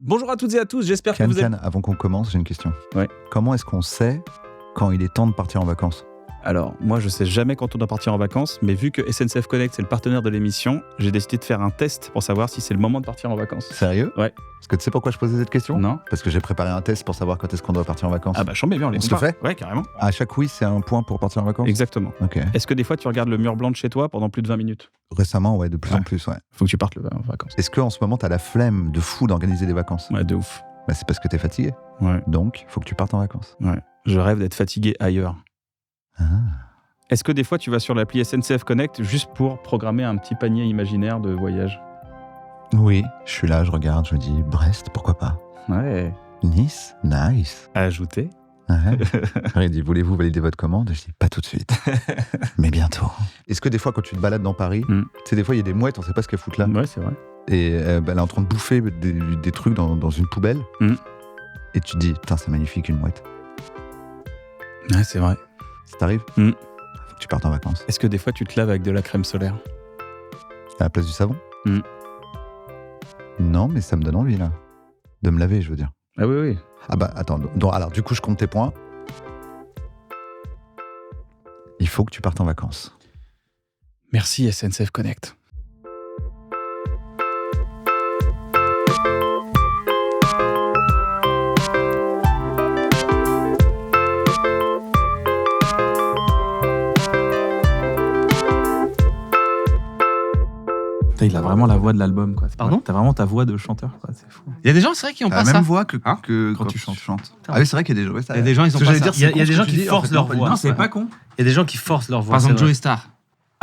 Bonjour à toutes et à tous, j'espère que vous êtes... Avant qu'on commence, j'ai une question. Ouais. Comment est-ce qu'on sait quand il est temps de partir en vacances ? Alors, moi je sais jamais quand on doit partir en vacances, mais vu que SNCF Connect c'est le partenaire de l'émission, j'ai décidé de faire un test pour savoir si c'est le moment de partir en vacances. Sérieux ? Ouais. Est-ce que tu sais pourquoi je posais cette question ? Non. Parce que j'ai préparé un test pour savoir quand est-ce qu'on doit partir en vacances. Ah bah chambé bien, on les On se le compare. fait ? Ouais, carrément. À chaque quiz, c'est un point pour partir en vacances ? Exactement. Ok. Est-ce que des fois tu regardes le mur blanc de chez toi pendant plus de 20 minutes ? Récemment, ouais, de plus Ouais. en plus, ouais. Faut que tu partes en vacances. Est-ce qu'en ce moment, t'as la flemme de fou d'organiser des vacances ? Ouais, de ouf. Bah, c'est parce que t'es fatigué. Ouais, Donc, faut que tu partes en vacances. ouais. Je rêve d'être fatigué ailleurs. Ah. Est-ce que des fois tu vas sur l'appli SNCF Connect juste pour programmer un petit panier imaginaire de voyage ? Oui, je suis là, je regarde, je me dis Brest, pourquoi pas ? Ouais. Nice, nice. À ajouter ? Ouais. Il dit, voulez-vous valider votre commande ? Je dis, pas tout de suite, mais bientôt. Est-ce que des fois, quand tu te balades dans Paris, tu sais, des fois, il y a des mouettes, on sait pas ce qu'elles foutent là. Ouais, c'est vrai. Et elle est en train de bouffer des trucs dans une poubelle. Et tu te dis, putain, c'est magnifique, une mouette. Ouais, c'est vrai. Ça t'arrive ? Mm. Faut que tu partes en vacances. Est-ce que des fois tu te laves avec de la crème solaire ? À la place du savon ? Mm. Non, mais ça me donne envie, là. De me laver, je veux dire. Ah oui, oui. Ah bah, attends. Alors, du coup, je compte tes points. Il faut que tu partes en vacances. Merci SNCF Connect. Il a vraiment la voix de l'album, quoi. Pardon ? T'as vraiment ta voix de chanteur, quoi. C'est fou. Il y a des gens, c'est vrai, qui ont T'as pas la ça. même voix que Hein quand tu chantes. Ah oui, c'est vrai qu'il y a des gens. Il y a des gens, ils ont pas ça. Il Il y a des gens qui forcent leur voix. Non, c'est pas con. Il y a des gens qui forcent leur voix. Par exemple, c'est vrai. Joey Star.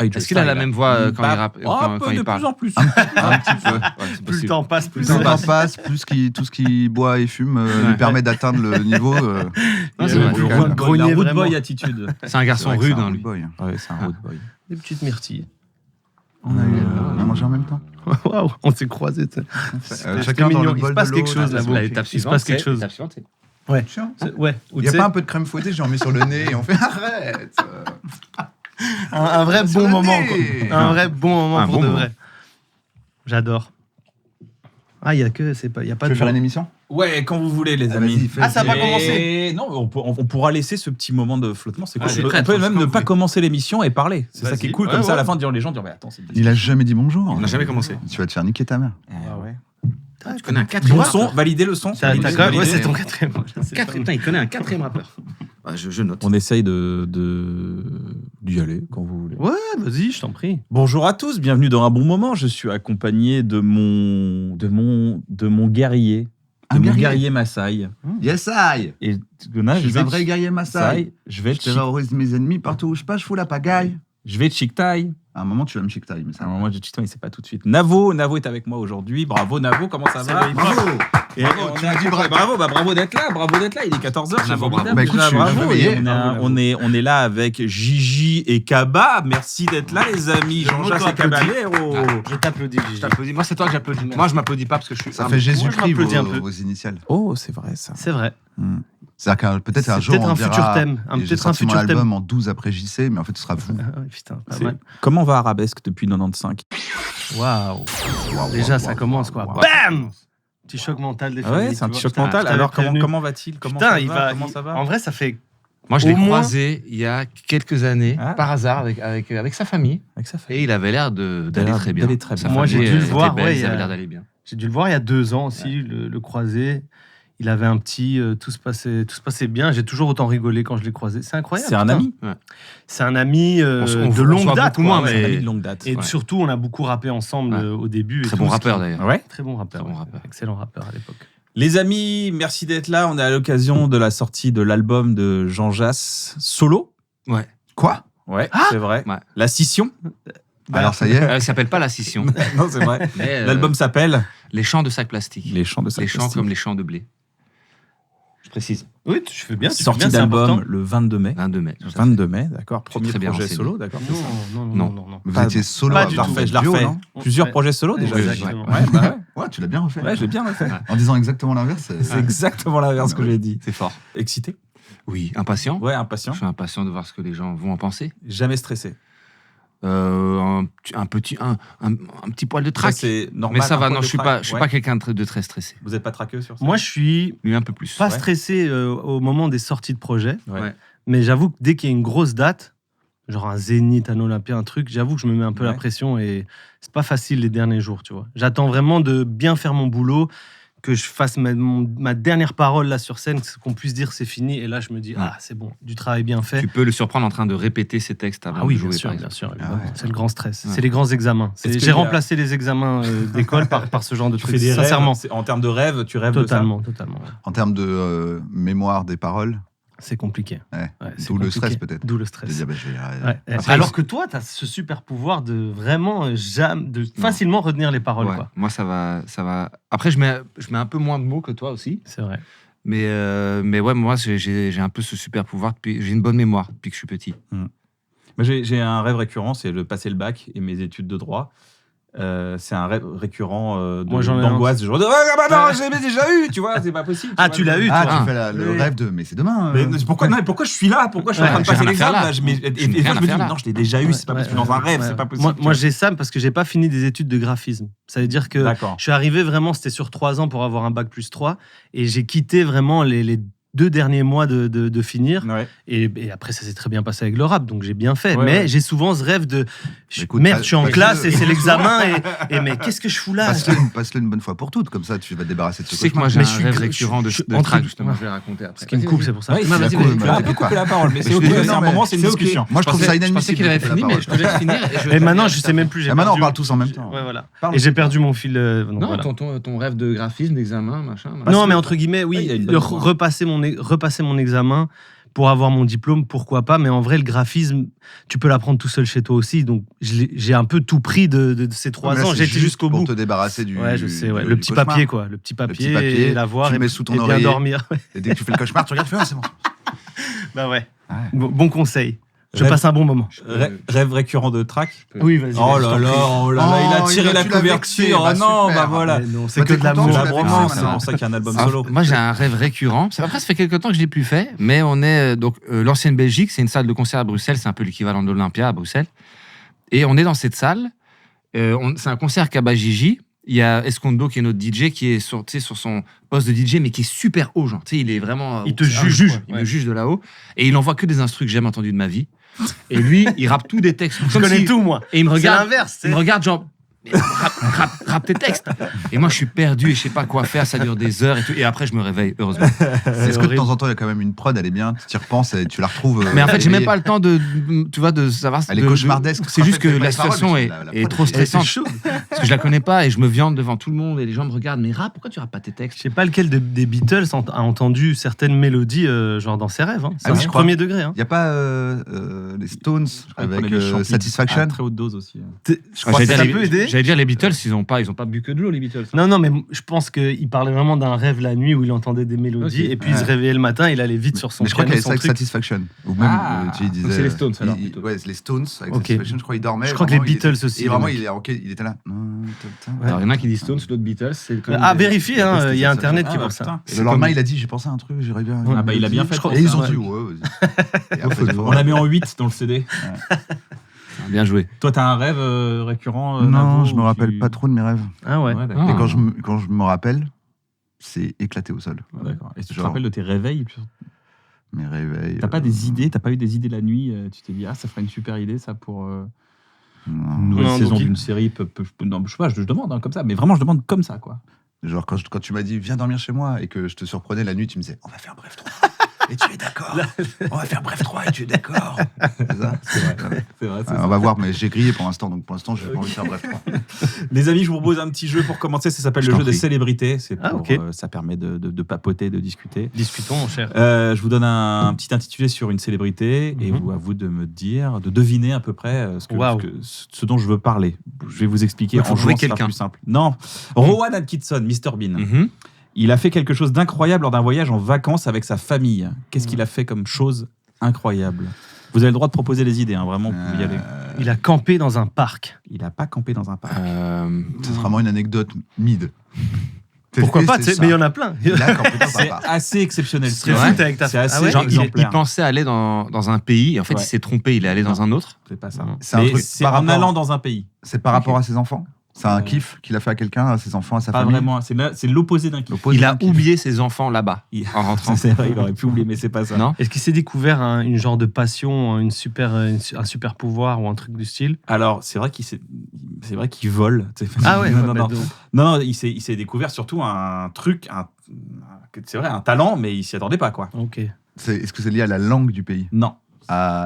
Est-ce qu'il a la même voix quand il rappe quand il parle ? De plus en plus. Un petit peu. Plus le temps passe, plus Plus le temps passe, tout ce qui boit et fume lui permet d'atteindre le niveau. Non, c'est vrai. vocal. La Grogner road vraiment. boy attitude. C'est un garçon rude, hein, lui. Boy. Ouais, c'est un road boy. Des petites myrtilles. On a mangé en même temps. Waouh, on s'est croisés. Chacun dans le Il se bol passe de quelque l'eau, chose là. là-bas. Il se passe quelque chose. Ouais. Chiant. Ouais. Il n'y a pas un peu de crème fouettée, j'en mets sur le nez et on fait arrête. Un vrai Sur bon le moment, nez. quoi. Un vrai bon moment Un pour bon de moment. vrai. J'adore. Ah, il y a pas Tu de veux faire une émission ? Ouais, quand vous voulez, les Ah, amis. vas-y, fais. Ah, ça a pas Et- commencé. Non, on pourra laisser ce petit moment de flottement. C'est cool. Ah, j'ai on très peut hâte, même quand ne vous pas voulez. commencer l'émission et parler. C'est ça qui est Vas-y. cool. Comme Ouais, ça, à la ouais. fin, les gens diront, mais attends, c'est Il a jamais dit bonjour. On n'a jamais commencé. Tu vas te faire niquer ta mère. Ah ouais. Tu connais un quatrième Bon rappeur. son, validez le son. T'as Validez, quand même- ouais, validez. c'est ton quatrième. Putain, il connaît un quatrième rappeur. Je note. On essaye d'y aller quand vous voulez. Ouais, vas-y, je t'en prie. Bonjour à tous, bienvenue dans un bon moment. Je suis accompagné de mon guerrier, Un de mon guerrier. guerrier Maasai. Yes, I. Et Je suis un vrai guerrier Maasai. Je vais Je terrorise mes ennemis partout où je passe, je fous la pagaille. Je vais Chiktai. À un moment, tu vas me chic-taille, mais À ça. un moment, je Chiktai, mais c'est pas tout de suite. Navo est avec moi aujourd'hui. Bravo Navo, comment ça va? Salut, Bravo. Et Bravo, on tu est m'as dit bravo. bravo d'être là, il est 14h, c'est Bravo, formidable. Bah, écoute, déjà, je suis bravo. réveillé. Et on est là avec Gigi et Kaba. Merci d'être là, les amis. Jean-Jacques et Caballero. Je t'applaudis, Gigi. Je t'applaudis. Moi, c'est toi que j'applaudis. Moi, je m'applaudis pas parce que je suis. Ça Ah, fait moi, Jésus-Christ, je m'applaudis un peu. vos initiales. Oh, c'est vrai ça. C'est vrai. C'est-à-dire que peut-être un C'est jour, peut-être on un dira, futur thème. et j'ai Peut-être un sorti mon futur thème. album en 12 après JC, mais en fait, ce sera vous. Ah ouais, putain, pas C'est- mal. Comment va Arabesque depuis 95? Waouh. Déjà, ça commence quoi. Wow. Bam. Petit choc mental des Ah ouais, familles, c'est un tu petit vois. choc Putain, mental. je t'avais Alors prévenu. comment va-t-il? Comment Putain, ça va? En vrai, ça fait. Moi, je l'ai Au moins- croisé il y a quelques années, Ah. par hasard, avec sa famille. Avec sa famille. Et il avait l'air d'aller très bien. d'aller très bien. Sa Moi, j'ai famille dû le était voir, belle, ouais, ils il y a- avaient l'air d'aller bien. J'ai dû le voir il y a 2 ans aussi, le croiser. Il avait un petit. Tout se passait bien. J'ai toujours autant rigolé quand je l'ai croisé. C'est incroyable. C'est un putain. ami. C'est un ami On se de voit longue date. beaucoup moins, quoi, C'est un ouais. ami de longue date. Et Ouais. surtout, on a beaucoup rappé ensemble Ouais. au début. et Très tout, bon ce qui- rappeur d'ailleurs. Ouais. Très bon rappeur. Très bon ouais. rappeur. Excellent rappeur à l'époque. Les amis, merci d'être là. On est à l'occasion de la sortie de l'album de Jean Jass solo. Ouais. Quoi ? Ouais, c'est vrai. Ouais. La scission. Alors, ça y est. Elle s'appelle pas La Scission. Non, c'est vrai. mais, L'album s'appelle Les champs de sac plastique. Les chants de sac Les champs plastique. comme les champs de blé. Je précise. Oui, tu fais bien. tu fais Sortie bien, c'est d'album important. le 22 mai. 22 mai. tout à fait. 22 mai, d'accord. suis Premier très bien projet renseigné. solo, d'accord. c'est ça. Non. Vous Pas- étiez solo pas à du part tout. fait Je la duo, refais. non ? Plusieurs Ouais. projets solo déjà. Exactement. Ouais, bah ouais. Ouais, tu l'as bien refait. Ouais, je l'ai bien refait. En disant exactement l'inverse. C'est exactement l'inverse que j'ai dit. C'est fort. Excité? Oui, impatient. Ouais, impatient. Je suis impatient de voir ce que les gens vont en penser. Jamais stressé. un petit poil de Ça, trac. c'est normal. Mais ça un va, poil non, de je suis trac. pas quelqu'un de très stressé. Vous n'êtes pas traqueux sur ça? Moi, je suis Lui, un peu plus. pas Ouais. stressé au moment des sorties de projet, Ouais. mais j'avoue que dès qu'il y a une grosse date, genre un Zénith, un Olympia, un truc, j'avoue que je me mets un peu la Ouais. pression et c'est pas facile les derniers jours, tu vois. J'attends vraiment de bien faire mon boulot, que je fasse ma dernière parole là sur scène, qu'on puisse dire c'est fini, et là je me dis ah c'est bon, du travail bien fait. Tu peux le surprendre en train de répéter ses textes avant Ah oui, de jouer, bien sûr, par bien exemple. sûr. Ah évidemment. ouais. C'est le grand stress. Ouais. C'est les grands examens. Est-ce qu'il y J'ai a- remplacé les examens d'école par ce genre de Tu trucs. fais des Sincèrement, rêves. En termes de rêves, tu rêves totalement. de En termes de mémoire des paroles, C'est compliqué. ouais. C'est D'où le compliqué. stress peut-être. D'où le De stress. dire, bah, je vais- Ouais. Après, Alors que toi, tu as ce super pouvoir de vraiment de facilement retenir les paroles. Ouais, Quoi. moi, ça va. Après, je mets un peu moins de mots que toi aussi. C'est vrai. Mais ouais, moi, j'ai un peu ce super pouvoir. J'ai une bonne mémoire depuis que je suis petit. Moi, j'ai un rêve récurrent, c'est de passer le bac et mes études de droit. C'est un rêve récurrent Moi, j'en ai d'angoisse. Genre, non, j'ai déjà eu, tu vois, c'est pas possible. Ah, vois, tu l'as eu, Ah, toi. tu fais le Oui. rêve de. Mais c'est demain. Mais pourquoi je suis là? Pourquoi je suis en train de j'ai passer rien à faire l'examen là. là? Et J'ai des rien fois, à je me faire dis, là. non, je l'ai déjà eu, c'est pas Ouais, possible. Je suis dans un rêve, ouais. c'est pas possible. Moi, j'ai ça parce que j'ai pas fini des études de graphisme. Ça veut dire que D'accord. je suis arrivé vraiment, c'était sur 3 ans pour avoir un bac plus 3, et j'ai quitté vraiment les 2 derniers mois de finir. Ouais. Et après, ça s'est très bien passé avec le rap, donc j'ai bien fait. Ouais, mais ouais. j'ai souvent ce rêve de Écoute, merde, je suis en passe-le. classe et c'est l'examen, et mais qu'est-ce que je fous là? Passe-le une bonne fois pour toutes, comme ça tu vas te débarrasser de ce Tu sais que moi, cauchemar. j'ai Mais un je rêve suis- récurrent de je suis de entre- track, justement. Ouais. Je vais raconter après. Ce qui me coupe, c'est pour ça. Ouais, Non, c'est vas-y, cool. vas-y, Tu as un vas-y. peu coupé la parole, mais c'est je ok. te dis, C'est non, un mais moment, c'est une c'est ok. discussion. Moi je trouve ça Je pensais inadmissible. qu'il avait de couper la fini, mais parole. je te laisse finir. Et maintenant, je sais même plus. j'ai Et maintenant, on perdu- parle tous en même temps. Ouais, voilà. Parle. Et j'ai perdu mon fil. Donc Non, voilà. ton rêve de graphisme, d'examen, machin. Non, mais entre guillemets, oui, Ouais, il y a une bonne mémoire. repasser mon examen pour avoir mon diplôme, pourquoi pas. Mais en vrai, le graphisme, tu peux l'apprendre tout seul chez toi aussi. Donc, j'ai un peu tout pris de ces 3 Mais là, ans. c'est J'ai été juste jusqu'au pour bout. te débarrasser du. Ouais, je sais, ouais. du Le petit cauchemar. papier, quoi. Le petit papier, papier, et l'avoir tu et, le mets sous ton et bien oreiller. dormir. Et dès que tu fais le cauchemar, tu regardes, tu fais, ah, c'est bon. Bah ouais. Ouais. Bon conseil. Je Rêve- passe un bon moment. Rêve récurrent de track. Oui, vas-y. Oh vas-y, je là t'en là, prie. oh là là, il a Oh, tiré tu la l'as vexé, couverture. bah, Ah non, super. bah voilà. Mais non, c'est Bah, que t'es de l'amour. content, C'est tu la l'as bromance, vexé, c'est pour ça qu'il y a un album Alors, solo. moi, j'ai un rêve récurrent. Ça fait quelques temps que je l'ai plus fait, mais on est donc l'ancienne Belgique, c'est une salle de concert à Bruxelles, c'est un peu l'équivalent de l'Olympia à Bruxelles. Et on est dans cette salle. C'est un concert Kabajiji. Il y a Escondo qui est notre DJ qui est sur son poste de DJ mais qui est super haut, genre. Tu sais, il est vraiment. Il te c'est un juge, quoi. Il ouais. me juge de là-haut et il envoie que des instrus que j'ai jamais entendus de ma vie. Et lui, il rappe tous des textes. Je connais tout, moi. Et il me C'est regarde. l'inverse. Il me regarde genre. Mais rappe tes textes. Et moi, je suis perdu et je sais pas quoi faire. Ça dure des heures et tout. Et après, je me réveille, heureusement. Est-ce que de temps en temps, il y a quand même une prod, elle est bien, tu y repenses et tu la retrouves. Mais en fait, j'ai même réveillée. pas le temps tu vois, de savoir. Elle est de- cauchemardesque. C'est juste que En fait, la les paroles, situation mais est la est prod, trop elle est stressante. chaud. Parce que je la connais pas et je me viande devant tout le monde et les gens me regardent. Mais rap, pourquoi tu rappes pas tes Je textes? sais pas lequel des Beatles a entendu certaines mélodies, genre dans ses rêves. Hein. C'est Ah oui, du je crois. premier degré. Hein. Il n'y a pas les Stones avec Satisfaction. Très haute dose aussi. Je crois que ça peut aider. J'allais dire les Beatles, ils ont pas bu que de l'eau, les Beatles. Non, mais je pense qu'il parlait vraiment d'un rêve la nuit où il entendait des mélodies Ok. et puis il se réveillait le matin, il allait vite sur son Mais je crois qu'il y piano, avait son ça avec truc. Satisfaction. Ou même, Ah, tu sais, il disait. donc c'est les Stones, alors, plutôt. Ouais, les Stones avec Ok. Satisfaction, je crois qu'il dormait. Je crois que les vraiment, il Beatles était- aussi, Et vraiment, le mec. il était là. Alors, il y en a qui disent Stones, l'autre Beatles. C'est quand même Ah, des- vérifier, Ouais, hein, c'était il y a ça, Internet Ah, qui bah, voit ça. putain. Et le lendemain, il a dit, j'ai pensé à un truc, j'aurais bien. Ah, bah, il a bien fait de Et ils penser ont à dit, ça. ouais, vas-y. Et après, On la met en 8 dans le CD. Bien joué. Toi, t'as un rêve récurrent Non, Navo, je me ou rappelle tu- pas trop de mes rêves. Ah ouais. d'accord. Et quand je me rappelle, c'est éclaté au sol. Ah, d'accord. Et tu te Genre- rappelles de tes réveils? Mes réveils. T'as pas des idées? T'as pas eu des idées la nuit? Tu t'es dit, ah, ça ferait une super idée, ça, pour une Non. nouvelle Non, saison donc il- d'une série. Non, je sais pas, je demande hein, comme ça. Mais vraiment, je demande comme ça, quoi. Genre, quand tu m'as dit, viens dormir chez moi, et que je te surprenais la nuit, tu me disais, on va faire Bref 3. Et tu es d'accord. On va faire Bref 3 et tu es d'accord. C'est ça. C'est vrai. C'est vrai, c'est On ça. va voir, mais j'ai grillé pour l'instant, donc pour l'instant, je n'ai pas envie de faire Bref 3. Les amis, je vous propose un petit jeu pour commencer. Ça s'appelle Je le t'en jeu des prie. célébrités. C'est Ah, pour, ok. ça permet de papoter, de discuter. Discutons, mon cher. Je vous donne un petit intitulé sur une célébrité et Mhm. à vous de me dire, de deviner à peu près Waouh. ce dont je veux parler. Je vais vous expliquer Il faut en trouver jouant, ce sera quelqu'un. plus simple. Non, Rowan Atkinson, Mr Bean. Mhm. Il a fait quelque chose d'incroyable lors d'un voyage en vacances avec sa famille. Qu'est-ce qu'il a fait comme chose incroyable? Vous avez le droit de proposer les idées, hein, vraiment, vous pouvez y aller. Il a campé dans un parc. Il n'a pas campé dans un parc. Ce sera vraiment une anecdote mid. Pourquoi pas, C'est tu sais, ça. mais il y en a plein. D'accord, putain, C'est papa. assez exceptionnel. Ce serait Ouais. fou, t'es avec ta C'est assez Ah ouais exemplaire. Il pensait aller dans un pays, et en fait, Ouais. il s'est trompé, il est allé dans un autre. C'est pas ça. C'est un Mais truc c'est par en rapport- allant dans un pays. C'est par rapport à ses enfants. C'est un Euh, kiff qu'il a fait à quelqu'un, à ses enfants, à sa Pas famille. vraiment. C'est l'opposé d'un kiff. L'opposé Il a d'un kiff. oublié ses enfants là-bas, Il- en rentrant. C'est vrai, il aurait pu oublier, mais c'est pas ça. Non. Est-ce qu'il s'est découvert une genre de passion, un super pouvoir ou un truc du style? Alors, c'est vrai qu'il vole. tu sais. Ah ouais, non, ouais, non, bah, non. donc, Non, il s'est découvert surtout un truc, c'est vrai, un talent, mais il s'y attendait pas, quoi. ok. Est-ce que c'est lié à la langue du pays? Non.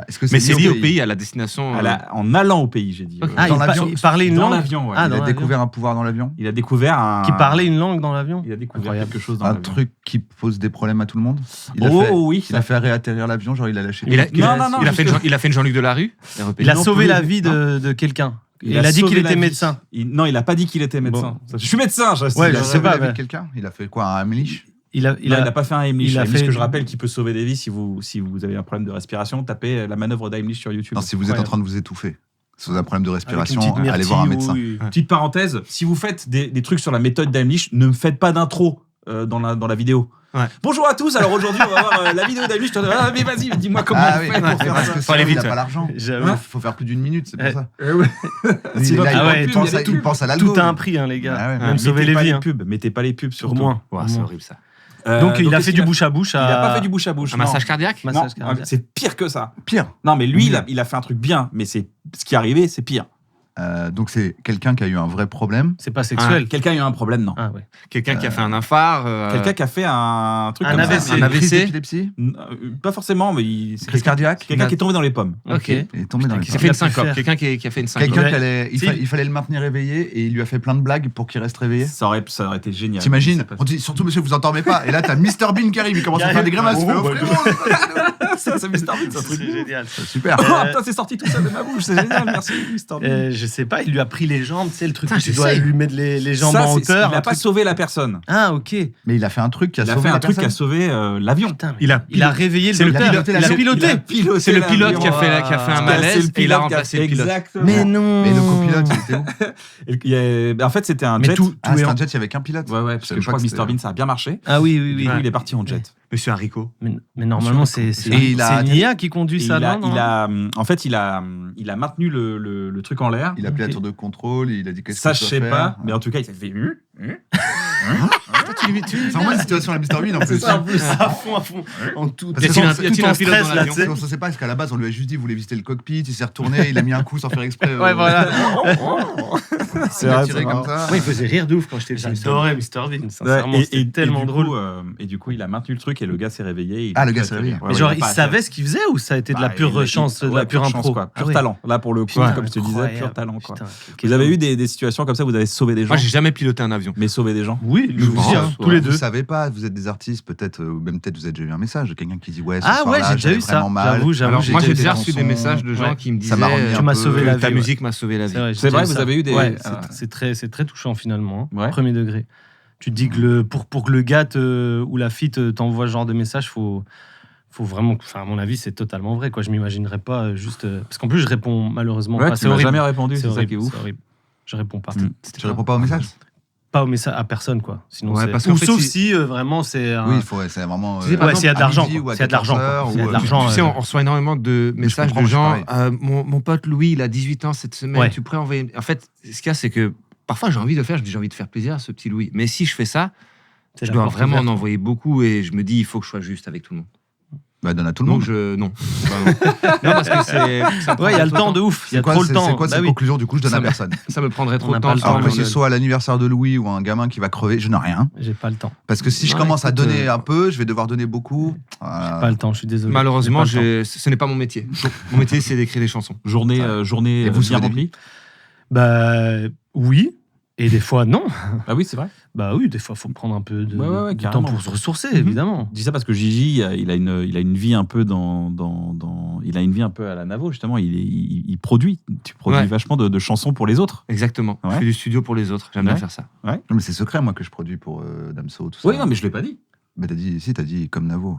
Est-ce que Mais c'est lié au pays, à la destination. En allant au pays, j'ai dit. Ok. Ah, Dans il l'avion. parlait une Dans langue l'avion, ouais. Ah, Il dans a l'avion. découvert un pouvoir dans l'avion? Il a découvert Qui parlait une langue dans l'avion? Il a découvert Incroyable. quelque chose dans Un l'avion. truc qui pose des problèmes à tout le monde? Il a Oh fait- oui. Il a fait réatterrir l'avion, genre il a lâché. Il a, tout. il a- Non, non, il a fait juste- il a fait une Jean-Luc Delarue. Il a Non sauvé plus. la vie de quelqu'un. Il a a dit sauvé qu'il la était vie. médecin. Non, il a pas dit qu'il était médecin. Je suis médecin. Ouais, Il a je sais sauvé pas, la vie mais- de quelqu'un? Il a fait quoi, un Heimlich? Il a, Il a pas fait un Heimlich. il a Heimlich, fait- que je rappelle, qui peut sauver des vies si vous avez un problème de respiration. Tapez la manœuvre d'Heimlich sur YouTube. Non, si vous êtes en train de vous étouffer, si vous avez un problème de avec une respiration, petite allez voir un myrtille, médecin. oui. Petite parenthèse, si vous faites des trucs sur la méthode d'Heimlich, ne me faites pas d'intro dans la vidéo. Ouais. Bonjour à tous, alors aujourd'hui on va voir la vidéo d'Heimlich. Ah, mais vas-y, dis-moi comment Ah on oui, fait pour faire parce ça. que Faut aller sinon, il vite. a pas l'argent. J'avoue. Il faut faire plus d'une minute, c'est pour Eh, ça. Sinon, Il est là, ah ouais, il tout- pense à- tout- il pense à l'algo. Tout a un prix, hein, les gars. Ah ouais. Même sauver Mettez les pas vies. les hein. pubs, mettez pas les pubs Au surtout. moins. Ouais, au c'est moins. horrible ça. Donc, il a qu'est-ce fait qu'il du bouche à bouche. Il a pas fait du bouche à bouche. Un non. massage cardiaque Non, Massage cardiaque. c'est pire que ça. Pire. Non, mais lui, il a fait un truc bien, mais c'est ce qui est arrivé, c'est pire. Donc c'est quelqu'un qui a eu un vrai problème. C'est pas sexuel. Quelqu'un a eu un problème, non. Ah ouais. Quelqu'un qui a fait un infart. Quelqu'un qui a fait un truc un comme AVC. ça. Un AVC. Crise d'épilepsie. Pas forcément, mais c'est Crise cardiaque. quelqu'un qui est tombé dans les pommes. Ok. Il est tombé dans les Qui s'est pommes. fait une Qu'il a pu syncope. faire. Quelqu'un qui a fait une syncope. Quelqu'un Ouais. qui allait, Si. il fallait le maintenir éveillé et il lui a fait plein de blagues pour qu'il reste réveillé. Ça aurait été génial. T'imagines? C'est pas- On dit surtout monsieur vous endormez pas. Et là t'as Mr Bean qui arrive, il commence à faire des grimaces. Oh, Il fait, bah, frérot, C'est Mr. Bean, c'est un truc. C'est génial. c'est super. Oh putain, c'est sorti tout ça de ma bouche, c'est génial, merci Mr. Bean. Je sais pas, il lui a pris les jambes, tu sais, le truc Putain, où tu dois j'essaye. lui mettre les jambes Ça, en c'est- hauteur. Il n'a un pas truc- sauvé la personne. Ah, ok. Mais il a fait un truc qui a Il a sauvé fait un la truc qui a personne. sauvé l'avion. Putain, mais Il a réveillé c'est le le moteur. pilote, Il a piloté. C'est le pilote qui a fait un malaise et il a remplacé le pilote. Exactement. Mais non. Mais le copilote, il était où? En fait, c'était un Mais jet. tout Ah, est c'est en- un jet, il y avait qu'un pilote. Ouais, parce Je que savais je pas crois que c'était- Mr. Bean, ça a bien marché. Ah oui, oui, Du oui. coup, il est parti en jet. Monsieur Haricot. Mais normalement, c'est Et il a- une IA qui conduit Et ça, il a, non il a- en fait, il a maintenu le truc en l'air. Il a appelé Ok. la tour de contrôle, il a dit qu'est-ce Ça, que je je sais dois pas, faire. mais en tout cas, il s'est fait. C'est vraiment une situation à la Mr Bean en plus. ça, en plus, à fond, en tout. Parce que Y a-t-il un- sans- y a-t-il tout en un pilote stress, dans là, l'avion tu sais. On ne sait pas, parce qu'à la base, on lui a juste dit, il voulait visiter le cockpit, il s'est retourné, il a mis un coup sans faire exprès. Ouais, voilà. Il a tiré comme ça. Ouais, il faisait rire de ouf quand j'étais petit. J'adorais Mr. Bean, sincèrement. Ouais, C'était tellement du drôle. coup, et du coup, il a maintenu le truc et le gars s'est réveillé. Ah, le gars s'est réveillé. Mais genre, il savait ce qu'il faisait ou ça a été de la pure chance, de la pure impro? quoi. Ah Pure ouais. talent. Là, pour le coup, Putain, comme je te disais, incroyable. pur talent. Quoi. Putain, Vous avez eu des situations comme ça, vous avez sauvé des gens, Moi, j'ai jamais piloté un avion. mais sauvé des gens. Oui, Je vous aussi, dis, hein, ouais. tous les Vous deux. savez pas, vous êtes des artistes, peut-être, ou même peut-être vous avez déjà eu un message de quelqu'un qui dit ouais, ce Ah soir-là, ouais, j'ai déjà j'avais eu ça. vraiment mal. J'avoue. Alors, moi, j'ai été déjà dans reçu son- des messages de gens Ouais. qui me Ça m'a remis disaient un Tu m'as peu- sauvé la vie. ta ouais. musique m'a sauvé la vie. C'est vrai, C'est vrai, j'ai vous ça. avez eu des- Ouais, ah. c'est très touchant finalement. hein. Ouais. Premier degré. Tu te dis que pour que le gars ou la fille t'envoie ce genre de message, faut vraiment. Enfin, à mon avis, c'est totalement vrai. Quoi. Je m'imaginerais pas juste. Parce qu'en plus, je réponds malheureusement Ouais, pas. tu C'est m'as horrible. jamais répondu, C'est c'est ça horrible. qui est ouf. C'est horrible. Je réponds pas. Tu réponds pas au message? Pas au message à personne, quoi. Sinon, Ouais, c'est- parce qu'en ou fait, sauf si- si vraiment c'est un. Oui, c'est vraiment. Tu sais, par Ouais, s'il y a de l'argent. à midi ou quoi. à S'il y a de l'argent. 14 quoi. heures, S'il y a ou, de l'argent. Tu sais, on reçoit énormément de messages comprends, de je suis gens. pareil. Mon pote Louis, il a 18 ans cette semaine. Ouais. Tu pourrais envoyer. En fait, ce qu'il y a, c'est que parfois j'ai envie de faire. Je dis j'ai envie de faire plaisir à ce petit Louis. Mais si je fais ça, C'est je la dois porte vraiment en ouverte. envoyer beaucoup et je me dis il faut que je sois juste avec tout le monde. Bah, donne à tout le Donc monde. je non. Non parce que c'est. ça me Ouais, il y a le prendrait temps trop de ouf. Il y C'est a quoi, trop le c'est temps. quoi Bah cette oui. conclusion? Du coup, je donne Ça à me- personne. Ça me prendrait trop On de n'a temps. pas le temps, Alors que Manuel. ce soit à l'anniversaire de Louis ou un gamin qui va crever, je n'ai rien. J'ai pas le temps. Parce que si je Ouais, commence à écoute, donner un peu, je vais devoir donner beaucoup. J'ai pas le temps. Je suis désolé. Malheureusement, J'ai pas le temps. ce n'est pas mon métier. Mon métier, c'est d'écrire des chansons. Journée Et vous bien sauvez des remplie. Bah oui. Et des fois non. Ah oui, c'est vrai. Bah oui, des fois faut prendre un peu de, Ouais, de carrément. temps pour se ressourcer, Mhm. évidemment. Je dis ça parce que Gigi, il a une vie un peu il a une vie un peu à la Navo justement. Il produit. Tu produis Ouais. vachement de chansons pour les autres. Exactement. Ouais. Je fais du studio pour les autres. J'aime bien Ouais. faire ça. Non, mais c'est secret, moi, que je produis pour Damso, tout ça. Oui, non, mais je l'ai pas dit. Mais t'as dit comme Navo.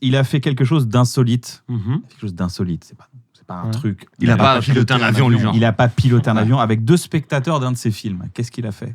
il a fait quelque chose d'insolite. Mhm. Quelque chose d'insolite, c'est pas un truc. Il a pas piloté un avion, lui, genre. Il a pas piloté un avion avec 2 spectateurs d'un de ses films. Qu'est-ce qu'il a fait?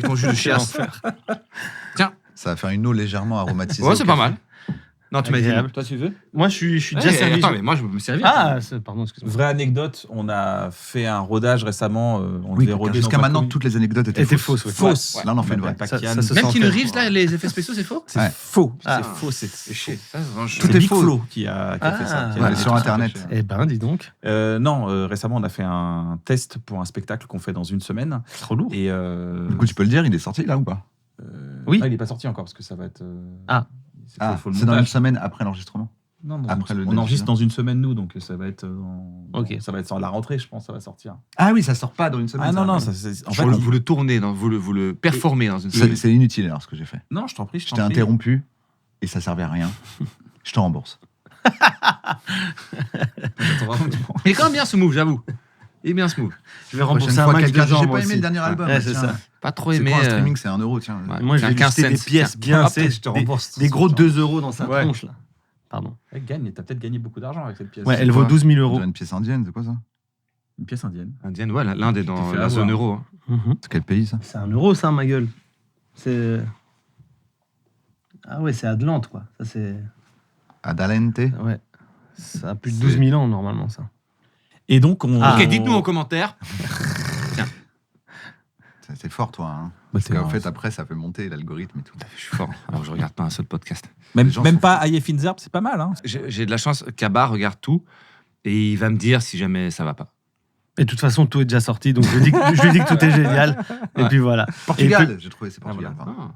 avec ton jus de chiasse. Ça va faire une eau légèrement aromatisée. Ouais, au c'est café. pas mal. Non, tu m'as dit. Agréable. Toi, tu veux? Moi, je suis déjà servi. Attends, mais moi, je veux me servir. Pardon, excuse-moi. Vraie anecdote, on a fait un rodage récemment. On Oui, devait roder jusqu'à dans un maintenant, colis. toutes les anecdotes étaient Était fausses. fausse, ouais. Fausse. Là, on en fait une vraie. Pas Ça- Kian. ça se Même sent Keanu fait. Reeves, là, les effets spéciaux, c'est faux C'est Ouais. faux. Ah. C'est faux. C'est chaud. C'est Tout est Big faux. Flo qui a fait ça. Ah. qui a Ouais, mis sur tout ça Internet. caché. Eh ben, dis donc. Non, récemment, on a fait un test pour un spectacle qu'on fait dans une semaine. Trop lourd. Et Du coup, tu peux le dire, il est sorti là ou pas? Oui. Ah, il n'est pas sorti encore parce que ça va être. Ah. Faut le c'est dans une montage. semaine après l'enregistrement. Non, dans après une- le on enregistre diffusion. dans une semaine, nous, donc ça va être. Ok. Ça va être sur la rentrée, je pense, ça va sortir. Ah oui, ça sort pas dans une semaine. Ah non, ça. non, ça, c'est- en fait, Vous le tournez, vous le performez dans une C'est scène. c'est inutile alors ce que j'ai fait. non, je t'en prie, Je t'ai interrompu et ça servait à rien. Je te rembourse. Il est quand même bien ce move, j'avoue. Il est bien ce move. Je vais Prochaine rembourser un fois, max quelqu'un de gens, j'ai moi pas aimé aussi. le dernier album. Ouais, c'est tiens. ça. Pas trop C'est aimé. quoi un streaming, c'est 1 euro, tiens. Ouais. Moi, je vais Tiens, lui jeter 15 des cents. pièces Tiens, bien, hop, c'est je te rembourse tout des de gros suite, 2 euros dans sa Ouais. tronche, là. Pardon. Gagne, t'as peut-être gagné beaucoup d'argent avec cette pièce. Ouais, C'est elle vaut quoi 12 000 On euros. dirait une pièce indienne, c'est quoi ça? Une pièce indienne. Indienne, ouais, l'Inde est dans t'es fait la avoir. zone euro. hein. Mhm. C'est quel pays ça? C'est 1 euro, ça, ma gueule. C'est. Ah ouais, c'est Atlante, quoi. Ça, c'est. Adalente? Ouais. Ça a plus de C'est- 12 000 ans, normalement, ça. Et donc, on. Ah. Ok, dites-nous en commentaire. C'est fort, toi. Hein. Bah, Parce c'est qu'en vrai. fait, après, ça fait monter l'algorithme et tout. Je suis fort, alors je regarde pas un seul podcast. Même, les gens même sont pas Aye Finzerb, c'est pas mal. Hein. J'ai de la chance, Kaba regarde tout et il va me dire si jamais ça va pas. Et de toute façon, tout est déjà sorti, donc je lui dis que tout est génial. Et Ouais. puis voilà. Portugal, j'ai trouvé, c'est Portugal. voilà. pardon.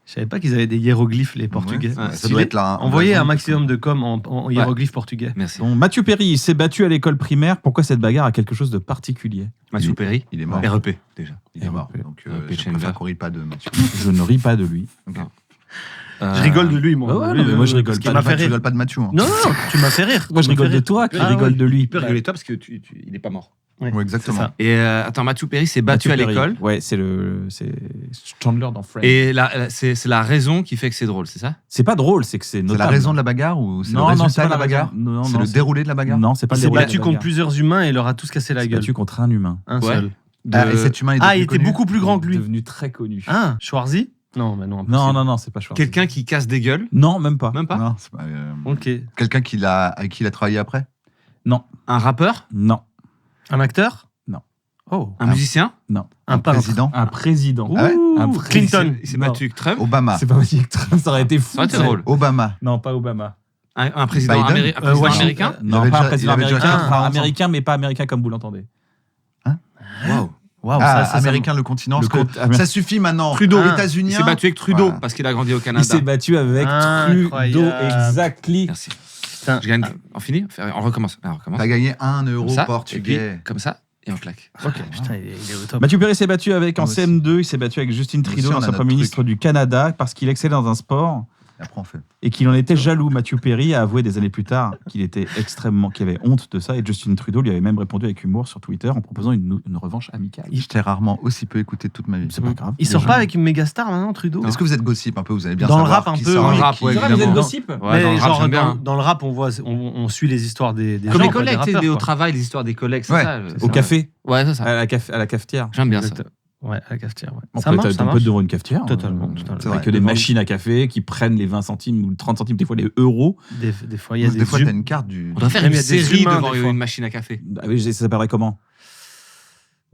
Je savais pas qu'ils avaient des hiéroglyphes, les Portugais. Ouais, ça Stylé. doit être là. Envoyez un maximum de com en hiéroglyphes portugais. Merci. Bon, Mathieu Perry, il s'est battu à l'école primaire. Pourquoi cette bagarre a quelque chose de particulier? Mathieu Perry, Il est mort. REP déjà. Il est mort. Donc, je Pechenberg. préfère qu'on rit pas de Mathieu. Je ne ris pas de lui. Je rigole de lui, moi. Ouais, Lui, mais moi, je rigole parce pas qu'il de m'a Tu fait rire. rigoles pas de Mathieu. Hein. Non, non, tu m'as fait rire. Moi, je Tu m'as rigole fait de rire. toi qui Ah, rigole ouais. de lui. Tu peux rigoler toi parce que il est pas mort. Ouais, Ouais, exactement. c'est ça. Et attends, Mathieu Perry s'est battu Mathieu à Perry. l'école. Ouais, c'est Chandler dans Friends. Et c'est la raison qui fait que c'est drôle, c'est ça? C'est pas drôle, c'est que c'est C'est notable. la raison de la bagarre ou c'est le Non, non, c'est résultat pas de la bagarre? raison. Non, C'est non, le déroulé de la bagarre? Non, c'est pas Il le s'est déroulé de battu la contre bagarre. plusieurs humains et il leur a tous cassé Il la s'est gueule. battu contre un humain. Un Ouais. seul. Ah, et cet humain est Ah, il devenu était connu beaucoup plus grand que lui. Devenu très connu. Ah, Schwarzy? Non, mais non. Non, non, non, c'est pas Schwarzenegger. Quelqu'un qui casse des gueules? Non, même pas. Même pas? Non, c'est pas. Ok. Quelqu'un avec qui il a travaillé après? Un rappeur? Non. Un acteur? Non. Oh. Un musicien? Un peintre. président? Un président. Ah ouais Un Ouh, Clinton. Il s'est Non. battu avec Trump? Obama. C'est pas possible. Ça aurait été fou. Ça aurait été ça. drôle. Obama. Non, pas Obama. Un président, Biden? un président Washington. américain? Non, avait pas un déjà- président il avait déjà américain. quatre frères ensemble. Américain, mais pas américain comme vous l'entendez. Waouh. Waouh, Ah, ça, américain, le continent. Le parce que compte- ça suffit maintenant. Trudeau. États-Unis. Il s'est battu avec Trudeau Voilà. parce qu'il a grandi au Il Canada. s'est battu avec Trudeau. Incroyable. Exactly. Merci. Putain. Je gagne. On finit? On recommence. On recommence. T'as gagné 1 euro Comme ça, portugais. et puis, comme ça, et on claque. Putain, il est au top. Mathieu Perry s'est battu avec en Moi aussi. CM2. Il s'est battu avec Justin Nous Trudeau, aussi, on a ancien notre Premier ministre truc. du Canada, parce qu'il excellait dans un sport Et après, on fait. et qu'il en était jaloux. Mathieu Perry a avoué des années plus tard qu'il avait honte de ça. Et Justin Trudeau lui avait même répondu avec humour sur Twitter en proposant une revanche amicale. Je t'ai rarement aussi peu écouté toute ma vie. C'est pas grave. Il sort Les pas gens- avec une méga star maintenant, Trudeau? Est-ce que vous êtes gossip un peu? Vous allez bien Dans le savoir rap, un qui peu, sort Dans le avec rap, qui. ouais, C'est vrai, vous êtes évidemment. gossip Ouais, Mais dans le rap, genre, j'aime bien. dans le rap, on suit les histoires des Comme gens, les pas collègues, des tu sais, rappeurs, au quoi. travail, les histoires des collègues, c'est Ouais, ça. Au café, Ouais, c'est ça. à la cafetière. J'aime bien ça. Exact. Ouais, à la cafetière, ouais. On Ça peut marche, être ça un peu marche. devant une cafetière. Totalement, Avec totalement. C'est vrai. que des Devant- machines à café qui prennent les 20 centimes ou 30 centimes, des fois les euros. Des fois, il y a Des fois, des t'as une carte du. On doit faire Même une il y a des série humains, devant des fois. une machine à café. Ah oui, ça s'appellerait comment?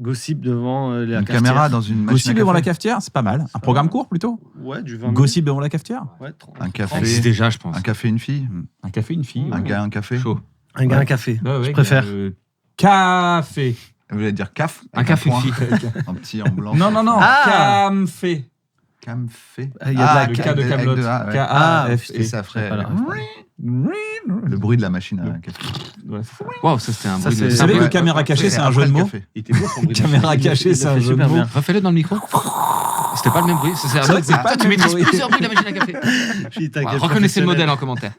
gossip devant la Une cafetière. caméra dans une machine. Gossip à devant la café. cafetière, c'est pas mal. Un programme court plutôt. Ouais, du 20 minutes. Gossip devant la cafetière. Ouais, Un café. Ça existe déjà, je pense. Un café, une fille. Un café, une fille. Un ouais. gars, un café. Chaud. Un gars, Ouais. un café. Ouais, ouais, Je préfère. Café. Vous allez dire caf. Un café, point. fille. Un petit en blanc. Non, non, non. Ah. Café. Café. Il y a de la Le ca- K de avec Camelot. deux A, ouais. K-A-F. Et ça ferait Pas la ref. le bruit de la machine à café. Ouais, c'est ça. Waouh, ça c'était un Ça, bruit c'est- de. Vous savez Ouais. que caméra cachée, c'est un jeu de mots. Il était beau son bruit de Caméra Il le- cachée, il c'est le un fait jeu de super mots. bien. Refais-le dans le micro. C'était pas le même bruit. C'est vrai que c'est pas Toi, le tu même maîtrises bruit. plusieurs bruits de la machine à café. Putain, Ouais, quel reconnaissez le professionnel. modèle en commentaire.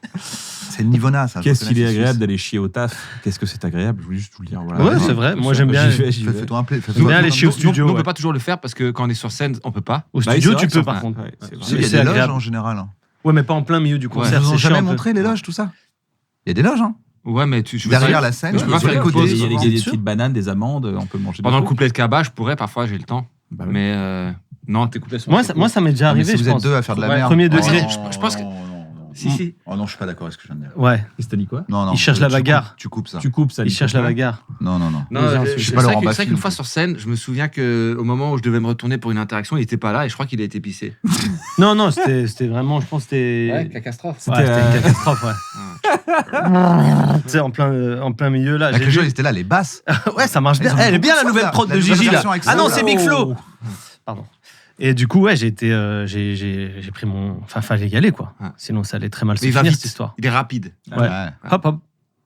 C'est Nivona, ça. Qu'est-ce qu'il est Je connais, agréable c'est d'aller chier au taf. Qu'est-ce que c'est agréable. Je voulais juste vous le dire. Voilà. Ouais, c'est vrai. Moi, j'aime bien. J'y vais, j'y Fais- vais. Fais-toi un play. J'aime bien aller chier au Nous, studio. on ouais. peut pas toujours le faire parce que quand on est sur scène, on peut pas. Au Bah oui, studio, c'est vrai tu que peux, ça- par ouais, contre. ouais, c'est vrai. Il y a C'est des loges agréable. en général. Ouais, mais pas en plein milieu du concert. Ils vous ont C'est chiant jamais un peu. montré les loges, tout ça? Il y a des loges, hein. Ouais, mais tu. je veux Derrière pas- la scène, Mais je peux pas il y a faire des une côtés, Il y a souvent. des petites bananes, des amandes, on peut manger. des Pendant le trucs. couplet de Kaba, je pourrais, parfois j'ai le temps. Bah oui. Mais Non, t'es complètement. Moi, ça m'est déjà Non, mais arrivé, si je vous êtes pense. deux à faire de la Ouais, merde. premier degré. Je pense que. Non. Si. Oh non, je suis pas d'accord avec ce que je viens de dire. Ouais, Et t'as dit quoi? Non, Il cherche la bagarre. Tu coupes ça. Tu coupes ça. il Nico. cherche la bagarre. Non. Non, Je suis c'est pas vrai Laurent que- c'est Baffy vrai qu'une non fois plus. sur scène, je me souviens qu'au moment où je devais me retourner pour une interaction, il était pas là et je crois qu'il a été pissé. Non, c'était vraiment, je pense que c'était. catastrophe. Ouais, c'était une catastrophe, ouais. Tu sais, en plein milieu, là. La j'ai quelque chose, vu- ils étaient là, les basses. Ouais, ça marche bien. Ils ont Elle est bien beaucoup la de nouvelle ça, prod la de nouvelle Gigi, là. version avec Ah non, ça. c'est Big Oh. Flo. Pardon. Et du coup, ouais, j'ai pris mon. Enfin, fallait y aller, quoi. Ouais. Sinon, ça allait très mal se Mais il va finir, vite. cette histoire. Il est rapide. Ouais. Ouais. Hop.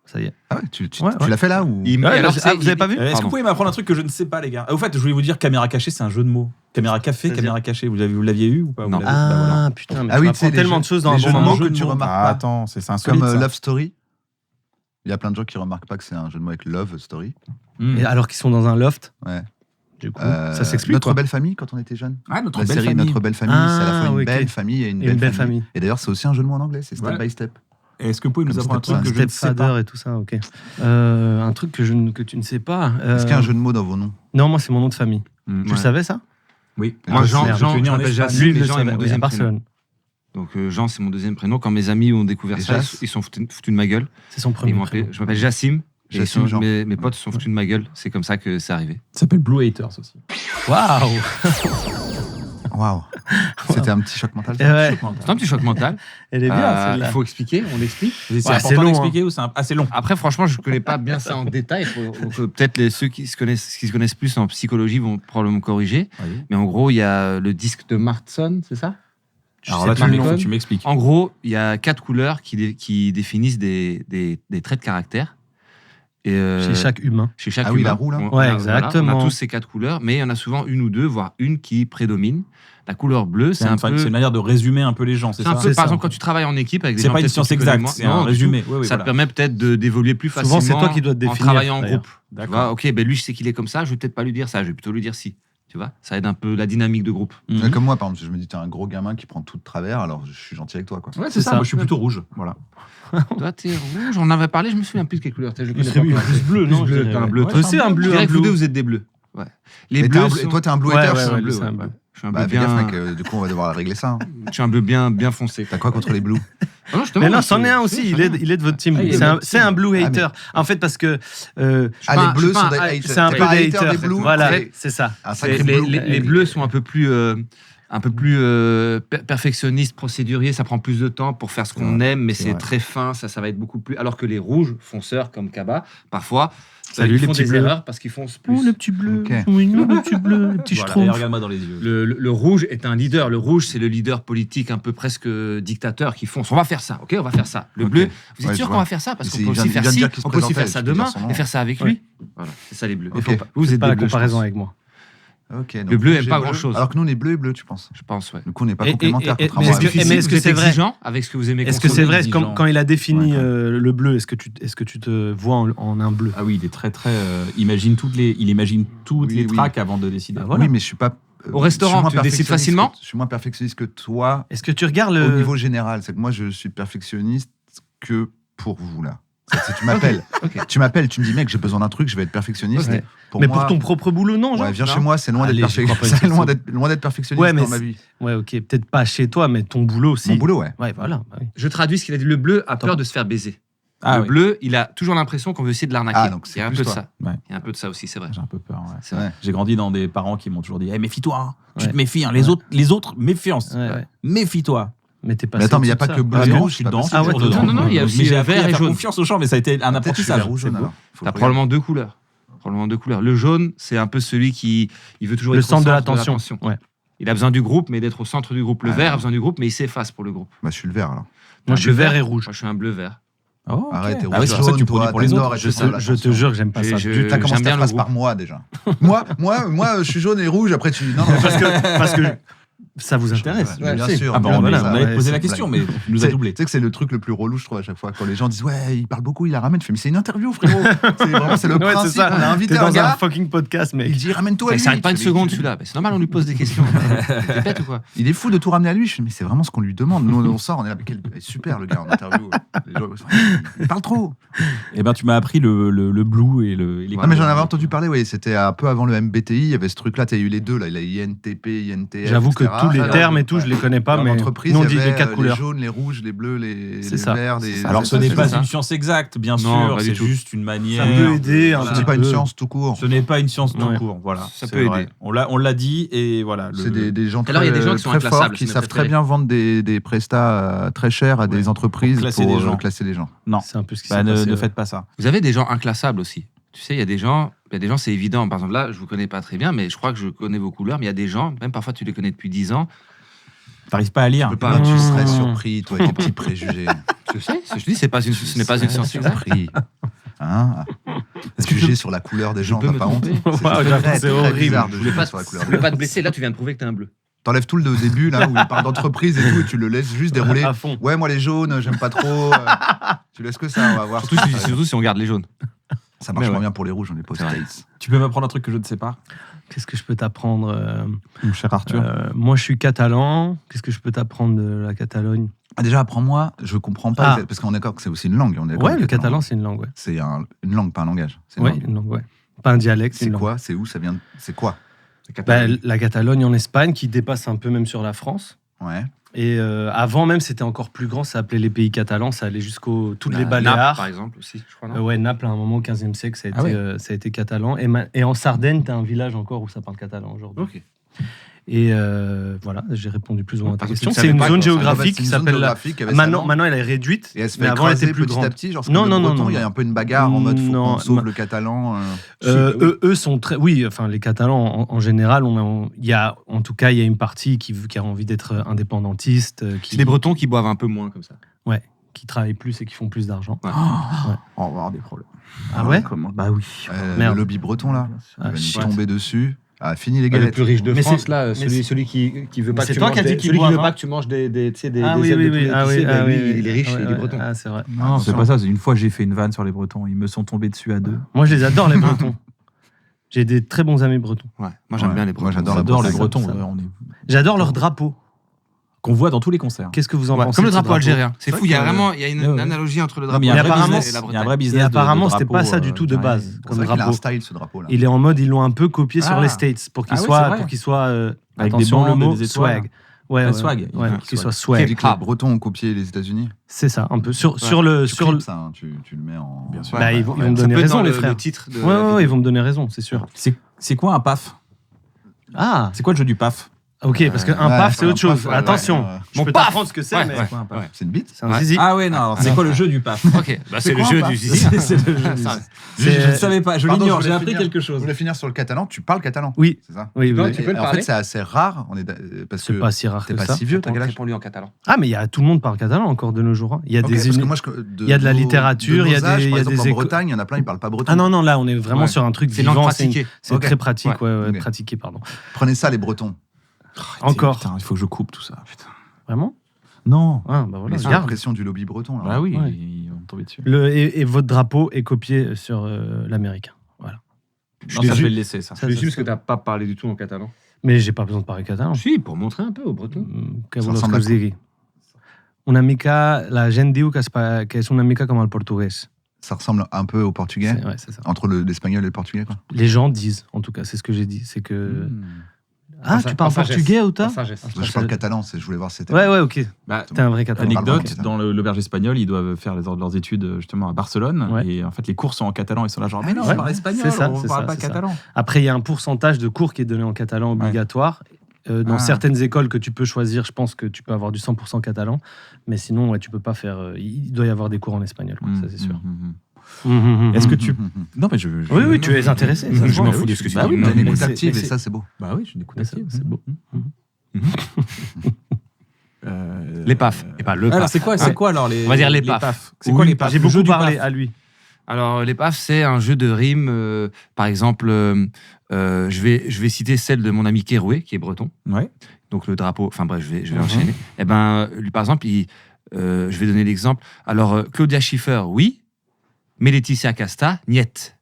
Ça y est. Ah ouais, tu Ouais. l'as fait là ou Il- Ouais, alors, vous c'est- avez pas vu Est-ce que Pardon. vous pouvez m'apprendre un truc que je ne sais pas, les gars? Au fait, je voulais vous dire caméra cachée, c'est un jeu de mots. Caméra café, C'est-à-dire caméra cachée. Vous l'aviez eu ou pas? Vous Non. l'avez- bah, voilà. Ah, putain, mais Ah tu oui, m'apprends tu sais, tellement les de choses dans un les bon jeux de moment. mots jeu que de tu mots. remarques Ah, pas. attends, c'est insolite. Comme ça. Love Story. Il y a plein de gens qui remarquent pas que c'est un jeu de mots avec Love Story. Hmm. Et alors qu'ils sont dans un loft. Ouais. Du coup, ça s'explique. Notre quoi. belle famille quand on était jeune. Ah, notre La belle série famille. Notre belle famille, c'est à la fois Ah, une ok. belle famille et une Et une belle famille. famille. Et d'ailleurs, c'est aussi un jeu de mots en anglais, c'est step Ouais. by step. Est-ce que vous pouvez nous Comme apprendre un truc Stepfather. que je ne sais pas? Stepfather et tout ça, ok. Un truc que tu ne sais pas. Est-ce qu'il y a un jeu de mots dans vos noms? Non, moi, c'est mon nom de famille. Tu Ouais. le savais, ça? Oui. Moi, Ah, Jean, merde, Jean, tu es né je en m'appelle Espagne. Jacine, Lui, mais il le Jean est savait. mon Oui, à deuxième prénom. Barcelone. Donc Jean, c'est mon deuxième prénom. Quand mes amis ont découvert Et ça, Jas ils sont foutus de ma gueule. C'est son Ils premier m'ont appelé- prénom. Je m'appelle Jassim. Et Jassim, Jean. mes potes se sont foutus de ma gueule. C'est comme ça que c'est arrivé. Ça s'appelle Blue Haters aussi. Waouh! Waouh. C'était un petit choc mental. Eh ouais, C'est un petit choc mental. elle est bien, Il celle-là. faut expliquer, on l'explique. C'est Ouais, c'est important long, d'expliquer ou c'est assez long? Après, franchement, je ne connais pas bien ça en détail. Donc, peut-être ceux qui se connaissent plus en psychologie vont probablement me corriger. Mais en gros, il y a le disque de Martson, c'est ça? Alors là, sais pas. tu m'expliques. En gros, il y a 4 couleurs qui définissent des traits de caractère. Et, Chez chaque humain. chez chaque Ah oui, humain. la roue, là. On Ouais, a- voilà, exactement. on a tous ces 4 couleurs, mais il y en a souvent une ou deux, voire une qui prédomine. La couleur bleue, c'est un peu. C'est une manière de résumer un peu les gens, c'est C'est un ça? peu, C'est par ça. exemple, quand tu travailles en équipe avec des C'est gens pas une peut-être science que tu connais exacte, moins. c'est Non, un du résumé. tout. Oui, oui, Ça te voilà. permet peut-être d'évoluer plus facilement. Souvent, c'est toi qui dois te en définir, travaillant en d'ailleurs. groupe. Tu D'accord. vois, ok, ben lui, je sais qu'il est comme ça, je vais peut-être pas lui dire ça, je vais plutôt lui dire si. Tu vois, ça aide un peu la dynamique de groupe. Mhm. Comme moi, par exemple, je me dis, t'es un gros gamin qui prend tout de travers, alors je suis gentil avec toi, quoi. Ouais, c'est c'est ça. ça. Moi, je suis plutôt rouge. Voilà. Toi, t'es rouge, on en avait parlé, je me souviens plus de quelle couleur t'es. Je connais pas. Oui, plus bleu, non? Plus bleu, je dirais, t'as un ouais. bleu. Toi aussi, un Je bleu, dirais un que vous deux, bleu. vous êtes des bleus. Ouais. Les Mais bleus. toi, t'es un blue Ouais, hater, ouais, je suis un ouais, bleu. c'est un ouais. bleu. Je suis un Bah, bleu fais gaffe, bien. mec, du coup, on va devoir régler ça. hein. Je suis un bleu bien foncé. T'as quoi contre les blues? Ah non, je te Mais demande, non, c'en est un je- aussi. je- Il est de votre team. Ah, il est de C'est votre c'est un blue Ah, hater. En fait, parce que Ah, pas- les bleus je suis sont pas des un- haters. c'est un T'es peu pas des hater haters. des blues? Voilà, C'est- c'est ça. Un C'est- sacré les, blue. les bleus sont un peu plus perfectionnistes, procéduriers, ça prend plus de temps pour faire ce qu'on aime, mais c'est c'est vrai. très fin, ça va être beaucoup plus. Alors que les rouges, fonceurs comme Kaba, parfois, Salut, ils les font petits des bleus. erreurs parce qu'ils font plus. Oh, le petit bleu. Ok. Mignon, le petit bleu. Le petit Voilà, et schtroumpf. regarde-moi dans les yeux. Le rouge est un leader. Le rouge, c'est le leader politique un peu presque dictateur qui fonce. On va faire ça, ok? On va faire ça. Le Ok. bleu, vous êtes Ouais, sûr je qu'on vois. va faire ça? Parce Il qu'on vient peut de- aussi il faire vient de ci, dire qu'il se on peut aussi présentait, faire ça tu peux demain dire son nom. et faire ça avec Ouais. lui. Voilà, c'est ça les bleus. Ok. Vous êtes Pas des la bleus, je comparaison pense. avec moi. Ok, donc Le bleu rouge aime et pas bleu. grand-chose. Alors que nous, on est bleu et bleu, tu penses? Je pense, ouais. Du coup, on n'est pas Et- complémentaires, et- contrairement mais à est-ce que- Lucie. mais est-ce vous êtes c'est vrai exigeant avec ce que vous aimez Est-ce que consommer c'est vrai, exigeant. quand il a défini Ouais, le bleu, est-ce que tu te vois en un bleu? Ah oui, il est très très. Il imagine toutes les Oui, oui. tracks avant de décider. Bah voilà. Oui, mais je suis pas. Au restaurant, je suis moins tu décides perfectionniste facilement Je suis moins perfectionniste que toi Est-ce que tu regardes au le. niveau général. C'est que moi, je suis perfectionniste que pour vous, là. Si tu m'appelles, Ok. tu m'appelles, tu me dis, mec, j'ai besoin d'un truc, je vais être perfectionniste. Ouais. Pour Mais moi, pour ton propre boulot, non, genre? ouais, viens Non. chez moi, c'est loin Allez, d'être j'y crois pas une c'est loin seconde. d'être perfectionniste Ouais, mais dans ma vie. Ouais, ok, peut-être pas chez toi, mais ton boulot aussi. Mon boulot, ouais. Ouais, voilà. bah oui. Je traduis ce qu'il a dit. Le bleu a Attends. peur de se faire baiser. Ah le oui. bleu, il a toujours l'impression qu'on veut essayer de l'arnaquer. Ah, donc c'est il y a un plus peu de toi. ça. Ouais. Il y a un peu de ça aussi, c'est vrai. J'ai un peu peur. Ouais. C'est vrai. Ouais. J'ai grandi dans des parents qui m'ont toujours dit méfie-toi, hein. Tu Ouais. te méfies, hein. Ouais. Les autres, méfiance. Ouais, ouais. Méfie-toi. Mais t'es pas. Mais attends, mais il n'y a pas que bleu Ah et non, rouge. je c'est suis pas dedans. possible. Ah ouais, Dedans. dedans. Non, il y a aussi Mais j'ai vert appris et à faire jaune. confiance aux gens, mais ça a été un Peut-être je suis apprentissage. vert ou jaune, C'est beau. alors. Faut T'as que je probablement deux couleurs. Le jaune, c'est un peu celui qui il veut toujours Le être au centre de l'attention. Ouais. Il a besoin du groupe, mais d'être au centre du groupe. Le Ah, vert a ouais. besoin du groupe, mais il s'efface pour le groupe. Bah, je suis le vert, alors. Moi, je suis bleu vert et rouge. Moi, je suis un bleu-vert. Oh, ok. Arrête, t'es Ah oui, c'est pour ça que tu jaune, produis toi, pour les t'es autres. nord et Je tout ça, là, te attention. jure que j'aime pas ça. J'ai- T'as commencé j'aime bien ta le phrase groupe. par moi, déjà. moi, je suis jaune et rouge, après tu dis non, non, Parce que Ça vous intéresse? Ouais, bien Si. sûr. Ah bah, bien, on voilà, allait te ouais, poser la c'est question, blague. mais tu nous as doublé. Tu sais que c'est le truc le plus relou, je trouve, à chaque fois. Quand les gens disent, ouais, il parle beaucoup, il la ramène. Je fais, mais c'est une interview, frérot. C'est le Ouais, c'est principe. ça. On a invité T'es un dans un gars. fucking podcast, mec. Il dit, ramène-toi à Il lui. s'arrête pas une Je fais, seconde, mais celui-là. C'est normal, on lui pose des questions. T'es bête ou quoi? Il est fou de tout ramener à lui. Je fais, mais c'est vraiment ce qu'on lui demande. Nous, on sort, on est là, mais super, le gars, en interview. Les gens, il parle trop. Eh ben, tu m'as appris le blue et les. Non, mais j'en avais entendu parler, oui. C'était un peu avant le MBTI. Il y avait ce truc-là. Tu as eu les deux, là. Il a INTP, INTF. J'avoue que etc. tous les Alors, termes et tout, je les connais pas, dans mais l'entreprise, nous on il y dit avait, les 4 les couleurs. jaunes, les rouges, les bleus, les C'est ça. verts. C'est ça. Alors, ce ça, n'est c'est pas ça. une science exacte, bien Non, sûr. pas du C'est tout. juste une manière. Ça peut aider un Voilà. petit C'est pas une peu. science tout court. Ce n'est pas une science tout Ouais. court. Voilà. Ça C'est peut vrai. aider. On l'a dit et voilà. C'est des gens Alors, il y a des gens qui sont très forts inclassables, qui c'est mes savent très préférés. bien vendre des prestats très chers à des entreprises Pour classer pour des gens. classer les gens. Non. C'est un peu ce qui Bah, s'est ne passé. faites pas ça. Vous avez des gens inclassables aussi. Tu sais, il y a des gens, c'est évident. Par exemple, là, je vous connais pas très bien, mais je crois que je connais vos couleurs. Mais il y a des gens, même parfois tu les connais depuis 10 ans. T'arrives pas à lire. Tu peux pas- Tu Mmh. serais surpris, toi, tes petits préjugés. Je sais, je dis, ce n'est pas une science exacte. Surpris. Hein Juger sur la couleur des gens, peux t'as me pas honte? tromper C'est Ouais, très, c'est très horrible. bizarre de Je voulais juger pas, sur la couleur je des voulais gens. pas te blesser. Là, tu viens de prouver que t'es un bleu. T'enlèves tout le début, là, où il parle d'entreprise et tout, et tu le laisses juste dérouler. À fond. Ouais, moi, les jaunes, j'aime pas trop. Tu laisses que ça, on va voir. Surtout si on garde les jaunes. Ça marche Mais moins ouais. bien pour les rouges, on est pas aux C'est vrai. States. Tu peux m'apprendre un truc que je ne sais pas, Qu'est-ce que je peux t'apprendre mon cher Arthur. Moi, je suis catalan. Qu'est-ce que je peux t'apprendre de la Catalogne? Ah, déjà, apprends-moi, je comprends pas, Ah. parce qu'on est d'accord que c'est aussi une langue. On est d'accord, Ouais, le catalan, c'est une langue. Ouais, C'est une langue, pas un langage. C'est une ouais, langue. une langue, ouais. Pas un dialecte. C'est une langue. quoi? C'est où? Ça vient? C'est quoi? Bah, la Catalogne en Espagne, qui dépasse un peu même sur la France. Ouais. Et avant même, c'était encore plus grand. Ça s'appelait les pays catalans. Ça allait jusqu'aux toutes les Naples, Baléares. par exemple, aussi, je crois. Non Ouais, Naples, à un moment, au 15e siècle, ça a, Ah été, ouais. ça a été catalan. Et en Sardaigne, tu as un village encore où ça parle catalan aujourd'hui. Ok. Et voilà, j'ai répondu plus ou moins à ta Parce que question. tu C'est savais une pas zone quoi, ça. géographique C'est qui une zone s'appelle la. géographique avec Maintenant, sa langue. maintenant, elle est réduite, Et elle se mais fait avant, elle écraser était plus petit grande. à petit, genre Non, comme non, le non, breton, non, il y a non. un peu une bagarre en mode faut Non, qu'on sauve ma- le catalan. Eux sont très. Oui, enfin, les Catalans, en général, il y a, en tout cas, il y a une partie qui a envie d'être indépendantiste, C'est des Bretons qui boivent un peu moins comme ça. qui travaillent plus et qui font plus d'argent. On va avoir des problèmes. Ah ouais? Comment? Bah oui. Le Merde. lobby breton, là, il va Ah, nous shit. tomber dessus. Ah, fini les Le galettes. plus riche de Mais France, c'est- là, mais celui qui veut mais pas c'est que tu toi manges qui as dit des- qu'il celui qui boive, veut hein. pas que tu manges des ailes de Ah poulet oui, épicé, ah ben oui, lui, il est riche, ouais, il est ouais, breton. Ah, c'est vrai. Non, c'est pas ça. Une fois, j'ai fait une vanne sur les Bretons. Ils me sont tombés dessus à deux. Moi, je les adore, les Bretons. J'ai des très bons amis bretons. Ouais, moi j'aime Ouais. bien les Bretons. Moi, j'adore la J'adore les Bretagne. Bretons. ça. On est... J'adore leur drapeau. Qu'on voit dans tous les concerts. Qu'est-ce que vous en Ouais, pensez comme le de ce drapeau algérien. C'est C'est fou, il y a vrai que- vraiment une Ouais, ouais. analogie entre le Non, drapeau mais il y a un vrai apparemment, business. et la Il y a un Bretagne. vrai Et business. apparemment, de c'était pas drapeau, ça du tout de carré. base, C'est comme vrai qu'il a un drapeau. style, ce drapeau-là. Il est en mode, ils l'ont un peu copié sur Ah. les States pour qu'il Ah oui, soit, c'est vrai. pour qu'il soit Avec attention des le bandes et mot, des étoiles. swag. Ouais, Ouais, ouais, swag. ouais, Ouais, qu'il soit Tu swag. dis que les Bretons ont copié les États-Unis. C'est ça, un peu. Sur le. Tu Sur le... clips ça, hein, tu le mets en. Bien sûr. Bah, ils vont ouais. me Ça donner peut être raison, dans les le frères. titre de Ouais, la ouais, vidéo. ils vont me donner raison, c'est sûr. C'est quoi un paf? Ah, C'est quoi le jeu du paf? ok, parce qu'un Ouais, paf, c'est un autre chose. paf, ouais, Attention, ouais, ouais. je Mon peux paf t'apprendre ce que c'est, Ouais, mais ouais. Quoi, un paf? C'est une bite? c'est un Ouais. zizi. Ah ouais, non, alors c'est quoi le jeu du paf? Ok, bah, c'est le quoi, jeu un du paf zizi. C'est le jeu du Ça, zizi. C'est- Je ne savais pas, je Pardon, l'ignore, je j'ai voulais appris finir. quelque Je chose. voulais finir sur le catalan. Tu parles catalan? Oui, C'est ça? oui, Non, oui. tu peux le En parler. fait, c'est assez rare. Parce C'est que pas si rare t'es que pas ça. si vieux, t'as quel âge? Réponds-lui en catalan. Ah, mais tout le monde parle catalan encore de nos jours. hein. Il y a Ok, des parce que uni- moi, il y a de la littérature, il y a des- Par il y a exemple, des en éco- Bretagne, il y en a plein, ils parlent pas breton. Ah non, non, là, on est vraiment Ouais. sur un truc C'est une langue vivant. pratiquée. C'est Ok. très pratique, ouais, Ok. pratiqué, pardon. Prenez ça, les Bretons. Encore. Putain, il faut que je coupe tout ça. Putain. Vraiment? Non. Ah, bah voilà, Mais sous la regarde. pression du lobby breton. Là. Bah oui, Ouais. ils vont me tomber dessus. Et votre drapeau est copié sur l'américain. Voilà. Non, ça, je vais le laisser, ça. Ça, Je suis ça, parce que t'as pas parlé du tout en catalan. Mais j'ai pas besoin de parler catalan. Si, pour montrer un peu aux Bretons. Que Ça vols ressemble que à us quoi digui? Una mica, la gent diu que és una mica comme le portugais. Ça ressemble un peu au portugais. Ouais, c'est ça. Entre l'espagnol et le portugais, quoi. Les gens disent, en tout cas, c'est ce que j'ai dit. C'est que. Hmm. Ah, tu parles portugais, Outa? sagesse. Moi, je parle catalan, je voulais voir si c'était. Ouais, ouais, ok. Bah, T'es un vrai catalan. anecdote, catalan. dans l'auberge espagnole, ils doivent faire leurs études justement à Barcelone. Ouais. Et en fait, les cours sont en catalan. Ils sont là genre, mais non, Ouais, on parle espagnol, c'est ça, on c'est parle ça, pas c'est ça. catalan. Après, il y a un pourcentage de cours qui est donné en catalan obligatoire. Dans Ah. certaines écoles que tu peux choisir, je pense que tu peux avoir du 100% catalan. Mais sinon, ouais, tu peux pas faire. Il doit y avoir des cours en espagnol, quoi, ça c'est sûr. Est-ce que tu. Non, mais je. Oui, oui, tu es intéressé. ça se Je voit. m'en Oui, fous de oui. ce que tu Bah dis. oui, T'as une mais écoute c'est- active mais et ça, c'est beau. Bah oui, je suis une écoute Mais active. c'est beau. Les paf. Et pas le Alors, paf. c'est quoi alors les. On va dire les paf. C'est quoi Oui, les paf? J'ai Le jeu beaucoup du parlé paf. à lui. Alors, les paf, c'est un jeu de rimes. Par exemple, je vais citer celle de mon ami Keroué, qui est breton. Ouais. donc le drapeau, enfin bref, je vais enchaîner. Eh ben, lui, par exemple, je vais donner l'exemple. Alors, Claudia Schiffer, oui, mais Laetitia Casta, niet.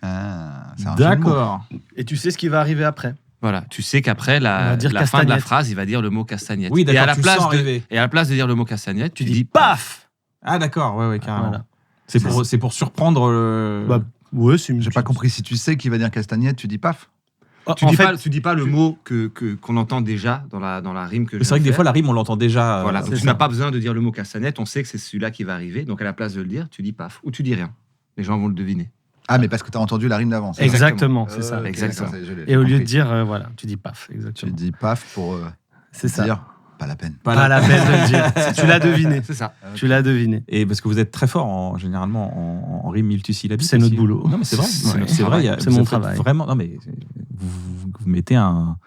Ah, c'est un jeu de mots. D'accord. Et tu sais ce qui va arriver après. Voilà, tu sais qu'après On va la dire fin de la castagnette. phrase, il va dire le mot castagnette. Oui, et à d'accord, la tu le place sens de arriver. et à la place de dire le mot castagnette, Tu dis paf. Ah, d'accord, ouais, carrément. Voilà. C'est pour surprendre le. Bah, ouais, c'est une. J'ai pas compris. Si tu sais qu'il va dire castagnette, tu dis paf. Tu En dis, fait, tu dis pas le mot qu'on entend déjà dans la rime que je C'est vrai que viens des de fois, faire. la rime, on l'entend déjà. Voilà, c'est donc tu ça. n'as pas besoin de dire le mot castagnette, on sait que c'est celui-là qui va arriver, donc à la place de le dire, tu dis paf, ou tu dis rien. Les gens vont le deviner. Ah, mais parce que t'as entendu la rime d'avant. c'est ça Exactement, c'est ça. Ok, Exactement. d'accord, je l'ai Et au lieu de compris. dire, voilà, tu dis paf, Tu exactement. dis paf pour C'est ça. dire pas la peine. Pas la peine de le dire. Si tu l'as deviné. C'est ça. Tu l'as deviné. Et parce que vous êtes très fort généralement en rime multisyllabique. C'est notre aussi. boulot. Non, mais c'est vrai. C'est notre C'est vrai. travail. C'est vous mon faites travail. Vraiment. Non, mais vous mettez un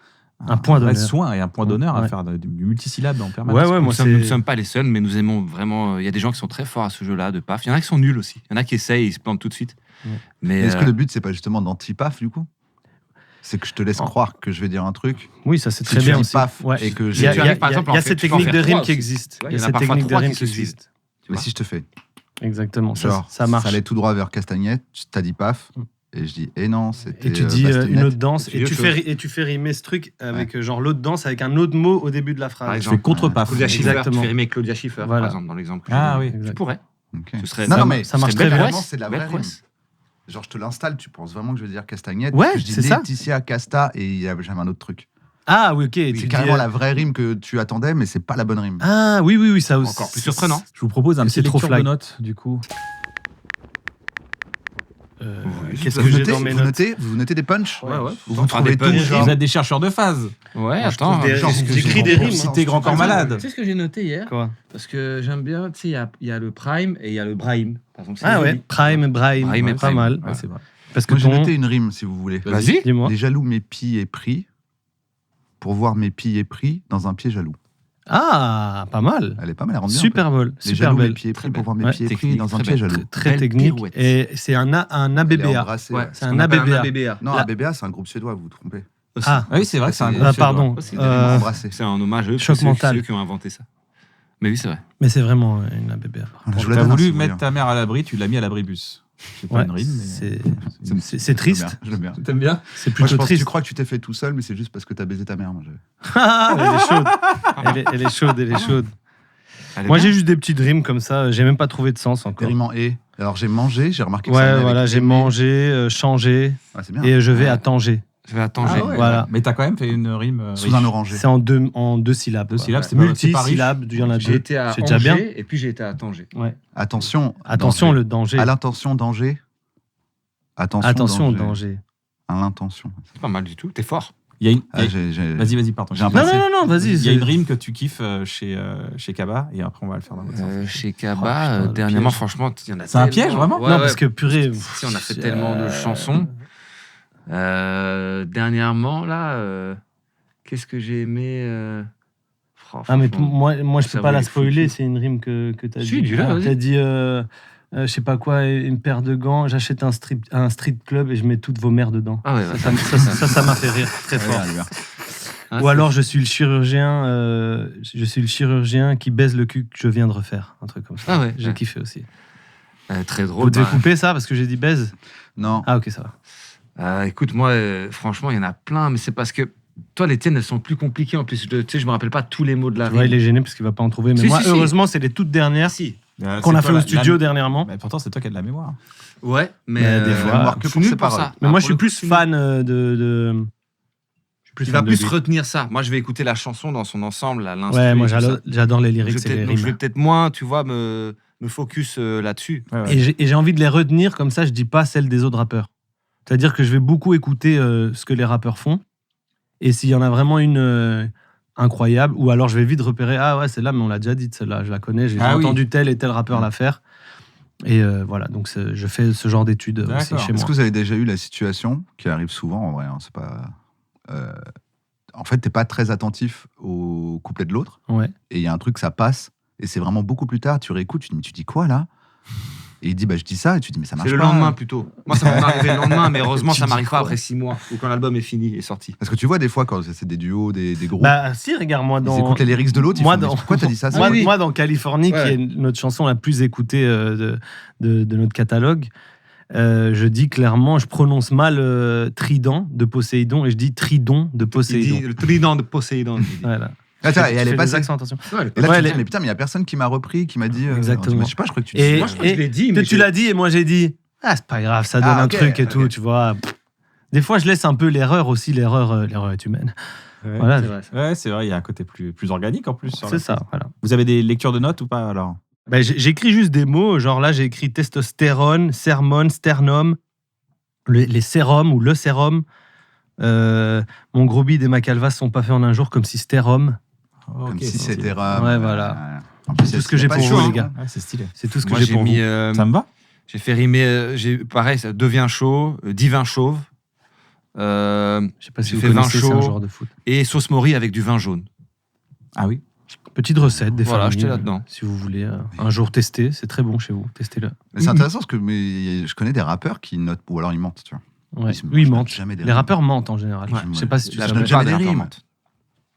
point vrai d'honneur. soin et un point d'honneur à Ouais. faire du multisyllabe en permanence. Ouais, ouais, moi, Nous ne c'est. sommes pas les seuls, mais nous aimons vraiment. Il y a des gens qui sont très forts à ce jeu-là de paf. Il y en a qui sont nuls aussi. Il y en a qui essayent, ils se plantent tout de suite. Ouais. Mais Est-ce que le but, c'est pas justement d'anti-paf, du coup? C'est que je te laisse Oh. croire que je vais dire un truc. Oui, ça c'est Si très tu bien dis aussi. paf Ouais. et que Il y j'ai- a, tu il y a- arrives, par il y a- exemple, il y a en fait, cette tu peux en technique de faire rime trois qui aussi. existe. Ouais, Il y il y a en a cette parfois technique de trois rime qui qui se suivent. existe. Mais si je te fais, Exactement. genre, Ça marche. ça allait tout droit vers Castagnette, tu t'as dit paf, et je dis, eh non, c'était. Et tu dis une Bastagnette. autre danse, Et et tu tu fais rimer ce truc avec genre l'autre danse avec un autre mot au début de la Par phrase. Je exemple, fais contre-paf. Claudia Schiffer, Exactement. tu fais rimer Claudia Schiffer, Voilà. par exemple, dans l'exemple que j'ai Ah donné. oui. Tu Exact. pourrais. Ok. Ce serait, Non, ça- non, mais ça marche ce très serait bien. belle Vraiment, c'est de la belle vraie rime. prouesse. Genre, je te l'installe, tu penses vraiment que je vais dire Castagnette. Ouais, parce que je dis c'est ça. Laetitia Casta et j'avais un autre truc. Ah oui, ok. C'est tu dis, carrément la vraie rime que tu attendais, mais c'est pas la bonne rime. Ah oui, ça aussi. Encore plus surprenant. Je vous propose un Que petit c'est trop lecture de flag. notes, du coup. Qu'est-ce Vous que j'ai notez, dans mes vous notes notez, vous notez des punchs Ouais, ouais. Vous Enfin, trouvez des tout, punchs, genre. Vous êtes des chercheurs de phase. Ouais, Moi, je attends. trouve des- genre, j'écris des rimes. Citer Grand Corps Malade. Tu sais ce que j'ai noté hier? Quoi Parce que j'aime bien, tu sais, il y a le Prime et il y a le Brahim. Par exemple, c'est Ah joli. ouais, Prime, Brahim, Brahim et pas Prime. mal. Ouais, c'est vrai. Parce que Moi, j'ai ton... noté une rime, si vous voulez. Vas-y. Dis-moi. Les jaloux m'épient et prient pour voir mes pieds et pris dans un pied jaloux. Ah, pas mal. Elle est pas mal, elle rentre bien. Super belle. Les Super jaloux belle. mes pieds Très pris pour voir mes belle. pieds Ouais, pris dans un très pied belle. jaloux. Très Belle technique. pirouette. Et c'est un Elle est ABBA. embrassée, Ouais, ouais. C'est ce un qu'on appelle ABBA. ABBA. Non, La- ABBA, c'est un groupe suédois, vous vous trompez. Aussi. Ah, Ah oui, c'est vrai que c'est un C'est- groupe suédois. pardon. Aussi, Embrassé. C'est un hommage à eux. Choc c'est eux- mental. C'est eux qui ont inventé ça. Mais oui, c'est vrai. Mais c'est vraiment une ABBA. Voilà, je vous la T'as donne, voulu si vous mettre voulez. ta mère à l'abri, tu l'as mis à l'abribus. C'est pas Ouais, une rime, mais. c'est triste. Je l'aime bien. T'aimes bien C'est Moi, je plutôt pense que tu triste. crois que tu t'es fait tout seul, mais c'est juste parce que t'as baisé ta mère. Moi, Ah, elle est chaude. Elle est chaude, elle est chaude. Elle est Moi, bien. j'ai juste des petites rimes comme ça. J'ai même pas trouvé de sens encore. Périmant et. Alors, j'ai mangé, j'ai remarqué que ça Ouais, venait voilà, avec j'ai aimer. mangé, changé Ah, c'est bien. et je vais Ouais. à Tanger. Je vais attendre. Ah ouais. Voilà. Mais t'as quand même fait une rime. Sous riche. un oranger. C'est en deux syllabes. Deux quoi. syllabes, Ouais. c'est pas riche. Multi-syllabes, il y en a J'ai deux. été à C'est déjà Angers bien. et puis j'ai été à Tanger. Ouais. Attention. Attention, danger. le danger. À l'intention, danger. Attention au danger. À l'intention. C'est pas mal du tout. T'es fort. Il y a une. Ah, Vas-y, pardon. J'ai un Non, passé. non, vas-y. Il y a c'est- une rime que tu kiffes chez Kaba et après on va le faire dans votre sens. Chez Oh, Kaba, putain, le dernièrement, piège. franchement, il y en a C'est un tellement. piège, vraiment Ouais, Non, ouais. parce que purée. Si, on a fait tellement de chansons. Dernièrement, là, qu'est-ce que j'ai aimé Ah, mais franchement, moi je ça peux pas la vaut les spoiler, fous. c'est une rime que t'as Si, dit. dis-la, vas-y. T'as dit, je sais pas quoi, une paire de gants, j'achète un street club et je mets toutes vos mères dedans. Ah ouais, Ça m'a fait rire très fort. Ah, Ou alors je suis le chirurgien qui baise le cul que je viens de refaire, un truc comme ça. Ah ouais, J'ai ouais. kiffé aussi. très drôle. Vous devez bah, couper ça parce que j'ai dit baise. Non. Ah ok, ça va. écoute, moi, franchement, il y en a plein, mais c'est parce que toi, les tiennes, elles sont plus compliquées en plus. Tu sais, je me rappelle pas tous les mots de la Tu vois, rime. il est gêné parce qu'il va pas en trouver. Mais Si, moi, si, si. heureusement, c'est les toutes dernières Si. qu'on a fait au studio dernièrement. Mais pourtant, c'est toi qui as de la mémoire. Ouais, mais Mais des fois, mémoire que je suis pour nul ses pour paroles. ça. Mais Ah, moi, pour je suis le coup, plus nul. fan de. Je suis plus Il fan va de plus lui. retenir ça. Moi, je vais écouter la chanson dans son ensemble, à l'instru. Ouais, moi et tout ça. j'adore les Donc, lyrics et les donc, je vais rimes. peut-être moins, tu vois, me focus là-dessus. Ouais, ouais. Et j'ai envie de les retenir comme ça, je dis pas celles des autres rappeurs. C'est-à-dire que je vais beaucoup écouter ce que les rappeurs font. Et s'il y en a vraiment une incroyable, ou alors je vais vite repérer, ah ouais, celle-là, mais on l'a déjà dit, celle-là, je la connais, j'ai Ah oui. entendu tel et tel rappeur la faire. Et voilà, donc je fais ce genre d'études aussi D'accord. chez Est-ce moi. que vous avez déjà eu la situation qui arrive souvent en vrai, hein, c'est pas. En fait, t'es pas très attentif au couplet de l'autre, Ouais. et il y a un truc, ça passe, et c'est vraiment beaucoup plus tard, tu réécoutes, tu dis quoi là? Et il dit, bah, je dis ça, et tu dis, mais ça marche C'est pas. le lendemain plutôt. Moi, ça m'est arrivé le lendemain, mais heureusement, ça m'arrive pas après 6 mois ou quand l'album est fini et sorti. Parce que tu vois, des fois, quand c'est des duos, des groupes, Bah, si, regarde-moi ils dans. écoutent les lyrics de l'autre, ils Moi, font, mais dans- pourquoi t'as dit ça Moi, dans Californie, Ouais. qui est notre chanson la plus écoutée de notre catalogue, je dis clairement, je prononce mal trident de Poséidon et je dis tridon de Il Poséidon. dit le trident de Poséidon. il dit. Voilà. Attends, et Tu elle fais est des passée. accents, attention. Ouais, Et là, Ouais, tu te les- dis, mais putain, mais il y a personne qui m'a repris, qui m'a dit. Exactement. Je sais pas, je crois que tu Et, Moi, je crois que je l'ai dit, que mais tu l'as dit et moi j'ai dit, ah, c'est pas grave, ça donne Ah, un ok, truc et ok. tout, tu vois. Des fois, je laisse un peu l'erreur aussi, l'erreur est humaine. Voilà. c'est vrai. Ouais, c'est vrai, il y a un côté plus organique en plus. sur C'est la ça, prise. voilà. Vous avez des lectures de notes ou pas alors? Ben, j'écris juste des mots, genre là j'ai écrit testostérone, sermon, sternum, les sérums ou le sérum. Mon gros bide et ma calvasse sont pas faits en un jour comme si stérum. Oh, Comme ok, si c'est c'était stylé. rare. Ouais, voilà. En plus, C'est tout ce que j'ai pas pour chaud, vous, hein. les gars. Ouais, c'est stylé. C'est tout ce que Moi, j'ai j'ai pour mis. vous. Ça me va? J'ai fait rimer, pareil, ça devient chaud, divin chauve, Je sais pas si j'ai vous fait vin connaissez, c'est un chaud. genre de foot. et sauce mori avec du vin jaune. Ah oui. Petite recette des Voilà, familles, j'étais là-dedans. si vous voulez un jour tester, c'est très bon chez vous, testez-le. Mais c'est intéressant parce que je connais des rappeurs qui notent, ou alors ils mentent, tu vois. Ouais. Ils se- Oui, ils je mentent. note jamais des Les rimes. rappeurs mentent en général. Ouais. Je sais pas si tu La je savais. note jamais plupart des des rimes. rappeurs mentent.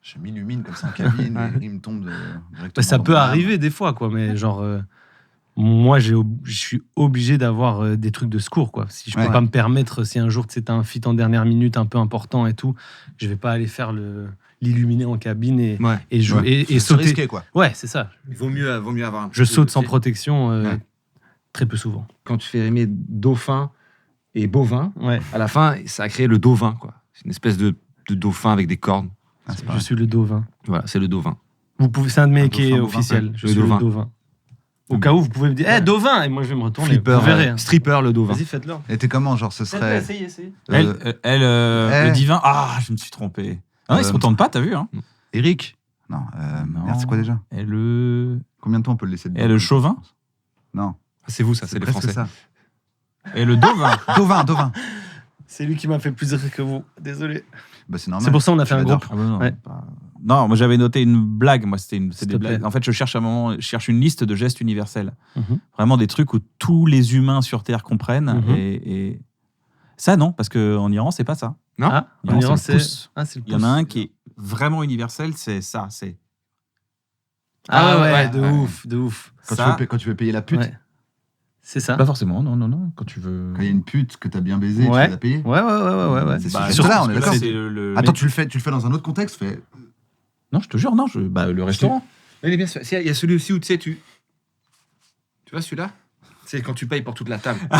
Je m'illumine comme ça en cabine, Ouais. les rimes tombent directement. Bah, ça dans peut mon âme. arriver des fois, quoi, mais genre, moi, je suis obligé d'avoir des trucs de secours, quoi. Si je Ouais. peux pas me permettre, si un jour c'est un feat en dernière minute un peu important et tout, je vais pas aller faire l'illuminer en cabine et Ouais. jouer Ouais. et C'est sauter. risqué, quoi. Ouais, c'est ça. Il vaut mieux avoir un. Je saute sans protection Ouais. très peu souvent. Quand tu fais rimer dauphin et bovin, Ouais, à la fin, ça a créé le dauphin, quoi. C'est une espèce de dauphin avec des cornes. Ah, c'est pas je vrai. suis le Dovin. Voilà, c'est le dauphin. Vous pouvez, c'est un de mes Un quais dauphin, officiels. ouais. Je Le suis Dovin. le Dovin. Au cas où, vous pouvez me dire, Dovin, et moi je vais me retourner. Flipper, Vous verrez. hein. stripper, le dauphin. Vas-y, faites-le. Et t'es comment, genre, ce serait. Essayez. Le divin. Ah, je me suis trompé. Ah, ils se contentent pas, t'as vu hein? Eric Non, Non. merde, c'est quoi déjà Et le Combien de temps on peut le laisser dedans Et le chauvin. Non, Ah, c'est vous, ça, c'est les presque Français. ça. Et le Dovin. Dovin. C'est lui qui m'a fait plus rire que vous. Désolé. Bah, c'est normal. C'est pour ça qu'on a fait un J'adore. groupe. Ah bah non, Ouais. pas- non, moi j'avais noté une blague. Moi, c'est S'il des te plaît. blagues. En fait, je cherche une liste de gestes universels. Mhm. Vraiment des trucs où tous les humains sur Terre comprennent. Mhm. Et ça, non, parce qu'en Iran, c'est pas ça. Non Ah, En en Iran, Iran, c'est le c'est. pouce. Ah, c'est le Il y en a pouce. un qui est vraiment universel, c'est ça. C'est Ah ouais, ouais, de ouais. ouf, de ouf. ça. Quand tu veux payer la pute, Ouais. C'est ça. Pas forcément, non. Quand tu veux. quand il y a une pute que t'as bien baisé, tu Ouais. vas la payer. Ouais. C'est Bah, sur là, on est parce que d'accord. c'est Attends, mais- tu le fais dans un autre contexte, fais. Non, je te jure, non. Le restaurant. Il est bien sûr. Il y a celui aussi où tu sais, tu vois celui-là? C'est quand tu payes pour toute la table. non,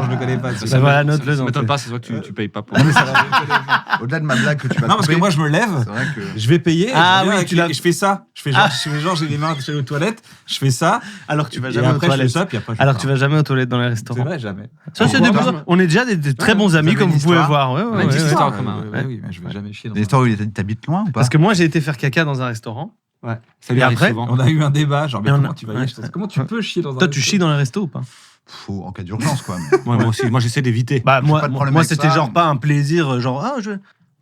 je le connais pas. Bah voilà, note-le Ça dans m'étonne tes- pas, c'est soit que tu payes pas pour. Non, mais ça va. Au-delà de ma blague que tu vas Non, parce que couper, moi, je me lève. c'est vrai que. Je vais payer. Ah je viens oui, avec tu les- l'as- Je fais ça. Je fais genre, j'ai les mains aux toilettes. Je fais ça. Alors que tu vas Et jamais aux après, je fais toilettes. ça. Puis après, je Alors que pars. tu vas jamais aux toilettes dans les C'est restaurants. vrai, jamais. Ça, c'est Pourquoi des- on est déjà des très bons Vous amis, avez comme une vous pouvez histoire voir. Ouais, On a ouais, une ouais, petite ouais. histoire en commun. Oui, mais je vais jamais chier dans Des histoires où t'habites loin ou pas Parce que moi, j'ai été faire caca dans un restaurant. Ouais. Ça lui Et arrive après, souvent. On a eu un débat, genre, mais Et on a- comment tu vas y ouais. aller Comment tu peux chier dans un Toi, tu chies dans les restos ou pas Faut, en cas d'urgence, quoi. mais- Ouais, moi aussi, moi j'essaie d'éviter. Bah, J'ai pas de problème avec c'était ça, genre mais- pas un plaisir, genre, ah, je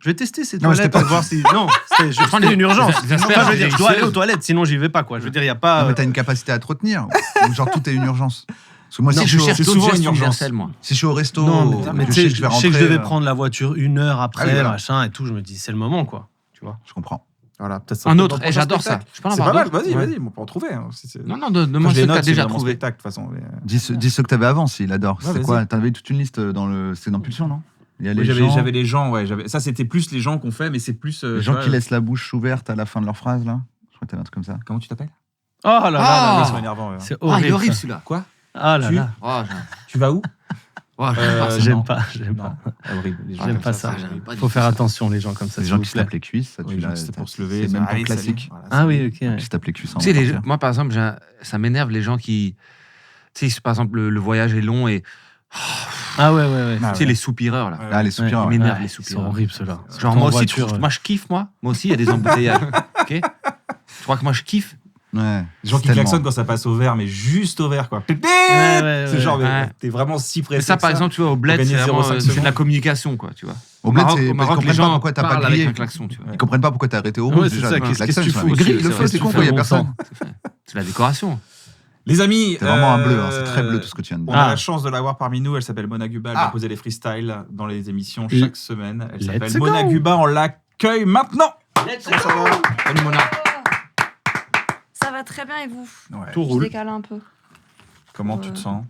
vais tester ces Non, mais toilettes c'était pas- pour voir si. Non, c'était une urgence. des Enfin, asperges je veux dire, je dois aller délicieuses. aux toilettes, sinon j'y vais pas, quoi. Je veux dire, il n'y a pas. Non, mais t'as une capacité à te retenir. Ou genre, tout est une urgence. Parce que moi, Non, si je je suis cherche au- c'est souvent gestes une urgence. universels, moi. si je suis au resto, Non, que mais je tu sais sais, que je vais je sais que je rentrer, devais prendre la voiture 1 heure Ah après, oui, voilà. machin et tout. Je me dis, c'est le moment, quoi. Tu vois. je comprends. Voilà, Un autre, et j'adore ça. Je peux en C'est avoir pas mal, d'autres. vas-y, Ouais. vas-y, on peut en trouver. hein, si c'est- Non, Quand demande je ce les que t'as note, c'est déjà dans mon trouvé. spectacle, de toute façon. mais, Dis ceux que t'avais avant, s'il adore. Ouais, C'est vas-y. quoi T'avais toute une liste dans le. C'est dans Pulsion, non Il y a les Oui, gens, j'avais les gens, ouais. Ça, c'était plus les gens qu'on fait, mais c'est plus. les gens qui laissent la bouche ouverte à la fin de leur phrase, là. Je crois que t'avais un truc comme ça. Comment tu t'appelles Oh là là, Ah. Ils sont énervants. ouais. c'est Ah, il est horrible. horrible ça. celui-là. Quoi Ah là Tu- là. Oh, Tu vas où j'aime pas ça. J'aime non. pas, j'aime Non, pas. horrible. Les gens J'aime comme pas ça. j'aime pas du Faut tout faire ça. attention, les gens comme ça. Les s'il gens vous qui se plaît. tapent les cuisses, ça, Oui, tu les gens l'as. qui c'était pour se lever. C'est même allez, pour classique. salut. Voilà, Ah oui, ok. ouais. Qui se tapent les cuisses en Tu sais, partir. moi par exemple, ça m'énerve les gens qui. Tu sais, par exemple, le voyage est long et. Ah ouais, ouais, ouais. Ah, Tu sais, ouais. les soupireurs là. Ah, les soupirants. Ils ouais. m'énervent, les Ils soupireurs. sont horribles, ceux-là. Genre, moi aussi, moi je kiffe, moi. Moi aussi, il y a des embouteillages. Ok Tu crois que moi je kiffe Ouais. Les gens qui Tellement. klaxonnent quand ça passe au vert, mais juste au vert, quoi. ouais, C'est genre, mais ouais. t'es vraiment si pressé. Mais ça, que par exemple, tu vois, au bled, Gagner c'est vraiment, 0,5 c'est de la secondes. communication, quoi, tu vois. Au bled, Maroc, c'est- au ils Maroc, les comprennent pas gens pourquoi t'as pas parlent avec grillé. un klaxon, tu vois. Ils comprennent pas pourquoi t'as arrêté au Ouais, rouge c'est déjà. ça, donc qu'est-ce que klaxon, tu ils sont fous là, aussi, grille le c'est feu, vrai, c'est tu con, fais quoi, y a bon personne. sang. C'est la décoration. Les amis, C'est vraiment un bleu, hein, c'est très bleu tout ce que tu viens de on dire. a la chance de l'avoir parmi nous. Elle s'appelle Mona Guba. Elle va poser les freestyles dans les émissions chaque semaine. Elle s'appelle Let's Mona go. Guba. On l'accueille maintenant. Salut Mona. Ça va très bien et vous? Ouais. Tout Je roule. décale un peu. Comment tu te sens?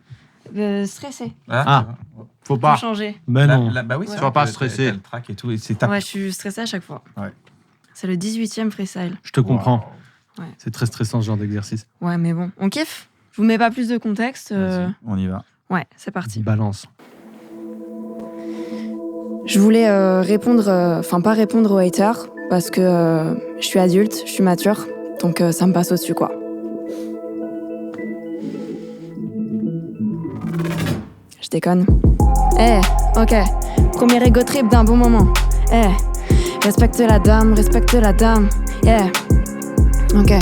Stressé. Ah. Faut Faut pas. changer. Ben non. Bah oui, Ouais. c'est Tu vrai vas pas que stresser. t'as le track et tout. Et c'est ta... Ouais, je suis stressée à chaque fois. Ouais. C'est le 18e freestyle. Je te comprends. Ouais. C'est très stressant ce genre d'exercice. Ouais, mais bon, on kiffe. Je vous mets pas plus de contexte. Vas-y, on y va. Ouais, c'est parti. Balance. Je voulais pas répondre aux haters parce que je suis adulte, je suis mature, donc ça me passe au-dessus quoi. Je déconne. Ok. Premier ego trip d'un bon moment. Respecte la dame, yeah. Ok,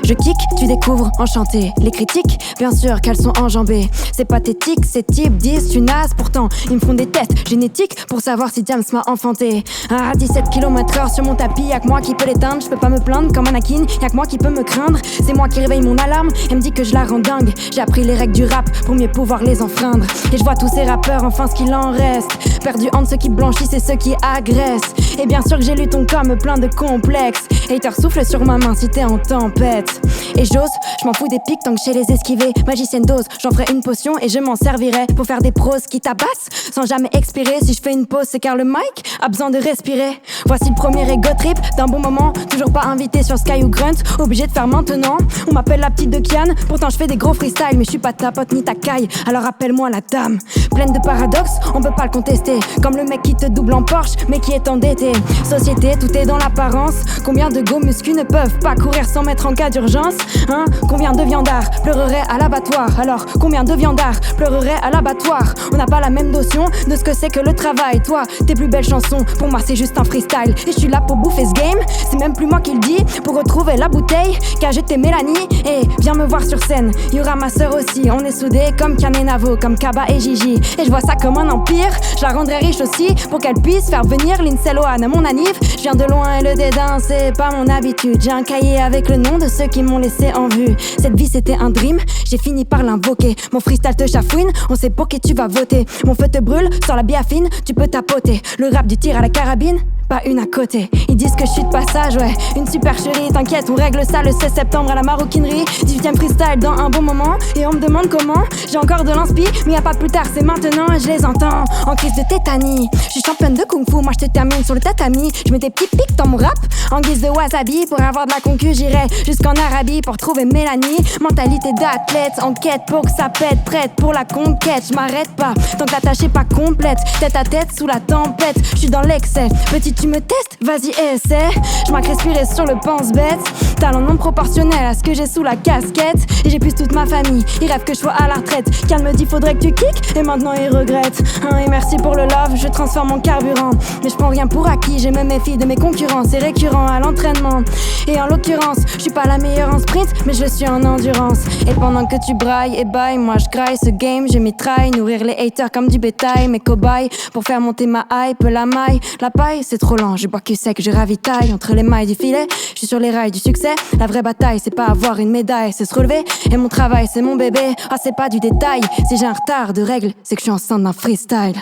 Je kick, tu découvres, enchanté. Les critiques, bien sûr qu'elles sont enjambées. C'est pathétique, ces types disent tu naze. Pourtant, ils me font des tests génétiques pour savoir si James m'a enfanté. À 17 km/h sur mon tapis, y'a que moi qui peux l'éteindre. Je peux pas me plaindre comme Anakin, y'a que moi qui peux me craindre. C'est moi qui réveille mon alarme et me dit que je la rends dingue. J'ai appris les règles du rap pour mieux pouvoir les enfreindre. Et je vois tous ces rappeurs, enfin ce qu'il en reste. Perdu entre ceux qui blanchissent et ceux qui agressent. Et bien sûr que j'ai lu ton com plein de complexes. Hater souffle sur ma main si t'es en tempête. Et j'ose, je m'en fous des pics tant que je sais les esquiver. Magicienne dose, j'en ferai une potion et je m'en servirai pour faire des proses qui tabassent sans jamais expirer. Si je fais une pause, c'est car le mic a besoin de respirer. Voici le premier ego trip d'un bon moment. Toujours pas invité sur Sky ou Grunt, obligé de faire maintenant. On m'appelle la petite de Kian, pourtant je fais des gros freestyles. Mais je suis pas ta pote ni ta caille, alors appelle-moi la dame. Pleine de paradoxes, on peut pas le contester. Comme le mec qui te double en Porsche, mais qui est endetté. Société, tout est dans l'apparence. Combien de go muscu ne peuvent pas courir sans mettre en cas d'urgence? Hein? Combien de viandards pleureraient à l'abattoir? Alors, combien de viandards pleureraient à l'abattoir? On n'a pas la même notion de ce que c'est que le travail. Toi, tes plus belles chansons, pour moi c'est juste un freestyle. Et je suis là pour bouffer ce game, c'est même plus moi qui le dis. Pour retrouver la bouteille qu'a jeté Mélanie. Et viens me voir sur scène, y aura ma sœur aussi. On est soudés comme Kian et Navo, comme Kaba et Gigi. Et je vois ça comme un empire, je la rendrai riche aussi. Pour qu'elle puisse faire venir Lindsay Lohan à mon anniv. Je viens de loin et le dédain c'est pas mon habitude. J'ai un cahier avec le nom de ceux qui m'ont laissé en vue. Cette vie c'était un dream, j'ai fini par l'invoquer. Mon freestyle te chafouine, on sait pour qui tu vas voter. Mon feu te brûle, sur la biafine, tu peux tapoter. Le rap du tir à la carabine, pas une à côté. Ils disent que je suis de passage, ouais, une supercherie. T'inquiète, on règle ça le 16 septembre à la maroquinerie. 18e freestyle dans un bon moment. Et on me demande comment, j'ai encore de l'inspi. Mais y'a pas plus tard, c'est maintenant et je les entends. En crise de tétanie, je suis championne de kung fu. Moi je te termine sur le tatami. Je mets des petits pics dans mon rap, en guise de wasabi. Pour avoir de la concu, j'irai jusqu'en Arabie pour trouver Mélanie. Mentalité d'athlète, en quête pour que ça pète. Prête pour la conquête, je m'arrête pas tant que la tâche est pas complète. Tête à tête sous la tempête, je suis dans l'excès. Petit tu me testes, vas-y essaie. Je m'ac respirer sur le pense-bête. Talent non proportionnel à ce que j'ai sous la casquette. Et j'ai plus toute ma famille, ils rêvent que je sois à la retraite. Kian me dit faudrait que tu kicks, et maintenant il regrette. Et merci pour le love, je transforme en carburant. Mais je prends rien pour acquis, je me méfie de mes concurrents. C'est récurrent à l'entraînement. Et en l'occurrence, je suis pas la meilleure en sprint, mais je suis en endurance. Et pendant que tu brailles et bailles, moi je graille ce game, je mitraille. Nourrir les haters comme du bétail, mes cobayes. Pour faire monter ma hype, la maille, la paille, c'est trop lent. Je bois que sec, je ravitaille entre les mailles du filet. Je suis sur les rails du succès. La vraie bataille, c'est pas avoir une médaille, c'est se relever. Et mon travail, c'est mon bébé. Ah, c'est pas du détail. Si j'ai un retard de règles, c'est que je suis enceinte d'un freestyle.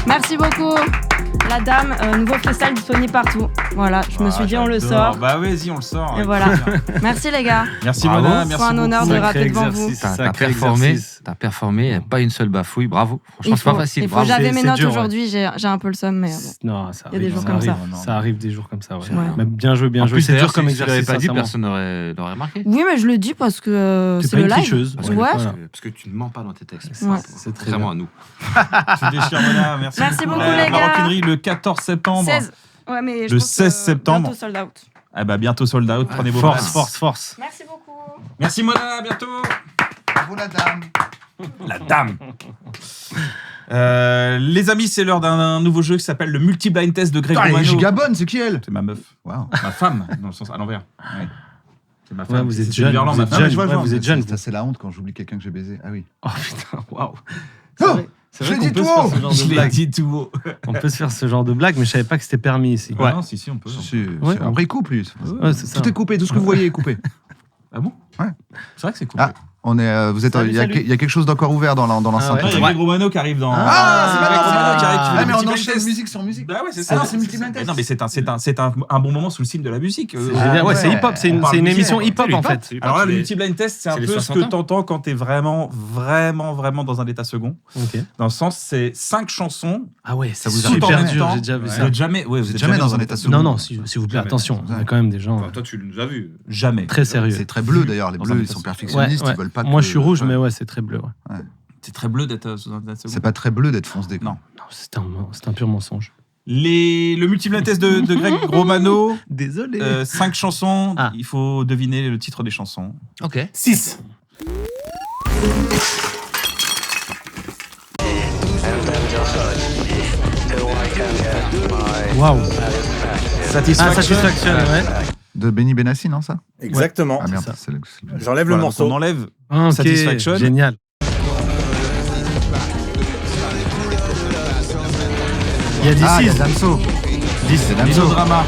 Merci beaucoup. La dame, nouveau freestyle disponible partout. Voilà, je me suis dit on le sort. Bah vas-y, on le sort. Et voilà. Merci les gars. Merci Bravo. Mona, C'est merci un honneur de beaucoup. rapper devant vous. T'as performé, pas une seule bafouille, bravo. Franchement, c'est pas facile. Il faut Bravo. j'avais mes C'est notes dur, aujourd'hui, j'ai un peu le somme, mais bon. Non, ça Il y a des arrive, jours ça comme arrive. ça. Ça arrive des jours comme ça, ouais. Ouais. Mais bien joué, bien En joué. plus, C'est dur comme si tu l'avais exercice, pas dit, sincèrement. personne l'aurait remarqué. Oui, mais je le dis parce que T'es c'est pas le une live. tricheuse. Parce que, Ouais. parce que tu ne mens pas dans tes textes. Ouais. C'est très Contrairement bien. à nous. Tu déchires Mona, merci. Merci beaucoup, La les gars. maroquinerie le 14 septembre. 16. Ouais, mais je Le pense que 16 septembre. bientôt sold out. Ah bah bientôt sold out, prenez vos Force, places. force, force. Merci beaucoup. Merci Mona, à bientôt. Bravo la dame. La dame. Les amis, c'est l'heure d'un nouveau jeu qui s'appelle le multi-blind test de Greg Putain, elle est Romano. giga bonne, c'est qui elle? C'est ma meuf. Waouh. Ma femme, dans le sens à l'envers. Ouais. C'est ma Ouais, femme. vous êtes C'est jeune, Verlan, vous ma êtes femme. jeune. je vois, ouais, je vois. vous êtes jeune, Ça, c'est la honte quand j'oublie quelqu'un que j'ai baisé. Ah oui. Oh putain, waouh. Oh, C'est je vrai l'ai qu'on dit peut tout se haut. faire ce genre Je de l'ai blague. dit tout haut. On peut se faire ce genre de blague, mais je savais pas que c'était permis ici. Ouais. Non, si, on peut. C'est Ouais. un vrai couple, lui. Ouais, c'est ça. Tout est coupé, tout ce que vous voyez est coupé. Ah bon? Ouais. C'est vrai que c'est cool. Ah, on est, vous êtes, Salut, il y a quelque chose d'encore ouvert dans l'enceinte. Il y a Greg Romano qui arrive dans. Ah, c'est Greg Romano qui arrive. Ah, mais on Multi-blind enchaîne test. musique sur musique. Bah ouais, c'est Ah, ça. c'est multi-blind test. Non, mais c'est un bon moment sous le signe de la musique. C'est génial. Ouais, c'est hip-hop. C'est On parle une musique, émission on hip-hop en fait. Alors là, le multi-blind test, c'est un c'est les peu ce 60 que ans. t'entends quand t'es vraiment dans un état second. Ok. Dans le sens, c'est 5 chansons. Ah ouais, ça vous Tout hyper en même dur. temps. J'ai déjà vu Vous ça. êtes jamais, ouais, Vous êtes jamais dans un état second. Non, non, s'il vous plaît, attention. Il y a quand même des gens Toi, tu nous as vus. Jamais. très sérieux. C'est très bleu d'ailleurs. Les Dans bleus, un ils état sont second. perfectionnistes. Ouais, Ils veulent pas. Moi, que- je suis rouge, ouais. mais ouais, c'est très bleu. Ouais. C'est très bleu d'être sous un état second. C'est pas très bleu d'être fonce des. Non. Non, c'est un pur mensonge. Le multi-blind test de Greg Romano, Désolé. 5 chansons. Ah. Il faut deviner le titre des chansons. Ok. 6. Waouh. Satisfaction. Satisfaction, ouais. De Benny Benassi, non ça? Exactement. Ah merde, ça. c'est le. J'enlève le Voilà, donc morceau. on enlève. Ah, ok. Satisfaction. Génial. Il y a Ah, il y a This Damso. Is. Mélodrama.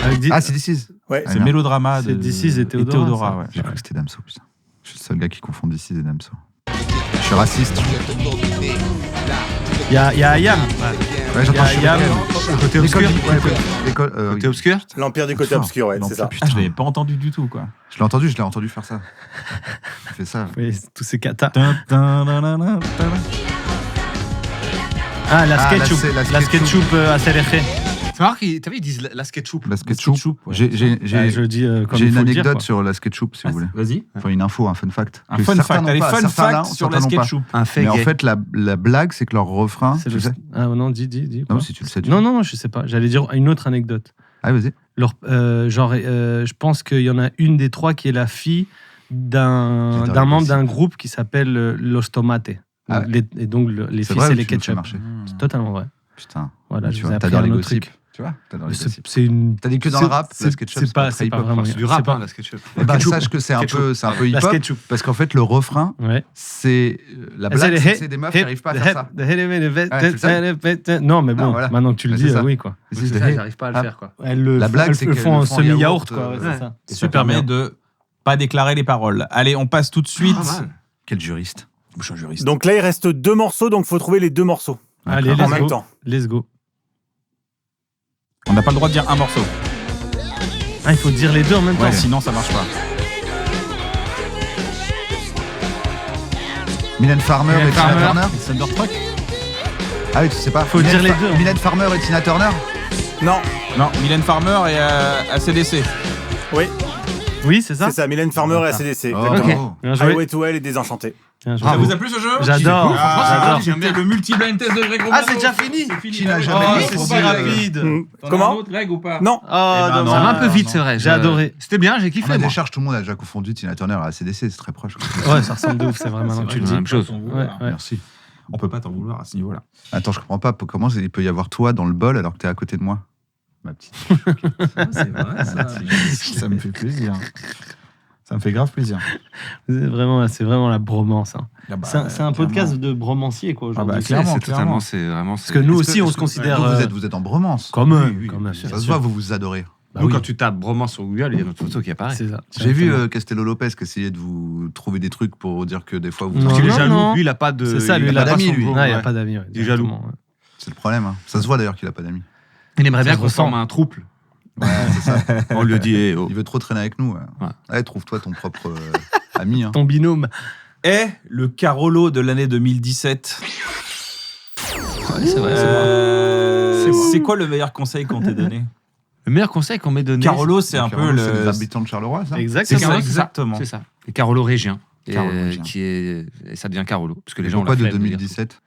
Avec This- Ah, c'est This Is. Ouais. C'est merde. Mélodrama de C'est This Is et Théodora, ça. ouais. J'ai cru que c'était Damso, putain. Je suis le seul gars qui confond This Is et Damso. Je suis raciste. Il y a Ayam. Ouais, Il y j'entends a Ayam. Côté obscur. Côté obscur. L'Empire du côté obscur, ouais, c'est ça. Ah, je l'avais pas entendu du tout, quoi. Je l'ai entendu faire ça. Il fait ça. Oui, tous ces katas. Tin, tin, nanana, tin. Ah, la Ah, SketchUp. la La SketchUp. SketchUp ACLG. C'est marrant qu'ils t'as vu, ils disent la SketchUp. La SketchUp. SketchUp, ouais. J'ai Je dis comme j'ai il une faut le dire, anecdote quoi. sur la SketchUp, si vous voulez. Vas-y. Enfin, une info, un fun fact. Un Que fun certains fact. n'ont Allez, pas, fun certains fact l'ont, sur certains la n'ont pas. SketchUp. Un fait Mais en gay. fait, la blague, c'est que leur refrain. C'est tu le- sais Ah non, dis. Non, quoi. si tu le sais. tu Non, le sais. non, je sais pas. J'allais dire une autre anecdote. Ah, vas-y. Je pense qu'il y en a une des trois qui est la fille d'un J'adore membre les d'un groupe qui s'appelle Los Tomates. Ah ouais. Et donc, les C'est filles, vrai, c'est ou les tu me fais ketchup. marcher C'est totalement vrai. Putain. Voilà, Tu je vois, vous ai appris t'adores un les autre gossips. truc. Tu vois, t'adores les C'est gossips. c'est une. T'as dit que dans c'est- le rap, c'est- la SketchUp, c'est pas très c'est pas hip-hop. vraiment. C'est du c'est rap, pas- hein, la SketchUp. Bah, sache que c'est un peu La hip-hop. SketchUp. Parce qu'en fait, le refrain, Ouais. c'est. La blague, c'est que c'est des meufs qui n'arrivent pas à faire ça. Non, mais bon, Non, voilà. maintenant que tu le Bah, dis, c'est ça. oui, quoi. This C'est is the ça, hit. j'arrive pas à le Ah. faire, quoi. La blague, c'est le qu'elles font en le font en semi-yaourt, yaourt, quoi. ouais. C'est ça. Et ça Super permet bien. de pas déclarer les paroles. Allez, on passe tout de suite. Pas mal. Quel juriste. Je suis un juriste. Donc là, il reste 2 morceaux, donc il faut trouver les 2 morceaux Allez, en let's même go. temps. Let's go. On n'a pas le droit de dire un morceau. Ah, il faut dire les deux en même temps. Ouais, sinon ça marche pas. Mylène Farmer et Tina Turner. Thunderstruck. Ah oui, tu sais pas. Faut dire les deux. Mylène Farmer et Tina Turner. Non, Non, Mylène Farmer et ACDC. oui, Oui, c'est ça. c'est ça, Mylène Farmer et ACDC. Oh, Exactement. bravo. Bien joué. Highway to Hell et Désenchanté. Bien joué. Ça vous a plu ce jeu? J'adore. Ah, J'adore. c'était le multi-blind test de Greg Romano. Ah, c'est déjà fini. Qui n'a jamais Oh, mis c'est trop si bien. rapide. T'en as Comment un autre, Greg, ou pas? Non, Oh, Eh ben, dommage. non. Ça va un peu vite, non. c'est vrai. J'ai adoré. C'était bien, j'ai On kiffé, a moi. des charges, tout le monde a déjà confondu Tina Turner et ACDC, c'est très proche. quoi. Ouais, ça ressemble de ouf, c'est vrai maintenant que tu le c'est dis. la même chose. Ouais, ouais. Merci. On peut pas t'en vouloir à ce niveau-là. Attends, je comprends pas. Comment il peut y avoir toi dans le bol alors que t'es à côté de moi? Ma petite. C'est vrai, ça me fait plaisir. Ça me fait grave plaisir. C'est vraiment la bromance. Hein. Ah bah, C'est un podcast de bromancier, quoi, aujourd'hui. Ah bah, clairement, C'est clairement. totalement, c'est vraiment. Parce que nous aussi, on se considère. Vous êtes en bromance. Quand même, oui, quand même. oui, bien Ça se sûr. voit, vous vous adorez. Bah Nous, oui. quand tu tapes Bromance sur Google, il y a notre photo qui apparaît. C'est ça. J'ai vu Exactement. Castello Lopez qui essayait de vous trouver des trucs pour dire que des fois vous. Non, Parce qu'il est non, jaloux. non. Lui, il a pas de. C'est ça, lui, il a pas d'amis, son lui. bro. Ouais. Non, il n'y a pas d'amis. ouais, Il est jaloux. exactement, ouais. C'est le problème. Hein. Ça se voit d'ailleurs qu'il a pas d'amis. Il aimerait bien Ça se qu'on ressent. forme un trouble. Ouais, c'est ça. On lui dit, eh, oh. Il veut trop traîner avec nous. Ouais. Ouais. Allez, trouve-toi ton propre ami. Hein. Ton binôme. Et le Carolo de l'année 2017. Ouais, c'est vrai, c'est vrai. C'est quoi le meilleur conseil qu'on t'ait donné? Le meilleur conseil qu'on m'ait donné. Carolo, c'est un peu Carolo, c'est les le. habitants de Charleroi, ça. C'est Exactement. ça, exactement. C'est ça. Et Carolo Régien. Carolo Régien. Et ça devient Carolo. Parce que les Et gens ont pourquoi la de flemme dire. 2017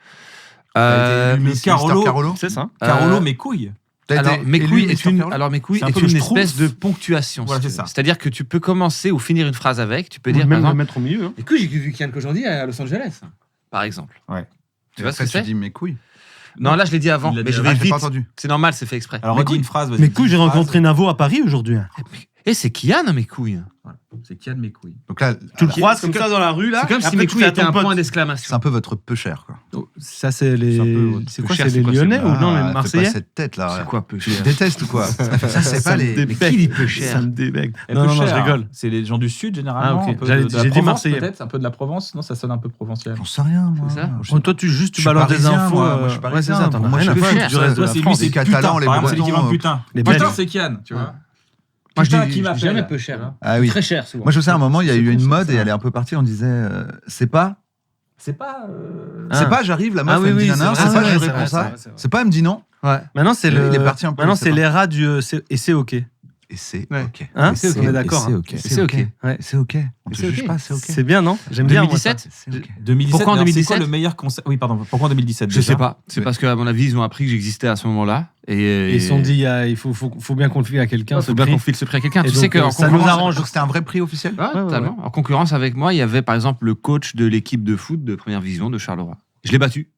le Miss Carolo- Carolo. C'est ça. Carolo, mes couilles. T'as Alors, été mes élu couilles Mister est une, Carolo alors mes couilles C'est un est peu le une Schtroumpf. espèce de ponctuation. Voilà, si c'est tu veux. ça. C'est-à-dire que tu peux commencer ou finir une phrase avec. Tu peux dire, par Même le exemple, mettre au milieu. hein. les couilles, j'ai vu Kian Kojandi à Los Angeles, par exemple. Ouais. Tu vois ce Après, que c'est? tu dis mes couilles. Non, là, je l'ai dit avant, Il l'a mais dit je avant. vais J'ai vite. pas entendu. C'est normal, c'est fait exprès. Alors, Mes redis couilles. une phrase. vas-y. Mais couilles, j'ai Une phrase. rencontré Navo à Paris aujourd'hui. Et c'est Kian, mes couilles. C'est Kian, mes couilles. Donc là, Tu le alors, croises c'est comme comme- ça dans la rue, là. C'est comme et si après, mes tu couilles fais à étaient ton un pote. point c'est d'exclamation. un peu votre peu cher, quoi. Ça, c'est C'est un peu les. peu C'est quoi? cher, C'est c'est les quoi, Lyonnais c'est- ou non, les fais Marseillais? pas cette tête là. C'est quoi peu Tu cher? détestes ou quoi? Ça, c'est pas les. me qui dit peu cher? Ça me débecte. Et Non, peu non, non, je cher, rigole. hein. C'est les gens du sud généralement. Ah, ok. Un peu J'allais- de la j'ai dit Provence, Marseillais. peut-être, un peu de la Provence. Non, ça sonne un peu provincial. J'en sais rien, moi. C'est ça Je sais Oh, pas. toi, tu Je suis balances des parisien, infos. moi. Moi, je suis Ouais, parisien. c'est ça, t'en as Moi, rien à je foutre cher, du reste de Toi, la c'est lui, France. c'est Les putain. Catalans, les Par exemple, c'est l'équivalent de Bretons, putain. les Putain, Belges. c'est Kian, tu vois. Moi, je Putain, dis qui m'appelle. jamais peu cher. Hein. Ah oui. Très cher, souvent. Moi, je sais, à un moment, il y a C'est eu con, une ça, mode ça. et elle est un peu partie. On disait, c'est pas. C'est pas. C'est pas, j'arrive, la meuf, Ah oui, elle me dit oui, nanan, c'est c'est vrai, pas, c'est je vrai, réponds c'est ça. vrai, c'est vrai. C'est pas, elle me dit non. Ouais. Maintenant, c'est Il le. est parti un peu, Maintenant, je sais c'est pas. l'ERA du. Et c'est OK. Et c'est Ouais. ok. Hein? Et c'est On est d'accord. C'est hein. ok. C'est ok. Ouais. C'est ok. On te C'est juge ok. pas, c'est ok. C'est bien, non? J'aime bien. moi, 2017 C'est ok. 2017. Pourquoi en mais alors, 2017? C'est quoi le meilleur concert? Oui, pardon. Pourquoi en 2017 Je déjà sais pas. C'est Mais- parce qu'à mon avis, ils ont appris que j'existais à ce moment-là. Et Ils se sont dit, il faut bien qu'on le file à quelqu'un. il ce faut bien prix. qu'on file ce prix à quelqu'un. Et Tu sais donc, qu'en ça nous concurrence- arrange. Donc c'était un vrai prix officiel. Ouais, totalement. En concurrence avec moi, il y avait par exemple le coach de l'équipe de foot de première division de Charleroi. Je l'ai battu.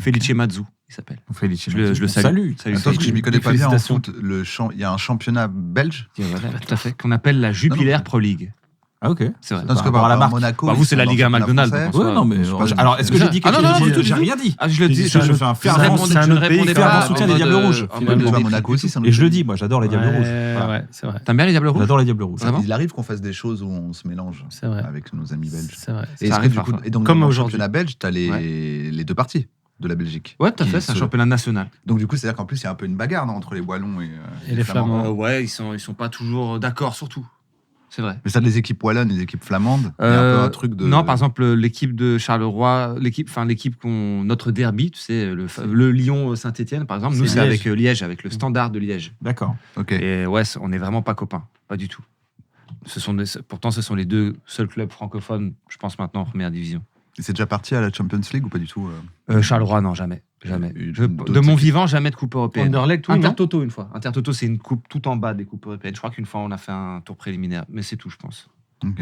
Felice Mazzu, il s'appelle. Félicitations. Je le salue. Salue. Salut, Attends, parce que je m'y connais pas bien en Félicitations. foot. Il y a un championnat belge. Voilà, tout à fait. Qu'on appelle la Jupiler Pro League. Ah, ok. C'est vrai. Parce que rapport par à la marque. Monaco. Bah, vous, ils c'est sont la dans Liga le championnat McDonald's, français. donc. Ouais, non, mais. Je sais pas, Alors, est-ce que j'ai dit quelque Ah, non, chose? non, J'ai non, dit- J'ai rien dit. Ah, je le dis. Je fais un fervent C'est un soutien. autre je ne pays, répondais quand pas. même. en soutien en des mode, Diables Rouges. en Tu mode vas à mépris. Monaco aussi, c'est un Et autre je le pays. dis, moi, j'adore les Diables Rouges. Voilà. Ouais, c'est vrai. T'aimes bien les Diables Rouges? J'adore les Diables Rouges. Vraiment Il arrive qu'on fasse des choses où on se mélange C'est vrai. avec nos amis belges. C'est vrai. Et est-ce que arrive du coup, parfois. et donc Comme dans le aujourd'hui. championnat belge, tu as Ouais. les deux parties de la Belgique. Ouais, tout à Qui fait. C'est un se- championnat national. Donc du coup, c'est-à-dire qu'en plus, il y a un peu une bagarre non, entre les Wallons Et les Flamands. Ouais, ils sont pas toujours d'accord sur tout. C'est vrai. Mais ça, les équipes wallonnes, les équipes flamandes, il y a un peu un truc de. Non, par exemple, l'équipe de Charleroi, l'équipe notre derby, tu sais, le Lyon-Saint-Etienne, par exemple, nous, C'est c'est Liège. avec Liège, avec le Standard de Liège. D'accord. Ok. Et ouais, on n'est vraiment pas copains, pas du tout. Pourtant, ce sont les deux seuls clubs francophones, je pense maintenant, en première division. Et c'est déjà parti à la Champions League ou pas du tout Charleroi, non, jamais. Jamais. D'autres De mon équipes. vivant, jamais de coupe européenne. Anderlecht, oui, non? Intertoto, une fois. Intertoto, c'est une coupe tout en bas des coupes européennes. Je crois qu'une fois, on a fait un tour préliminaire, mais c'est tout, je pense. Ok.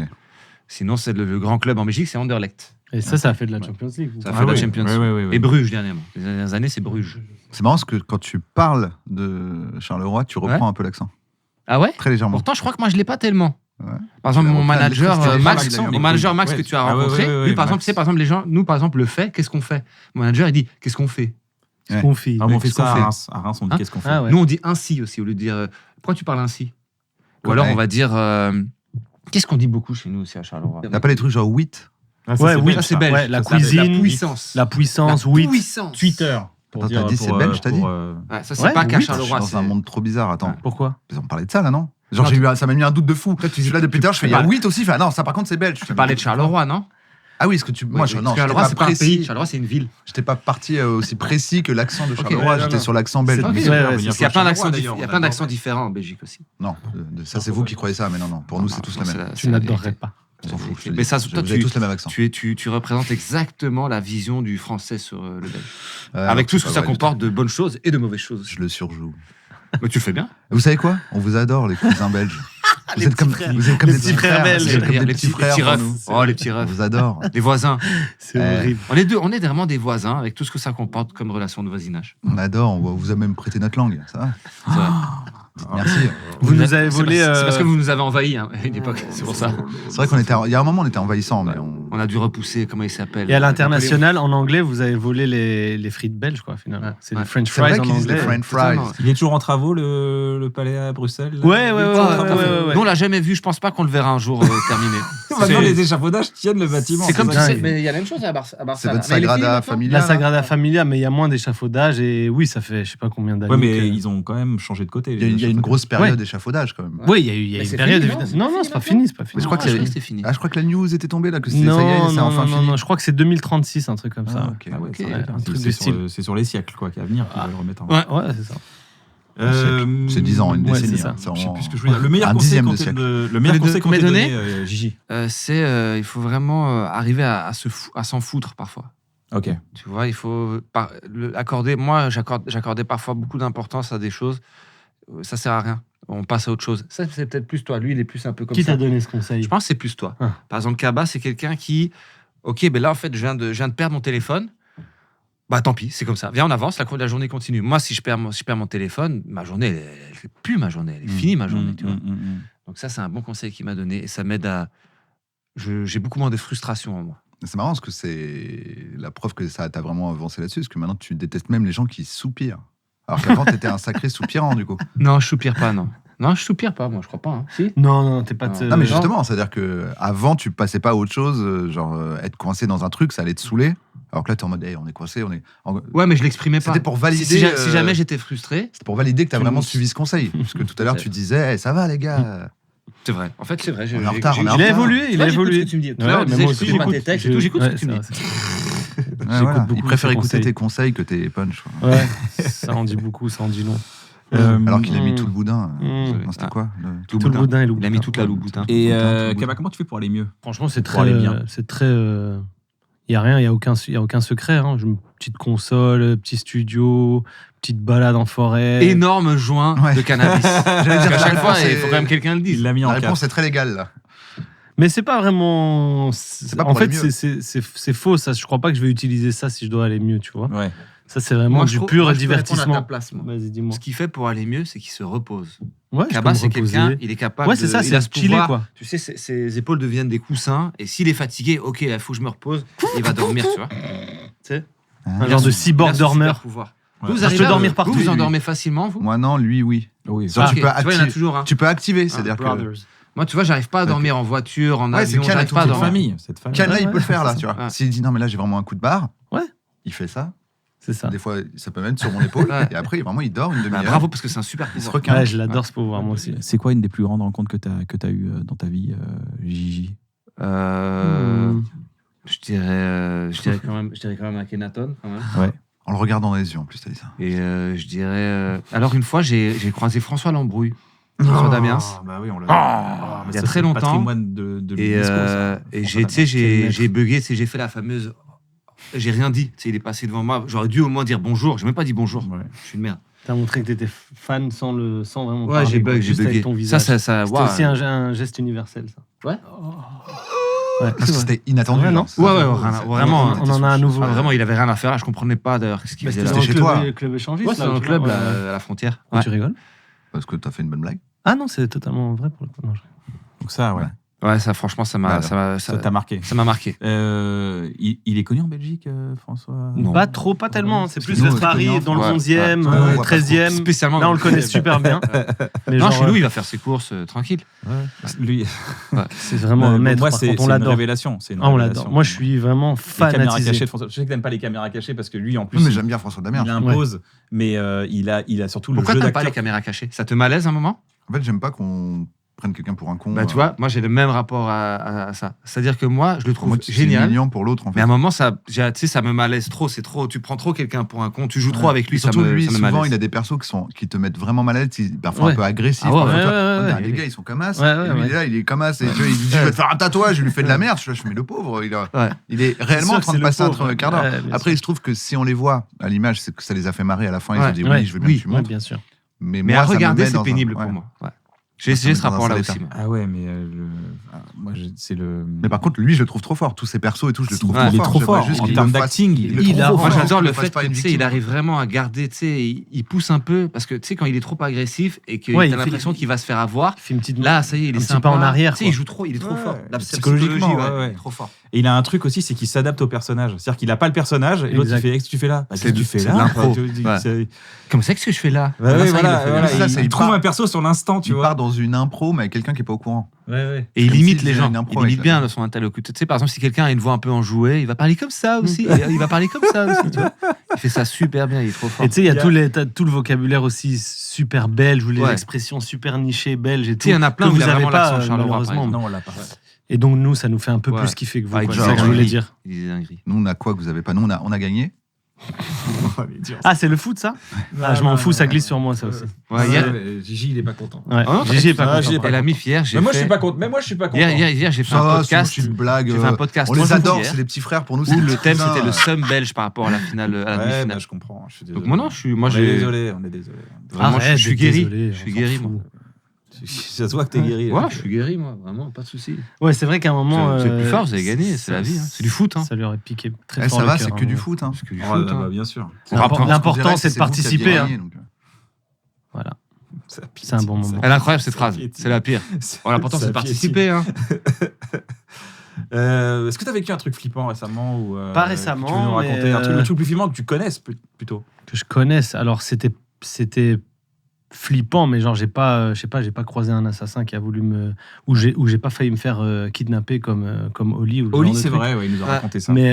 Sinon, c'est le grand club en Belgique, c'est Anderlecht. Et ça a fait de la Champions League. Ça Ah fait la oui. Champions. Ouais, ouais, ouais, ouais. Et Bruges, dernièrement. Les dernières années, c'est Bruges. C'est marrant parce que quand tu parles de Charleroi, tu reprends un peu l'accent. Ah ouais? Très légèrement. Pourtant, je crois que moi, je l'ai pas tellement. Ouais. Par exemple, Tu mon reprends manager l'accent, Max, l'accent, mon manager Max ouais. que tu as Ah ouais, rencontré, ouais, ouais, lui, par Max. exemple, tu sais, par exemple, les gens, nous, par exemple, le fait, qu'est-ce qu'on fait? Mon manager, il dit, qu'est-ce qu'on fait? Ouais. Confie. Ah, on fait qu'est-ce qu'on ça à fait Reims. À Reims, on dit Hein? qu'est-ce qu'on fait. Ah ouais. Nous, on dit ainsi aussi, au lieu de dire, pourquoi tu parles ainsi? Ou alors, Ouais. on va dire, qu'est-ce qu'on dit beaucoup chez nous aussi à Charleroi? T'as pas les trucs genre 8 Ah, ça, Ouais, c'est oui, belge, Ça, c'est ça. belge. Ouais, la Ça, c'est cuisine, la puissance. La puissance, La oui. puissance. Twitter. Pour Attends, dire, t'as dit pour, c'est belge, t'as pour, dit Ouais, ça, c'est Ouais, pas qu'à oui, Je suis Charleroi. dans un monde trop bizarre, attends. Ouais. Pourquoi? On parlait de ça là, non Genre, Non, ça m'a mis un doute de fou. Toi, tu- Je suis là depuis tard, je fais, il y a 8 aussi. Fait, ah non, ça par contre, c'est belge. Tu parlais de Charleroi, non? Ah oui, est-ce que tu. Moi, je, Oui, non, parce que j'étais Charleroi, pas c'est pas un pays. précis. Charleroi, c'est une ville. J'étais pas parti aussi précis que l'accent de Charleroi. ouais, J'étais non. sur l'accent belge. C'est- Mais- ouais, ouais, Parce Parce qu'il y a plein d'accents d'ailleurs, il y a on plein adore. d'accents différents en Belgique aussi. Non, ça c'est vous qui croyez ça, mais non, non. Pour nous, c'est tous les mêmes. Tu n'adorerais pas. On s'en fout. je te Mais dis. ça, Vous toi, avez tous les mêmes accents. tu représentes exactement la vision du français sur le belge. Euh, Avec non, tout ce c'est que pas ça vrai du comporte de bonnes choses et de mauvaises choses. tout. Je le surjoue. Mais tu le fais bien. Vous savez quoi? On vous adore, les cousins belges. Vous êtes comme des petits frères belges. Vous êtes comme des petits frères pour refs. nous. Oh, les petits On refs. vous adore. Les voisins. C'est Eh. horrible. On est vraiment des voisins avec tout ce que ça comporte comme relation de voisinage. On adore. On vous a même prêté notre langue. Ça va? C'est vrai. Merci. Vous nous avez C'est volé. parce- C'est parce que vous nous avez envahis hein, à une époque. C'est pour ça. C'est vrai qu'on était. Il y a un moment, on était envahissant, mais on. On a dû repousser, comment il s'appelle Et à l'international, en anglais, vous avez volé les frites belges, quoi, finalement. Ouais. C'est Ouais. les French C'est vrai fries en qu'ils disent les anglais. French Totalement. fries. Il est toujours en travaux, le palais à Bruxelles là Ouais, ouais, ouais, Il est ouais, toujours en ouais, travaux. ouais. Nous, on l'a jamais vu. Je pense pas qu'on le verra un jour terminé. Maintenant, les échafaudages tiennent le bâtiment. C'est comme dingue. tu sais, mais il y a la même chose à C'est Barcelone. votre Sagrada Familia. La là Sagrada Familia, mais il y a moins d'échafaudage et oui, ça fait je sais pas combien d'années. Ouais, mais que- ils ont quand même changé de côté. Il y a une grosse période d'échafaudage quand même. Oui, il y a Mais une c'est période. fini, évidemment. non Non, c'est pas fini, c'est pas fini. Mais je crois Ah, qu'il y a- crois que c'était fini. Ah, je crois que la news était tombée là, que c'était ça y est, Non, c'est non, enfin non, fini. non, je crois que c'est 2036, un truc comme Ah, ça. ok. Ah ouais, Ok. ça va être Un un truc truc de sur- style. c'est sur les siècles quoi, qu'à venir qu'ils veulent remettre en Ouais. Ouais, c'est ça. C'est 10 ans, une Ouais, décennie. c'est ça. hein. C'est Je sais vraiment- plus ce que je veux dire. Le meilleur Un conseil dixième qu'on de t'ait siècle. le meilleur Combien conseil qu'on t'ait donné donné, Gigi. Il faut vraiment arriver à s'en foutre parfois. Ok. Tu vois, il faut accorder. Moi, j'accordais parfois beaucoup d'importance à des choses. Ça sert à rien. On passe à autre chose. Ça, c'est peut-être plus toi. Lui, il est plus un peu comme Qui ça. t'a donné ce conseil? Je pense que c'est plus toi. Ah. Par exemple, Kaba, c'est quelqu'un qui. Ok, ben là, en fait, je viens de perdre mon téléphone. Bah tant pis, c'est comme ça. Viens, on avance, la journée continue. Moi, si je perds mon téléphone, ma journée, elle fait plus ma journée. Elle est finie, ma journée, tu vois. Donc ça, c'est un bon conseil qu'il m'a donné. Et ça m'aide à... J'ai beaucoup moins de frustration en moi. C'est marrant parce que c'est la preuve que ça t'a vraiment avancé là-dessus, parce que maintenant tu détestes même les gens qui soupirent. Alors qu'avant t'étais un sacré soupirant du coup. Non, je soupire pas, non. Non, je soupire pas, moi, je crois pas. Hein. Si. Non, t'es pas. Non mais justement, c'est-à-dire que avant tu passais pas à autre chose, genre être coincé dans un truc, ça allait te saouler. Alors que là t'es en mode, on est coincé, Ouais, mais je l'exprimais pas. C'était pour valider. Si jamais j'étais frustré. C'était pour valider que t'as vraiment suivi ce conseil. Parce que tout à l'heure tu disais, ça va les gars. C'est vrai. En fait, c'est vrai. On est en retard, on est en Il a retard. évolué, il a évolué. Ce que tu me dis. Ouais, Là, on mais disait, moi j'écoute pas tes textes et tout, j'écoute ce que tu me dis. Ouais, voilà. beaucoup Il préfère ses écouter conseils. tes conseils que tes punchs. Ouais, ça en dit beaucoup, ça en dit long. Alors qu'il a mis tout le boudin. Mm. Non, c'était quoi Tout le boudin et le Il a mis toute la loup-boutin. Et Boutin. Kaba, comment tu fais pour aller mieux? Franchement, c'est Pour aller bien. très. Il y a rien, il y a aucun secret. Hein. Petite console, petit studio, petite balade en forêt. Énorme joint Ouais. de cannabis. Parce qu'à chaque fois, il faut quand même quelqu'un le Il dise. l'a mis La en réponse quatre. est très légale là. Mais c'est pas vraiment. pas En pour fait, aller mieux. c'est faux. Ça, je crois pas que je vais utiliser ça si je dois aller mieux, tu vois. Ouais. Ça, c'est vraiment Moi, je du trouve- pur moi, je peux répondre à divertissement. ta place, moi. Vas-y, dis-moi. Ce qu'il fait pour aller mieux, c'est qu'il se repose. Ouais, je Kaba, peux me c'est reposer. quelqu'un, il est capable Ouais, c'est ça, il c'est a ce chiller, pouvoir. quoi. Tu sais, ses épaules deviennent des coussins, et s'il est fatigué, ok, il faut que je me repose, il va dormir, tu vois. Un genre de cyborg dormeur. Pouvoir. Ouais. Vous je arrivez peux à- dormir partout. Vous Oui, oui. endormez facilement, vous Moi non, lui oui. Oui. Genre, Ok, tu peux vois, il y en a activer. toujours un. Tu peux activer, c'est-à-dire que Moi, tu vois, j'arrive pas à dormir en voiture, en Ouais, c'est avion, Ken a j'arrive tout pas à fait. dormir. Cette famille. Ken là, il Ouais, peut le faire là, c'est tu vois. Ouais. S'il dit non mais là j'ai vraiment un coup de barre, Ouais. il fait ça. C'est ça. Des fois, ça peut mettre sur mon épaule. Ouais. Et après, vraiment, il dort une Bah, demi-heure. bravo, parce que c'est un super Il se pouvoir. requinque. Ouais, je l'adore ce pouvoir, moi aussi. C'est quoi une des plus grandes rencontres que tu as eues dans ta vie, Gigi? Je dirais quand même Akhenaton, quand même. En le regardant dans les yeux, en plus, t'as dit ça. Et je dirais. Alors, une fois, j'ai croisé François Lambrouille, François Damiens. Bah oui, on l'a Ah, il y a ça, très c'est le longtemps. patrimoine de Et, l'UNESCO, ça. et François tu sais, Damiens. j'ai bugué, tu sais, j'ai fait la fameuse. J'ai rien dit, tu sais, il est passé devant moi. J'aurais dû au moins dire bonjour. J'ai même pas dit bonjour. Ouais. Je suis une merde. T'as montré que t'étais fan sans vraiment Ouais, parler, j'ai quoi, bug, j'ai juste avec bugué. ton visage. Ça, C'était waouh. aussi un geste universel, ça. Ouais. Ouais. Parce que c'était inattendu. Ouais, non genre, ça. Ouais, C'est- vraiment. On en a un nouveau. Ah, vraiment, il avait rien à faire là. Je comprenais pas d'ailleurs ce qu'il Bah, faisait c'était là. chez dans le toi. club échangiste. Ouais, c'est là, dans le tu club vois, là, ouais. à la frontière. Pourquoi Ouais. tu rigoles? Parce que t'as fait une bonne blague. Ah non, c'est totalement vrai pour le coup. Non, Donc ça, ouais. Ouais, ça, franchement, ça m'a Ça t'a marqué. marqué. Il est connu en Belgique, François? Non. Pas trop, pas tellement. C'est Parce plus que nous, vers on est Paris, connus en dans le France. 11e, Ouais, on voit pas 13e. Spécialement. Là, on le connaît super bien. Mais Non, genre, chez nous, il va faire ses courses tranquille. Lui, c'est vraiment un maître. moi, Par c'est contre, on une l'adore. révélation. C'est une Ah, on révélation. l'adore. Moi, je suis vraiment Les caméras fanatisé. cachées de François. Je sais que t'aimes pas les caméras cachées parce que lui, en plus, Non, mais j'aime bien François Damien. il impose, mais il a surtout Pourquoi le jeu t'aimes pas les d'acteur. caméras cachées? Ça te malaise un moment? En fait, j'aime pas qu'on prenne quelqu'un pour un con. Bah, tu vois, moi, j'ai le même rapport à ça. C'est-à-dire que moi, je le pour moi, trouve c'est génial. mignon pour l'autre, en Mais fait. à un moment, tu sais, ça me malaise trop. C'est trop. Tu prends trop quelqu'un pour un con. Tu joues trop avec lui. Surtout, lui, ça me souvent, malaise. il a des persos qui te mettent vraiment mal à l'aise, parfois Ouais. un peu agressifs. Ah ouais, parfois, ouais, tu vois, ouais, putain, ouais. les gars, ils sont comme as. Ouais, ouais, Et lui, ouais. il est là, il est comme as. Et tu vois, il lui dit, je vais te faire un tatouage. Je lui fais de la merde. Je fais, mais le pauvre, Ouais. il est réellement sûr en train que de c'est passer le un pauvre. quart d'heure. Ouais, bien Après, sûr. il se trouve que si on les voit à l'image, c'est que ça les a fait marrer à la fin. Ils Ouais. ont dit, Ouais. oui, je veux bien que tu Ouais, montres. bien sûr. Mais Mais moi, à ça me regarder, met c'est dans un- pénible ouais. pour moi. Ouais. J'ai Ça me met ce dans un rapport-là sale aussi. état. moi. Ah ouais, mais moi, c'est le. Mais par contre, lui, je le trouve trop fort. Tous ses persos et tout, je le trouve Ouais, trop il est fort. trop J'aimerais fort juste en qu'il termes le fasse- d'acting. il est Il trop est fort. trop Moi, fort. j'adore Qu'il le fasse fait pas que, une tu sais, victime. il arrive vraiment à garder, tu sais, il pousse un peu parce que tu sais quand il est trop agressif et que Ouais, t'as il fait- l'impression qu'il va se faire avoir. Il fait une petite. Là, ça y est, il est Un petit sympa. pas en arrière, Tu sais, quoi. il joue trop, il est trop Ouais, fort. La psychologiquement, psychologie, ouais. il est trop fort. Et il a un truc aussi, c'est qu'il s'adapte au personnage. C'est-à-dire qu'il a pas le personnage et l'autre il Exact. fait qu'est-ce que tu fais là? Bah, qu'est-ce que tu fais c'est là? de l'impro. Bah, tu dis, Ouais. c'est- Comme ça, qu'est-ce que je fais là? Bah ouais, Ça, voilà, il le fait voilà, bien. Ça, il c'est trouve hyper- un perso sur l'instant, tu Il vois. part dans une impro, mais avec quelqu'un qui est pas au courant. Ouais. Et il Comme limite s'il les faisait gens. une impro Il limite avec bien son interlocuteur. Tu sais, par exemple, si quelqu'un a une voix un peu enjouée, il va parler comme ça aussi. Et il va parler comme ça aussi, tu vois. Il fait ça super bien, il est trop fort. Et tu sais, il y a Il y a- t'as tout le vocabulaire aussi super belge ou les Ouais. expressions super nichées belges et Tu tout. sais, il y en a plein que où vous il a avez vraiment pas, l'accent Charleroi, par malheureusement. exemple. Non, on l'a pas. Et donc, nous, ça nous fait un peu Ouais. plus kiffer que vous. Ah, il quoi. dit C'est ça que je des voulais dingueries. dire. Il dit des dingueries. Nous, on a quoi que vous avez pas? Nous, on a gagné. Ah, c'est le foot, ça? Ah, je m'en fous, ça glisse sur moi, ça aussi. Ouais, hier. Gigi, il est pas content. Ouais. Ah non, Gigi est pas Ah, content. Gigi est pas Elle a mis hier, j'ai fait. content. Mais moi, je suis pas Hier, j'ai fait Ça un va, podcast. c'est une blague. J'ai fait un podcast On trois les jours adore, hier, c'est des petits frères pour nous. où c'est le des thème cousins. c'était le seum belge par rapport à la finale, à la Ouais, demi-finale. bah, je comprends. Je suis désolé. Donc moi non, On est j'ai désolé, on est désolé. vraiment, Arrête je suis d'être guéri. désolé, Je suis on s'en guéri, fout. moi. Ça se voit que t'es guéri. Ouais, je suis guéri, moi. Vraiment, pas de souci. Ouais, c'est vrai qu'à un moment. Vous êtes plus fort, vous avez gagné, c'est la vie. hein. C'est du foot. Hein. Ça lui aurait piqué très Eh, fort. ça le va, cœur, c'est que hein. du foot. Hein. C'est que du Oh, foot. là, hein. bah, bien sûr. L'important, c'est de participer. hein. Donc, Voilà, c'est un bon moment. Elle est incroyable cette phrase. piétine. C'est la pire. Oh, l'important c'est de participer. Hein. Est-ce que tu as vécu un truc flippant récemment ou, Pas récemment, Tu veux nous raconter mais, le truc le plus flippant que tu connaisses plutôt. Que je connaisse. Alors, c'était flippant, mais genre, j'ai pas croisé un assassin qui a voulu me. Ou j'ai pas failli me faire kidnapper comme Oli. Ou Oli, c'est vrai, ouais, il nous a raconté ça. Mais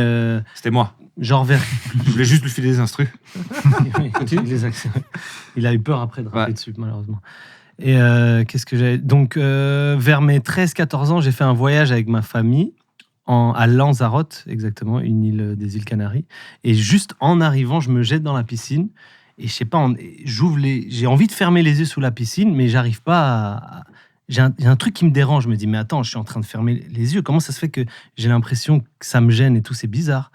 C'était moi. genre vers. Je voulais juste lui filer des instrus. Il a eu peur après de rapper Ouais. dessus, malheureusement. Et qu'est-ce que j'ai. Donc, vers mes 13-14 ans, j'ai fait un voyage avec ma famille à Lanzarote, exactement, une île des îles Canaries. Et juste en arrivant, je me jette dans la piscine. Et je sais pas, j'ai envie de fermer les yeux sous la piscine, mais j'arrive pas à. J'ai un truc qui me dérange. Je me dis, mais attends, je suis en train de fermer les yeux. Comment ça se fait que j'ai l'impression que ça me gêne et tout? C'est bizarre.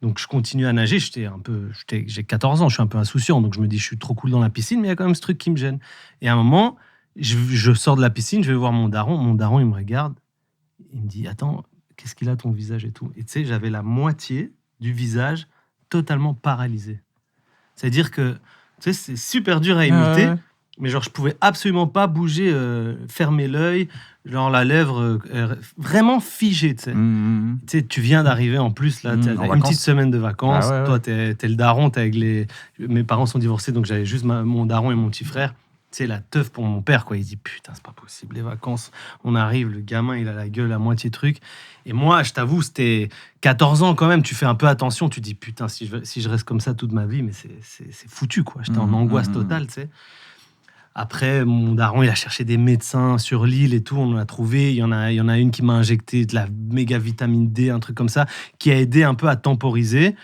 Donc, je continue à nager. J'ai 14 ans, je suis un peu insouciant. Donc, je me dis, je suis trop cool dans la piscine, mais il y a quand même ce truc qui me gêne. Et à un moment, je sors de la piscine, je vais voir mon daron. Mon daron, il me regarde. Il me dit, attends, qu'est-ce qu'il a ton visage et tout? Et tu sais, j'avais la moitié du visage totalement paralysé. C'est-à-dire que, tu sais, c'est super dur à imiter. Ouais. Mais genre, je pouvais absolument pas bouger, fermer l'œil, genre la lèvre vraiment figée, tu sais. Tu sais, tu viens d'arriver en plus, là, t'as en une vacances. petite semaine de vacances. Ah ouais, ouais. Toi, t'es le daron, t'es avec mes parents sont divorcés, donc j'avais juste mon daron et mon petit frère. Tu sais, la teuf pour mon père, quoi. Il dit, putain, c'est pas possible, les vacances. On arrive, le gamin, il a la gueule à moitié truc. Et moi, je t'avoue, c'était 14 ans quand même. Tu fais un peu attention. Tu dis, putain, si je reste comme ça toute ma vie, mais c'est foutu, quoi. J'étais en angoisse totale, tu sais. Après, mon daron, il a cherché des médecins sur l'île et tout. On en a trouvé. Il y en a une qui m'a injecté de la méga vitamine D, un truc comme ça, qui a aidé un peu à temporiser.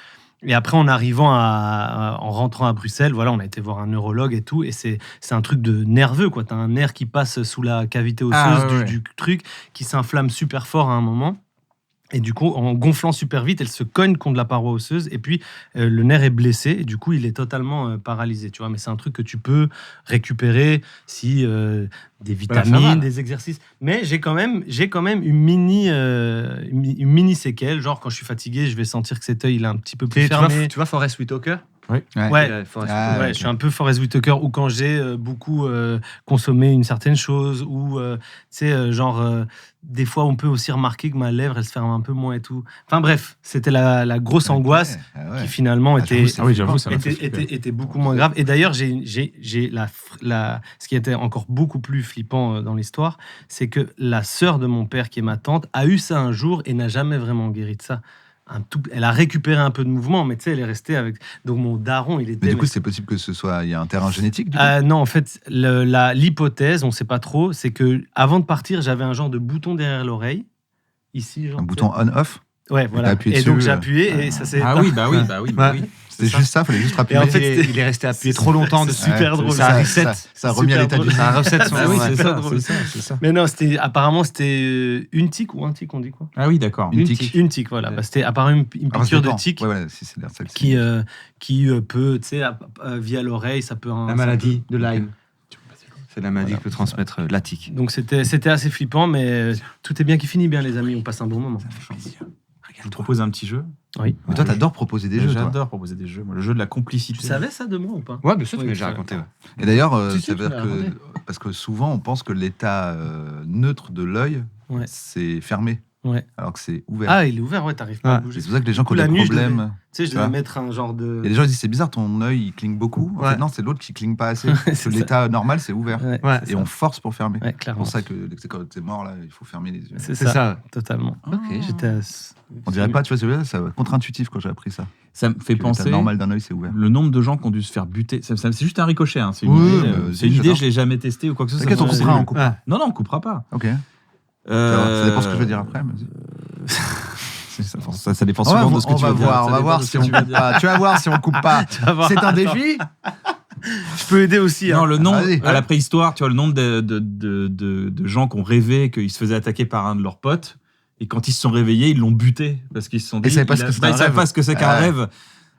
Et après, en arrivant en rentrant à Bruxelles, voilà, on a été voir un neurologue et tout. Et c'est un truc de nerveux, quoi. T'as un nerf qui passe sous la cavité osseuse du truc, qui s'inflamme super fort à un moment. Et du coup, en gonflant super vite, elle se cogne contre la paroi osseuse. Et puis, le nerf est blessé. Et du coup, il est totalement paralysé. Tu vois, mais c'est un truc que tu peux récupérer si des vitamines, des exercices. Mais j'ai quand même une mini séquelle. Genre, quand je suis fatigué, je vais sentir que cet œil il est un petit peu plus fermé. Tu vois Forest Whitaker? Oui. Ouais. Forest Je suis un peu Forest Whitaker, ou quand j'ai beaucoup consommé une certaine chose, ou tu sais, des fois on peut aussi remarquer que ma lèvre elle se ferme un peu moins et tout. Enfin bref, c'était la grosse angoisse qui finalement était beaucoup moins grave. Et d'ailleurs, j'ai ce qui était encore beaucoup plus flippant dans l'histoire, c'est que la sœur de mon père, qui est ma tante, a eu ça un jour et n'a jamais vraiment guéri de ça. Elle a récupéré un peu de mouvement, mais tu sais, elle est restée avec. Donc mon daron, il était. Mais du coup, c'est possible que il y a un terrain génétique du coup Non, en fait, l'hypothèse, on ne sait pas trop, c'est que avant de partir, j'avais un genre de bouton derrière l'oreille, ici, genre. Un bouton on/off. Ouais, voilà. appuyé Et donc dessus, j'ai appuyé et ça s'est. Ah éteint. oui, bah oui. C'était juste ça, fallait juste rappuyer. Et en fait, Il est resté appuyé trop longtemps. C'est super drôle. Ça reset. Ça a remis à l'état du. Ça reset son. Ah oui, c'est ça, drôle. c'est ça. Mais non, apparemment c'était une tique ou un tique, on dit quoi? Ah oui, d'accord. Une tique. Une tique, voilà. Bah, c'était apparemment une piqûre de tique Ouais, voilà, si c'est celle-ci. qui peut, tu sais, via l'oreille, ça peut. La maladie de Lyme. C'est la maladie que peut transmettre la tique. Donc c'était assez flippant, mais tout est bien qui finit bien, les amis. On passe un bon moment. Je vous propose un petit jeu. Oui. Mais toi, t'adores proposer des jeux, toi. J'adore proposer des jeux. Moi, le jeu de la complicité. Tu savais ça de moi ou pas? Ouais, bien sûr, Oui, mais tu j'ai l'as. raconté. Ouais. Et d'ailleurs, Si, si, ça veut tu dire l'as raconté. parce que souvent, on pense que l'état neutre de l'œil, Ouais. c'est fermé, Ouais. alors que c'est ouvert. Ah, il est ouvert, ouais, t'arrives pas à Ouais. bouger. C'est pour ça que les gens qui ont La des nuit, je problèmes. Tu sais, je Tu devais vois. mettre un genre de. Et les gens disent c'est bizarre, ton œil il cligne beaucoup. En Ouais. fait, non, c'est l'autre qui cligne pas assez. Ouais, Parce c'est que ça. l'état normal, c'est ouvert. Ouais, Ouais. c'est Et ça. on force pour fermer. Ouais, C'est clairement. pour ça que quand t'es mort, là, il faut fermer les yeux. C'est C'est ça, ça. totalement. Ok. J'étais. On dirait pas, tu vois, c'est contre-intuitif quand j'ai appris ça. Ça me fait Que l'état penser normal d'un œil, c'est ouvert. le nombre de gens qui ont dû se faire buter. C'est juste un ricochet. Hein. C'est une Oui, idée. mais C'est une idée. j'adore. Je l'ai jamais testé ou quoi que ce soit. T'inquiète, on Ça me- coupera, on coupe. Ouais. Non, on coupera pas. Ok. Ça dépend ce que je veux dire après. mais- Ça dépend souvent de ce que tu veux dire. On va voir si on coupe pas. Tu vas voir si on coupe pas. Tu vas voir. C'est un défi. Je peux aider aussi. Non, Hein. le nombre, Vas-y. à la préhistoire, tu vois, le nombre de gens qui ont rêvé qu'ils se faisaient attaquer par un de leurs potes, et quand ils se sont réveillés, ils l'ont buté, parce qu'ils se sont dit... Ils savaient pas ce que c'était un ils savaient rêve. pas ce que c'est qu'un Ouais. rêve.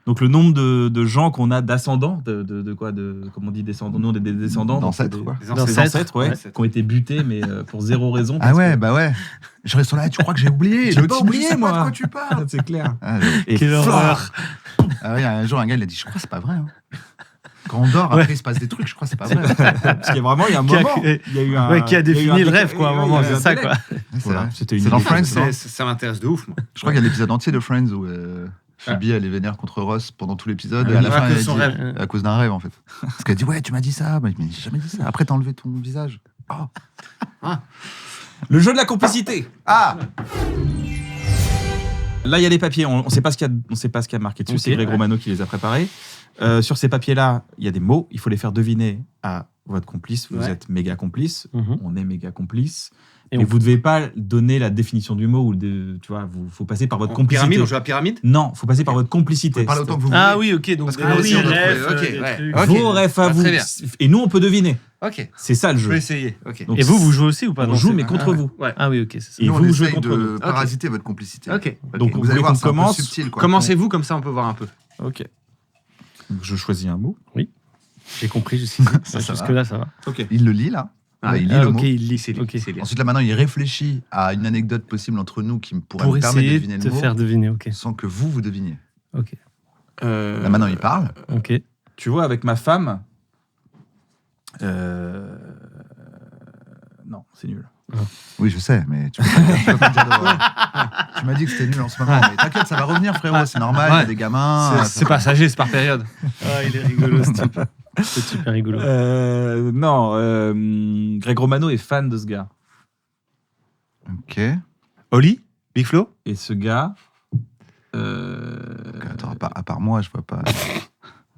Donc le nombre de gens qu'on a d'ascendants, comment on dit descendants, nous on est des descendants. donc D'ancêtres, c'est des- quoi. des D'ancêtres, ancêtres, ouais, ouais. qui ont été butés, mais pour zéro raison. Ah parce ouais, que- bah ouais. Je reste là, tu crois que j'ai oublié? J'ai Le pas type, oublié, je sais moi. pas de quoi tu parles. C'est clair. Ah, j'avoue. Et Quelle fort. horreur. Ah oui, un jour, un gars, il a dit, je crois que c'est pas vrai. Hein. Quand on dort, après, il se passe des trucs, je crois, c'est pas vrai. Parce qu'il y a vraiment, il y a un Qui a- moment. Il y a eu un. Ouais, qui a il y eu défini le délai. rêve, quoi, à un Ouais, moment, il y a eu c'est un ça, délai. quoi. C'est Voilà, vrai. c'était une C'est dans idée. Friends, non Ça m'intéresse de ouf, moi. Je crois qu'il y a l'épisode entier de Friends où Phoebe, elle est vénère contre Ross pendant tout l'épisode. Ah, Et à la oui. fin, À cause elle de son dit- rêve. à cause d'un rêve, en fait. Parce qu'elle dit, ouais, tu m'as dit ça. Mais j'ai jamais dit ça. Après, t'as enlevé ton visage. Oh. Le jeu de la complicité. Ah Là, il y a les papiers. On ne sait pas ce qu'il y a marqué dessus. Ok. C'est Greg Romano qui les a préparés. Sur ces papiers-là, il y a des mots. Il faut les faire deviner à votre complice. Vous Ouais. êtes méga complice. Mhm. On est méga complice. Et Mais on- vous ne devez pas donner la définition du mot. Tu vois, faut passer par votre complicité. Pyramide, on joue à pyramide. Non, il faut passer par votre complicité. Vous parlez autant que vous Ah voulez. oui, ok, donc Parce que des nous aussi, on doit refs, trouver, ok, des ouais. trucs. Ok. Vos refs à Ah, vous. très bien. Et nous, on peut deviner. Ok. C'est ça le Je jeu. vais essayer. Ok. Donc, Et vous jouez aussi ou pas On Non, joue, c'est mais pas- contre ah, vous. Ouais. Ah oui, ok, c'est ça. Et Nous, on vous jouez essaye contre de nous. parasiter votre complicité. Ok. Donc, vous vous allez voulez voir, qu'on c'est un peu commence subtil, quoi. Commencez-vous, comme ça on peut voir un peu. Ok. Donc, je choisis un mot. J'ai compris jusqu'ici. Ça Jusque-là, ça va. Ok. Il le lit, là. Là, il lit Ah, le ok, mot. il lit. C'est Ok. Ensuite, là, maintenant, il réfléchit à une anecdote possible entre nous qui pourrait Pour me permettre de essayer deviner de le te mot faire deviner, ok. sans que vous deviniez. Ok. Là, maintenant, il parle. Ok. Tu vois, avec ma femme. Non, c'est nul. Oui, je sais, mais tu peux pas me dire de- Tu m'as dit que c'était nul en ce moment. Mais t'inquiète, ça va revenir, frérot. C'est normal, il y a des gamins. C'est passager, c'est par période. Ah, il est rigolo, ce type. C'est super rigolo. Non, Greg Romano est fan de ce gars. Ok. Oli, Big Flo. Et ce gars. Attends, à part moi, je vois pas.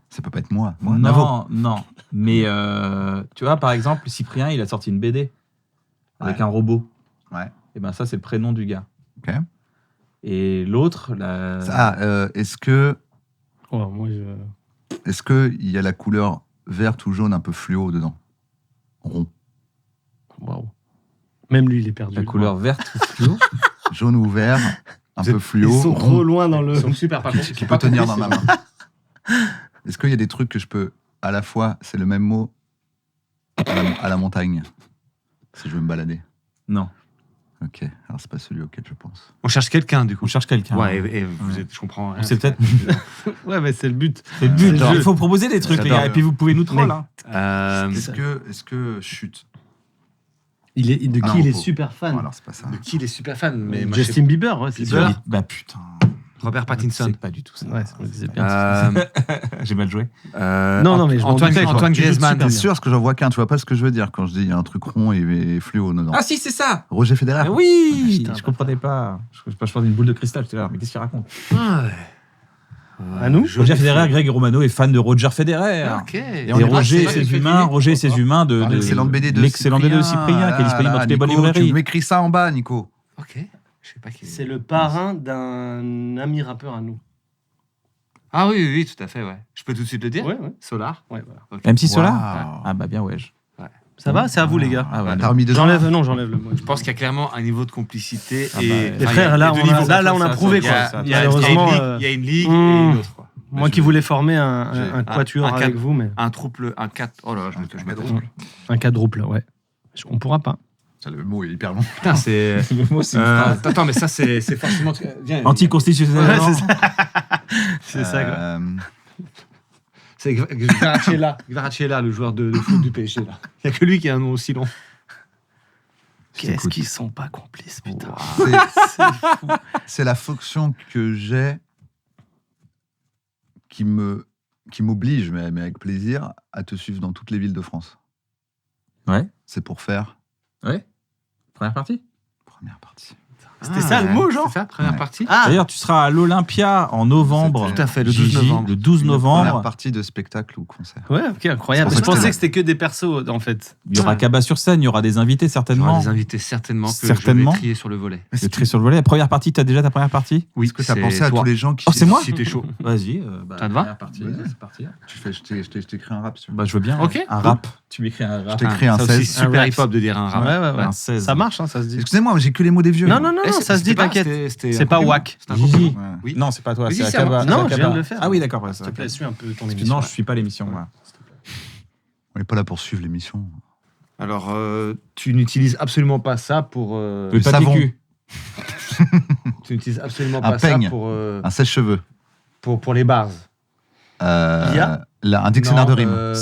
Ça peut pas être moi. Navo. non. Mais tu vois, par exemple, Cyprien, il a sorti une BD avec Ouais. un robot. Ouais. Et ben ça, c'est le prénom du gars. Ok. Et l'autre, Est-ce que Oh, moi, il y a la couleur verte ou jaune un peu fluo dedans? Rond. Waouh. Même lui, il est perdu. la couleur verte ou fluo. Jaune ou vert, un peu fluo. Ils sont trop rond, loin dans le. Ils sont super par contre. qui peut tenir dans ma main. Est-ce qu'il y a des trucs que je peux, à la fois, c'est le même mot, à la montagne, si je veux me balader? Non. Ok, alors c'est pas celui auquel je pense. On cherche quelqu'un du coup. On cherche quelqu'un. Ouais, et vous êtes, je comprends. On sait peut-être. Ouais, mais c'est le but. C'est le but. J'adore. Il faut proposer des trucs, les J'adore. gars. Et puis vous pouvez nous troll. Mec. Hein. Est-ce que chute? Il est, de Ah qui non, il est faut- super fan. Non, alors c'est pas ça. De qui il est super fan, mais moi, je Justin Bieber, ouais, c'est Bieber. sûr. Bah putain. Robert Pattinson. C'est pas du tout ça. Ouais, ça me disait bien. J'ai mal joué. Non, mais je m'en Antoine, doutais, quoi. Antoine Tu joues Griezmann. super T'es bien. sûr, parce que j'en vois qu'un, tu vois pas ce que je veux dire quand je dis il y a un truc rond et fluo dedans. Ah si, c'est ça. Roger Federer. Ah oui. putain, Je comprenais pas. Je pensais une boule de cristal. J'étais là. Mais qu'est-ce qu'il raconte? Ah, ouais. À nous Roger Federer, Greg Romano est fan de Roger Federer. Ok. Et Roger et ses humains, Roger et ses humains de L'excellente BD de l'excellente BD de Cyprien qui est disponible dans toutes les bonnes Nico, librairies. Tu m'écris ça en bas, Nico. Ok. Je sais pas qui. C'est le parrain d'un ami rappeur à nous. Ah oui, oui, tout à fait, ouais. Je peux tout de suite le dire. Ouais, ouais. Solar. Ouais, voilà. Ok. MC Solar. Waouh. Ah bah bien ouais. Ça va, c'est à vous, les gars. Ah ouais. T'as remis dedans. J'enlève le mot. Je pense qu'il y a clairement un niveau de complicité. Ah et bah, Les Enfin, frères, là, il y a on deux a, niveaux. là, on a Ça, prouvé, Il y quoi. a, il y a- Malheureusement, il y a une ligue et hmm. une autre, quoi. Moi qui voulais former un J'ai- quatuor un avec quatre- vous, mais Un trouble, un 4. Oh là là, je me quadruple. un quadruple, ouais. On pourra pas. Ça, le mot est hyper long. Putain, c'est. Le mot, c'est une phrase. Attends, mais ça, c'est forcément. Viens, Anticonstitutionnel. Ouais, c'est ça. C'est ça, quoi. C'est Gvaracella, le joueur de foot du PSG, là. Il n'y a que lui qui a un nom aussi long. Qu'est-ce qu'ils sont pas complices, putain. C'est la fonction que j'ai qui m'oblige, mais avec plaisir, à te suivre dans toutes les villes de France. Ouais. C'est pour faire Ouais. Première partie. première partie. C'était ça, le mot, genre C'est ça, première Ouais. partie D'ailleurs, tu seras à l'Olympia en novembre. C'était- Tout à fait, le 12 Gigi, novembre. Le 12 Première novembre. partie de spectacle ou concert. Ouais, ok, incroyable. C'est Je pour ça pensais que que c'était que des persos, en fait. Il y aura Kaba sur scène, il y aura des invités Il y aura certainement. des invités certainement que Certainement. je vais trier sur le volet. Le tri sur le volet. La première partie, tu as déjà ta première partie? Oui, Est-ce que tu as pensé à tous les gens qui. Oh, c'est moi Si t'es chaud. Vas-y. Ça te va première partie, Vas-y. c'est parti. Je t'écris un rap sur. Bah, je veux bien. Ok. Un rap. Tu m'écris un Je rap. t'écris un Ça aussi, 16. super Un rap. hip-hop de dire un rap. Ouais. Un 16. Ça marche, hein, ça se dit. Excusez-moi, mais j'ai que les mots des vieux. Non, non, non, Eh, non, ça se dit, t'inquiète. C'est pas wack. C'est un Gigi. compliment. Ouais. Oui. Non, c'est pas toi. Oui, C'est c'est à à moi. Kaba. Non, c'est à je Kaba. viens de le faire. Ah oui, d'accord. ouais, S'il te c'est plaît, ok. suis un peu ton Parce que émission. non, je suis pas l'émission. Moi. On n'est pas là pour suivre l'émission. Alors, tu n'utilises absolument pas ça pour. Le Le papier savon. cul. Tu n'utilises absolument Un pas ça peigne. pour Un sèche-cheveux. pour les bars. Un dictionnaire de rimes.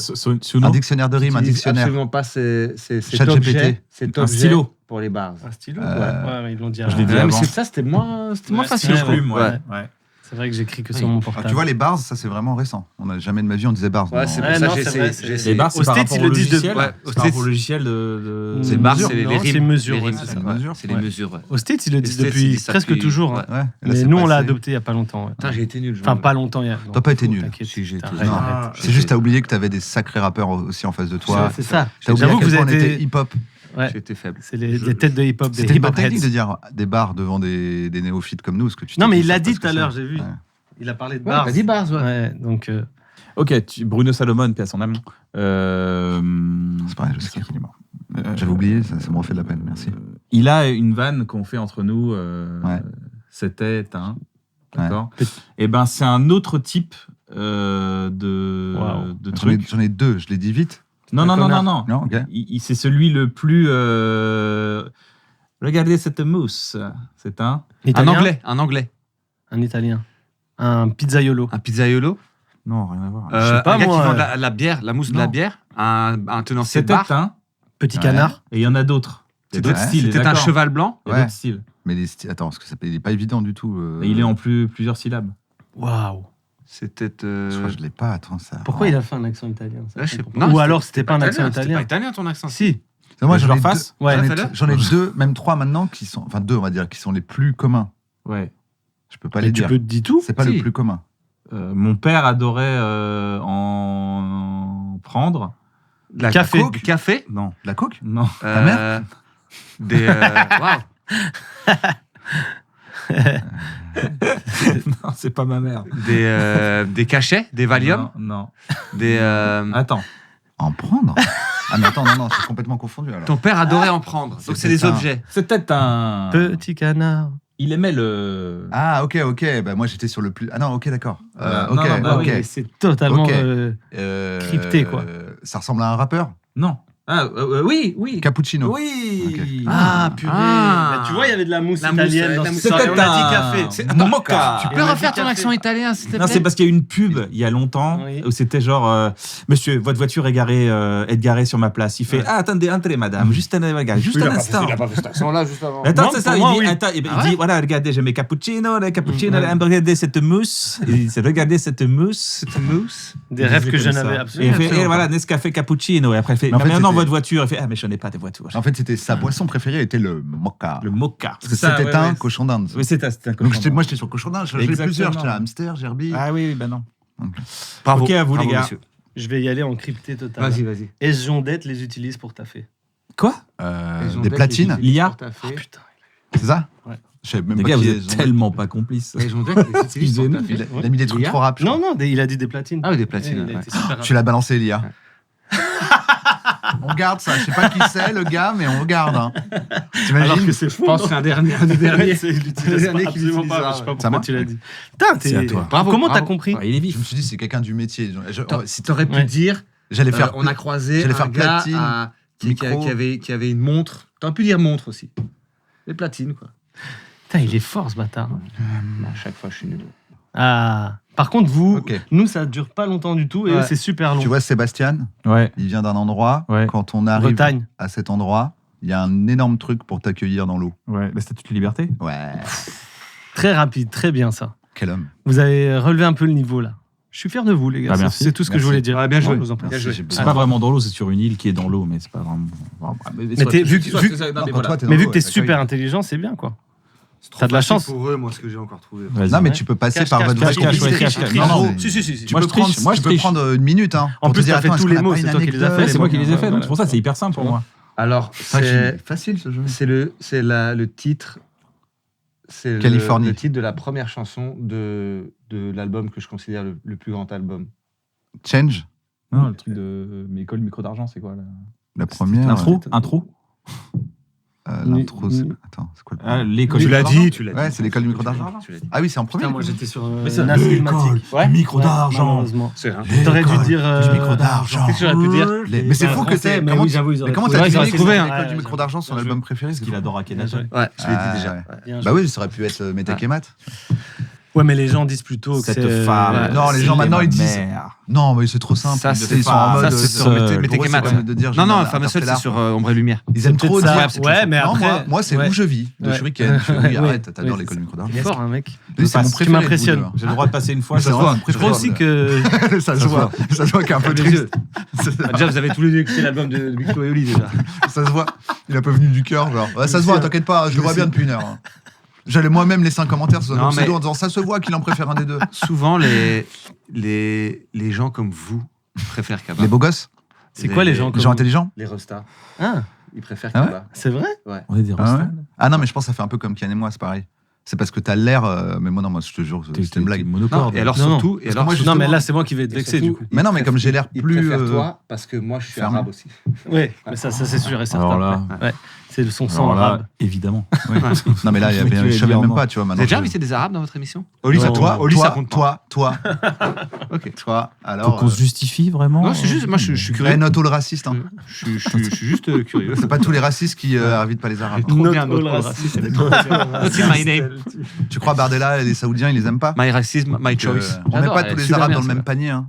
Suno. Un dictionnaire de rimes, un J'utilise dictionnaire. absolument pas cet ChatGPT. objet. Cet Un objet stylo. pour les bars. Un stylo Euh, ils l'ont dit. je l'ai dit avant. avant. mais c'est ça, c'était moins Ouais, facile, c'est je trouve. Plume, ouais. C'est vrai que j'écris que Oui. sur mon Alors, portable. tu vois, les bars, ça c'est vraiment récent. On n'a jamais de ma vie, on disait bars. Ouais, Non. c'est pour Ouais, ça non, que j'ai c'est vrai, essayé. c'est- j'ai essayé. Les bars, Au c'est par States, rapport ils au le disent de- logiciel. ouais, C'est au par rapport au States. logiciel de. C'est bars, mesure. c'est les Non, rimes. c'est mesure, Les ouais, rimes, c'est c'est ça. ça. Mesure. C'est les Ouais. mesures, ouais. Aux States, ils le Les disent States, ils depuis disent ça presque depuis- toujours. ouais. hein. Ouais. Là, Mais c'est nous, on l'a passé. adopté il n'y a pas longtemps. ouais. Putain, j'ai été nul. je Enfin, me- pas longtemps. T'as pas été nul. T'inquiète. Si, j'ai été Arrête, nul. arrête. C'est juste, t'as oublié que t'avais des sacrés rappeurs aussi en face de toi. C'est ça. T'as oublié à J'avoue que quel vous point on avez était été. hip-hop. Ouais. J'ai été faible. C'est les têtes de hip-hop, des C'était une bonne hip-hop technique de heads. dire des bars devant des néophytes comme nous. Parce que tu Non, mais t'es il dit, l'a je sais dit pas ce tout à que l'heure, c'est. j'ai vu. Ouais. Il a parlé de Ouais, bars. t'as dit bars, ouais. Ouais, donc. Ok, Bruno Salomon, paix à son âme. C'est pareil, je sais qu'il est mort. J'avais oublié, ça me refait de la peine, merci. Il a une vanne qu'on fait entre nous. Ouais. C'était un. D'accord. Et ben, c'est un autre type Wow. de J'en ai, truc. j'en ai deux, je les dis vite. Non, un non, non, connard. non, non. Non, ok. C'est celui le plus. Regardez cette mousse. C'est un. Italien, Un anglais. Un italien. Un pizzaiolo. Un pizzaiolo. Non, rien à voir. Je sais pas, un gars moi, qui vend de la bière, la mousse de la non. bière. Un tenancier de C'était bar. un. Petit Ouais. canard. Et il y en a d'autres. Il y a C'était- d'autres ouais, styles. C'était un d'accord. cheval blanc. Il y a Ouais. d'autres styles. Mais attends, parce que il est pas évident du tout. Et il est en plusieurs syllabes. C'était. Je crois que je l'ai pas, attends, ça. Pourquoi il a fait un accent italien ça, Ouais, je je sais comprends pas. pas. Non, Ou alors c'était pas un accent C'était pas italien. italien ton accent. Si. Moi, Je j'en leur ai fasse deux- Ouais. j'en ai deux, même trois maintenant, qui sont. Enfin, deux, on va dire, qui sont les plus communs. Ouais. Je peux pas Et les tu dire. peux te dire tout. C'est pas Si. le plus commun. Mon père adorait en prendre. La Café. coke. Café. Non, La coke non. Ta mère Des. Waouh. non, c'est pas ma mère. Des cachets, des Valium, Non. des. Attends. En prendre Ah, mais attends, non, c'est complètement confondu alors. Ton père adorait en prendre. Donc c'est des un- objets. C'était un. Petit canard. Il aimait le. Ah, ok. Bah, moi, j'étais sur le plus. Ah, non, ok, d'accord. Non, Ok, non, bah ok. Oui, c'est totalement. Ok. Crypté, quoi. Ça ressemble à un rappeur Non. Ah, oui. Cappuccino. Oui. Ah, purée. Ah. Bah, tu vois, il y avait de la mousse La mousse, italienne ouais, dans la ce mousse. soirée. C'était On a dit un café. mocha. Tu peux refaire ton accent italien, s'il te plaît. Non, c'est parce qu'il y a eu une pub il y a longtemps Oui. où c'était genre Monsieur, votre voiture est garée sur ma place. Il fait Ah, attendez, entrez, madame, juste un instant. pas fait cet accent-là juste avant. Attends, Moi, c'est ça. pour moi, Il dit, oui. attends, il Ah dit ouais voilà, regardez, j'ai mes cappuccinos, regardez cette mousse. Il dit, regardez cette mousse. Cette mousse. Des Il rêves disait que je comme n'avais ça. absolument Et il fait absolument voilà, pas. Nescafé cappuccino. Et après, il fait Mais en fait, maintenant c'était- votre voiture. Il fait ah, mais je n'ai pas de voiture. En fait, c'était sa boisson préférée était le mocha. Le mocha. Parce que c'était un cochon d'Inde. Oui, c'était un Donc cochon. moi, j'étais sur cochon d'Inde. J'en ai Exactement. plusieurs. J'étais à hamster, Gerbi. Ah oui, bah non. Bravo. Ok, à vous, Bravo, les gars. monsieur. Je vais y aller en crypté total. Vas-y. S. Jondette les utilise pour taffer. Quoi Des platines, Lia Ah putain. c'est ça Ouais. Je savais même Les pas gars, vous qui êtes est Jondette. tellement pas complices. Il a mis des trucs Lia trop rap. je Non, crois. non, il a dit des platines. Ah oui, des platines. Il a ouais. été super Tu l'as balancé, Elia. On garde ça. Je sais pas qui c'est, le gars, mais on regarde. Hein. Alors T'imagines que c'est fou. Je pense que c'est un des derniers. C'est il l'utilise Le dernier pas, qui absolument l'utilise, pas. ça, Je sais pas ouais. pourquoi Ça marche tu l'as dit. Putain, C'est à toi. Bravo, Comment t'as bravo. compris Ouais, il est vif. Je me suis dit, c'est quelqu'un du métier. Si t'aurais pu Ouais. dire, J'allais faire. on a croisé j'allais un faire gars platine, qui micro. avait une montre. T'aurais pu dire montre aussi. Les platines, quoi. Putain, il est fort ce bâtard. À chaque fois, je suis nul. Ah. Par contre, vous, Ok. nous, ça dure pas longtemps du tout et Ouais. eux, c'est super long. Tu vois, Sébastien, Ouais. il vient d'un endroit. Ouais. Quand on arrive Bretagne. à cet endroit, il y a un énorme truc pour t'accueillir dans l'eau. Ouais. La statue de liberté. Ouais. Très rapide, très bien ça. Quel homme. Vous avez relevé un peu le niveau là. Je suis fier de vous, les gars. Ah, C'est- merci. c'est tout ce que je Merci. voulais dire. Ouais, bien joué. Je vous en prie. Bien joué. C'est pas vraiment dans l'eau, c'est sur une île qui est dans l'eau, mais c'est pas vraiment. Mais t'es- vu que- vu que- Non, quand toi, t'es dans Mais vu l'eau, que t'es ouais, super t'accueilles. intelligent, c'est bien quoi. C'est trop T'as de la facile chance. pour eux, moi, ce que j'ai encore trouvé. Vas-y. Non, mais Ouais. tu peux passer Cache, par cache, votre cache, vraie cache, complicité. cache, cache. Non, non, Si. tu Moi, peux je triche, prendre, moi, je tu peux triche. prendre une minute. Hein, En pour plus, te dire, t'as fait attends, tous est-ce les qu'on a mots, pas c'est une toi qui les as anecdote fait. Ouais, c'est moi qui les ai fait, donc Voilà. c'est pour ça, c'est hyper simple pour moi. Alors, C'est facile ce jeu. c'est le titre. Californie. Le titre de la première chanson de l'album que je considère le plus grand album. Change, Non, le truc de l'école micro d'argent, c'est quoi là la première. Intro. L'intro, c'est. Attends, c'est quoi le Ah, premier l'école Tu micro l'as d'argent. dit, tu l'as dit. Ouais, c'est l'école du micro d'argent. Tu l'as dit. Ah oui, c'est en premier. Putain, moi j'étais sur Mais c'est Nas l'école Illmatic. Ouais. micro Ouais, d'argent. malheureusement. C'est un. T'aurais dû dire. du micro d'argent. Qu'est-ce que j'aurais pu dire Mais c'est fou que Français, c'est. mais Comment oui, tu- j'avoue, ils auraient mais comment trouvé. t'as Ouais, ils auraient deviné trouvé, que hein. c'est l'école du Ouais, micro d'argent, son bien album préféré Parce qu'il adore Akhenaton. Bien Ouais, je l'ai dit Ah, déjà. ouais. Bien Bah joué. oui, ça aurait pu être Métakémat. Ouais, mais les gens disent plutôt que Cette c'est... femme. ouais. Non, les gens c'est maintenant, ma ils disent- mère. Non, mais c'est trop simple. Ça, Ils sont en mode. c'est seul. mettez Pour eux, Kemat. c'est comme de dire, Non, j'ai non, un Femme seule, c'est Interstellar. sur Ombre et Lumière. Ils aiment C'est trop peut-être dire. ça. Ouais, mais Non, après... moi, c'est ouais. où je vis, de Ouais. Shuriken. Je fais, oui, Oui, arrête, t'adores oui, l'école du micro d'argent. Il est fort, un mec. Lui, c'est mon Tu préféré. m'impressionnes. de vous J'ai le droit de passer une fois. Ça se je voit. pense. Je crois aussi que... deux. Ça se voit. Ça se voit qu'il est un peu triste. Déjà, vous avez tous les deux écouté l'album de Miklo et Oli déjà. Ça se voit. Il a pas venu du cœur, genre. Ouais, ça se voit, t'inquiète pas, je le vois bien depuis une heure. hein. J'allais moi-même laisser un commentaire sur Non, notre pseudo mais- en disant ça se voit qu'il en préfère un des deux. Souvent, les gens comme vous préfèrent Kaba. Les beaux gosses, C'est quoi les gens les comme... gens intelligents. Les Rostas. Ah, Ils préfèrent Ah ouais Kaba. c'est vrai? On est des Ah, rostas. ouais ah non, mais je pense que ça fait un peu comme Kian et moi, c'est pareil. C'est parce que t'as l'air. Mais moi, non, moi, je te jure, c'était une blague. Monocorde. Et alors Non, non. surtout, et Parce que alors moi, Non, mais là, c'est moi qui vais être vexé, du coup. Mais non, mais comme j'ai l'air plus, préfèrent toi parce que moi je suis fermé. arabe aussi. Ouais, mais ça c'est sûr et certain. Alors là, Ouais, c'est son sang alors là, arabe. évidemment. Oui. Non, mais là, il y Mais tu avait, es je savais bien même en pas, tu vois. Vous Maintenant, avez déjà je- invité des arabes dans votre émission Oli, ça- toi, Oli, ça toi, compte pas. toi. Ok. Toi, Faut alors. qu'on se justifie vraiment. Non, c'est juste, moi je suis curieux. Note all raciste. Hein. Je suis juste curieux. C'est pas tous les racistes qui invitent pas les arabes. Trop Not bien, all notre raciste. racisme. What's in my name? Tu crois Bardella et les Saoudiens, ils les aiment pas? My racism, my Donc, choice. on met J'adore, pas elle tous est les super arabes bien, dans le même celle-là. panier. Hein.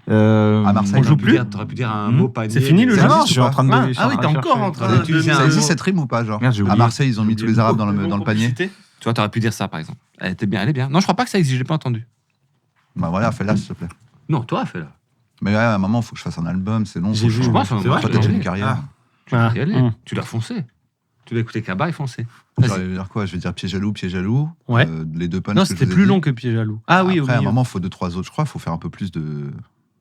À Marseille, on joue plus. T'aurais pu dire un Hmm. mot panier. C'est fini, le Ça jeu? Non, existe je suis ou en pas train de. Ah, je suis ah oui, train t'es de encore chercher. en train T'as de... utilisé Ça un existe mot. cette rime ou pas, genre? Merde, j'ai À oublié. Marseille, ils ont mis tous les arabes dans le panier. Publicité. Tu vois, t'aurais pu dire ça par exemple. Elle était bien, elle est bien. Non, je crois pas que ça existe, je l'ai pas entendu. Bah voilà, fais-la, s'il te plaît. Non, toi, fais-là. Mais ouais, à un moment, il faut que je fasse un album, c'est long. J'ai vu, Je pense, C'est vrai, Toi, j'ai t'as vu. une carrière. Tu dois Ah, y aller. hmm. Tu dois foncer. Tu dois écouter Kaba et foncer. Je Vas-y. vais dire quoi? Je vais dire pied jaloux. Ouais. Les deux punchs. Non, que je c'était vous ai plus dit. long que Pied Jaloux. Ah oui, au Après, à un milieu. moment, il faut 2-3 autres. Je crois qu'il faut faire un peu plus de.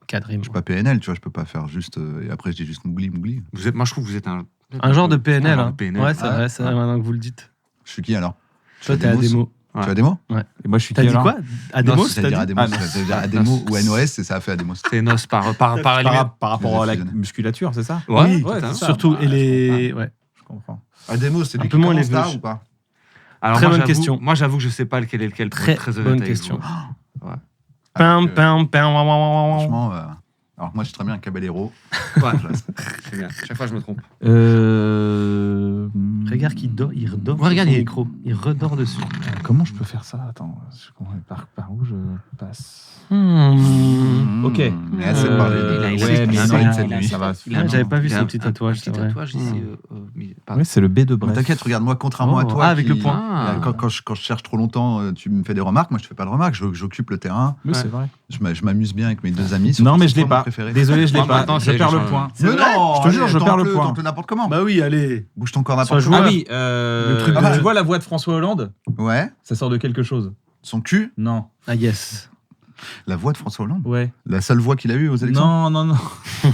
4 rimes. Je suis pas PNL, tu vois, je peux pas faire juste. Et après, je dis juste mougli. Vous êtes, moi, je trouve que vous êtes un. Un genre de PNL. Un genre Hein. de PNL. Ouais, c'est Ah, vrai, c'est vrai, maintenant que vous le dites. Je suis qui alors? Toi, t'es Ademos. Ademo. Ouais. Tu as des mots? Et moi, je suis T'as qui dit alors quoi Ademo, Ça veut t'as dire dit Ademos. Ah, Ça veut dire Ademo ou NOS, et ça a fait Ademos. C'est nos par par rapport à la fusionné. musculature, c'est ça? Ouais, Oui, ouais, putain. c'est ça. Surtout, Bah, et les... Ouais. Je comprends. Ademos, c'est Un lui peu qui moins les commence là vœux. ou pas? Alors, Très moi, bonne j'avoue- question. Moi, j'avoue que je sais pas lequel est lequel. pour Très être très honnête bonne avec question. vous. Pam, pam, pam, wam, wam, wam, wam. Franchement, alors que moi, je suis très bien un Caballero. Ouais, c'est bien. Chaque fois, je me trompe. Regarde qu'il dort, il redort Ouais, regarde, sur son il- micro. Il redort dessus. Comment je peux faire ça? Attends, par où je passe? Ok. Mais assez de parler. il a- il a- Ouais, mais il a- non, il a- ça il a- va. il a- Ouais, j'avais pas vu il a son un- petit un tatouage, petit c'est vrai. tatouage ici. Ouais, c'est le B de Mais Brest. t'inquiète, regarde, moi, contrairement à Oh, toi. ah, avec qui- le point. Ah. Quand je cherche trop longtemps, tu me fais des remarques. Moi, je te fais pas de remarques. J'occupe le terrain. Oui, c'est vrai. Je m'amuse bien avec mes deux amis. Non, mais je l'ai l'ai pas. Désolé, je l'ai Ah, pas. maintenant, Je c'est- perds le je- point. C'est Mais vrai non, Je te jure, je perds le point. tente-le n'importe comment. Bah oui, allez. Bouge ton corps n'importe Sois comment. joueur. Ah oui, Le truc de- tu vois la voix de François Hollande? Ouais. Ça sort de quelque chose. Son cul. Non. Ah yes. La voix de François Hollande. Ouais. La seule voix qu'il a eue aux élections. Non, non, non.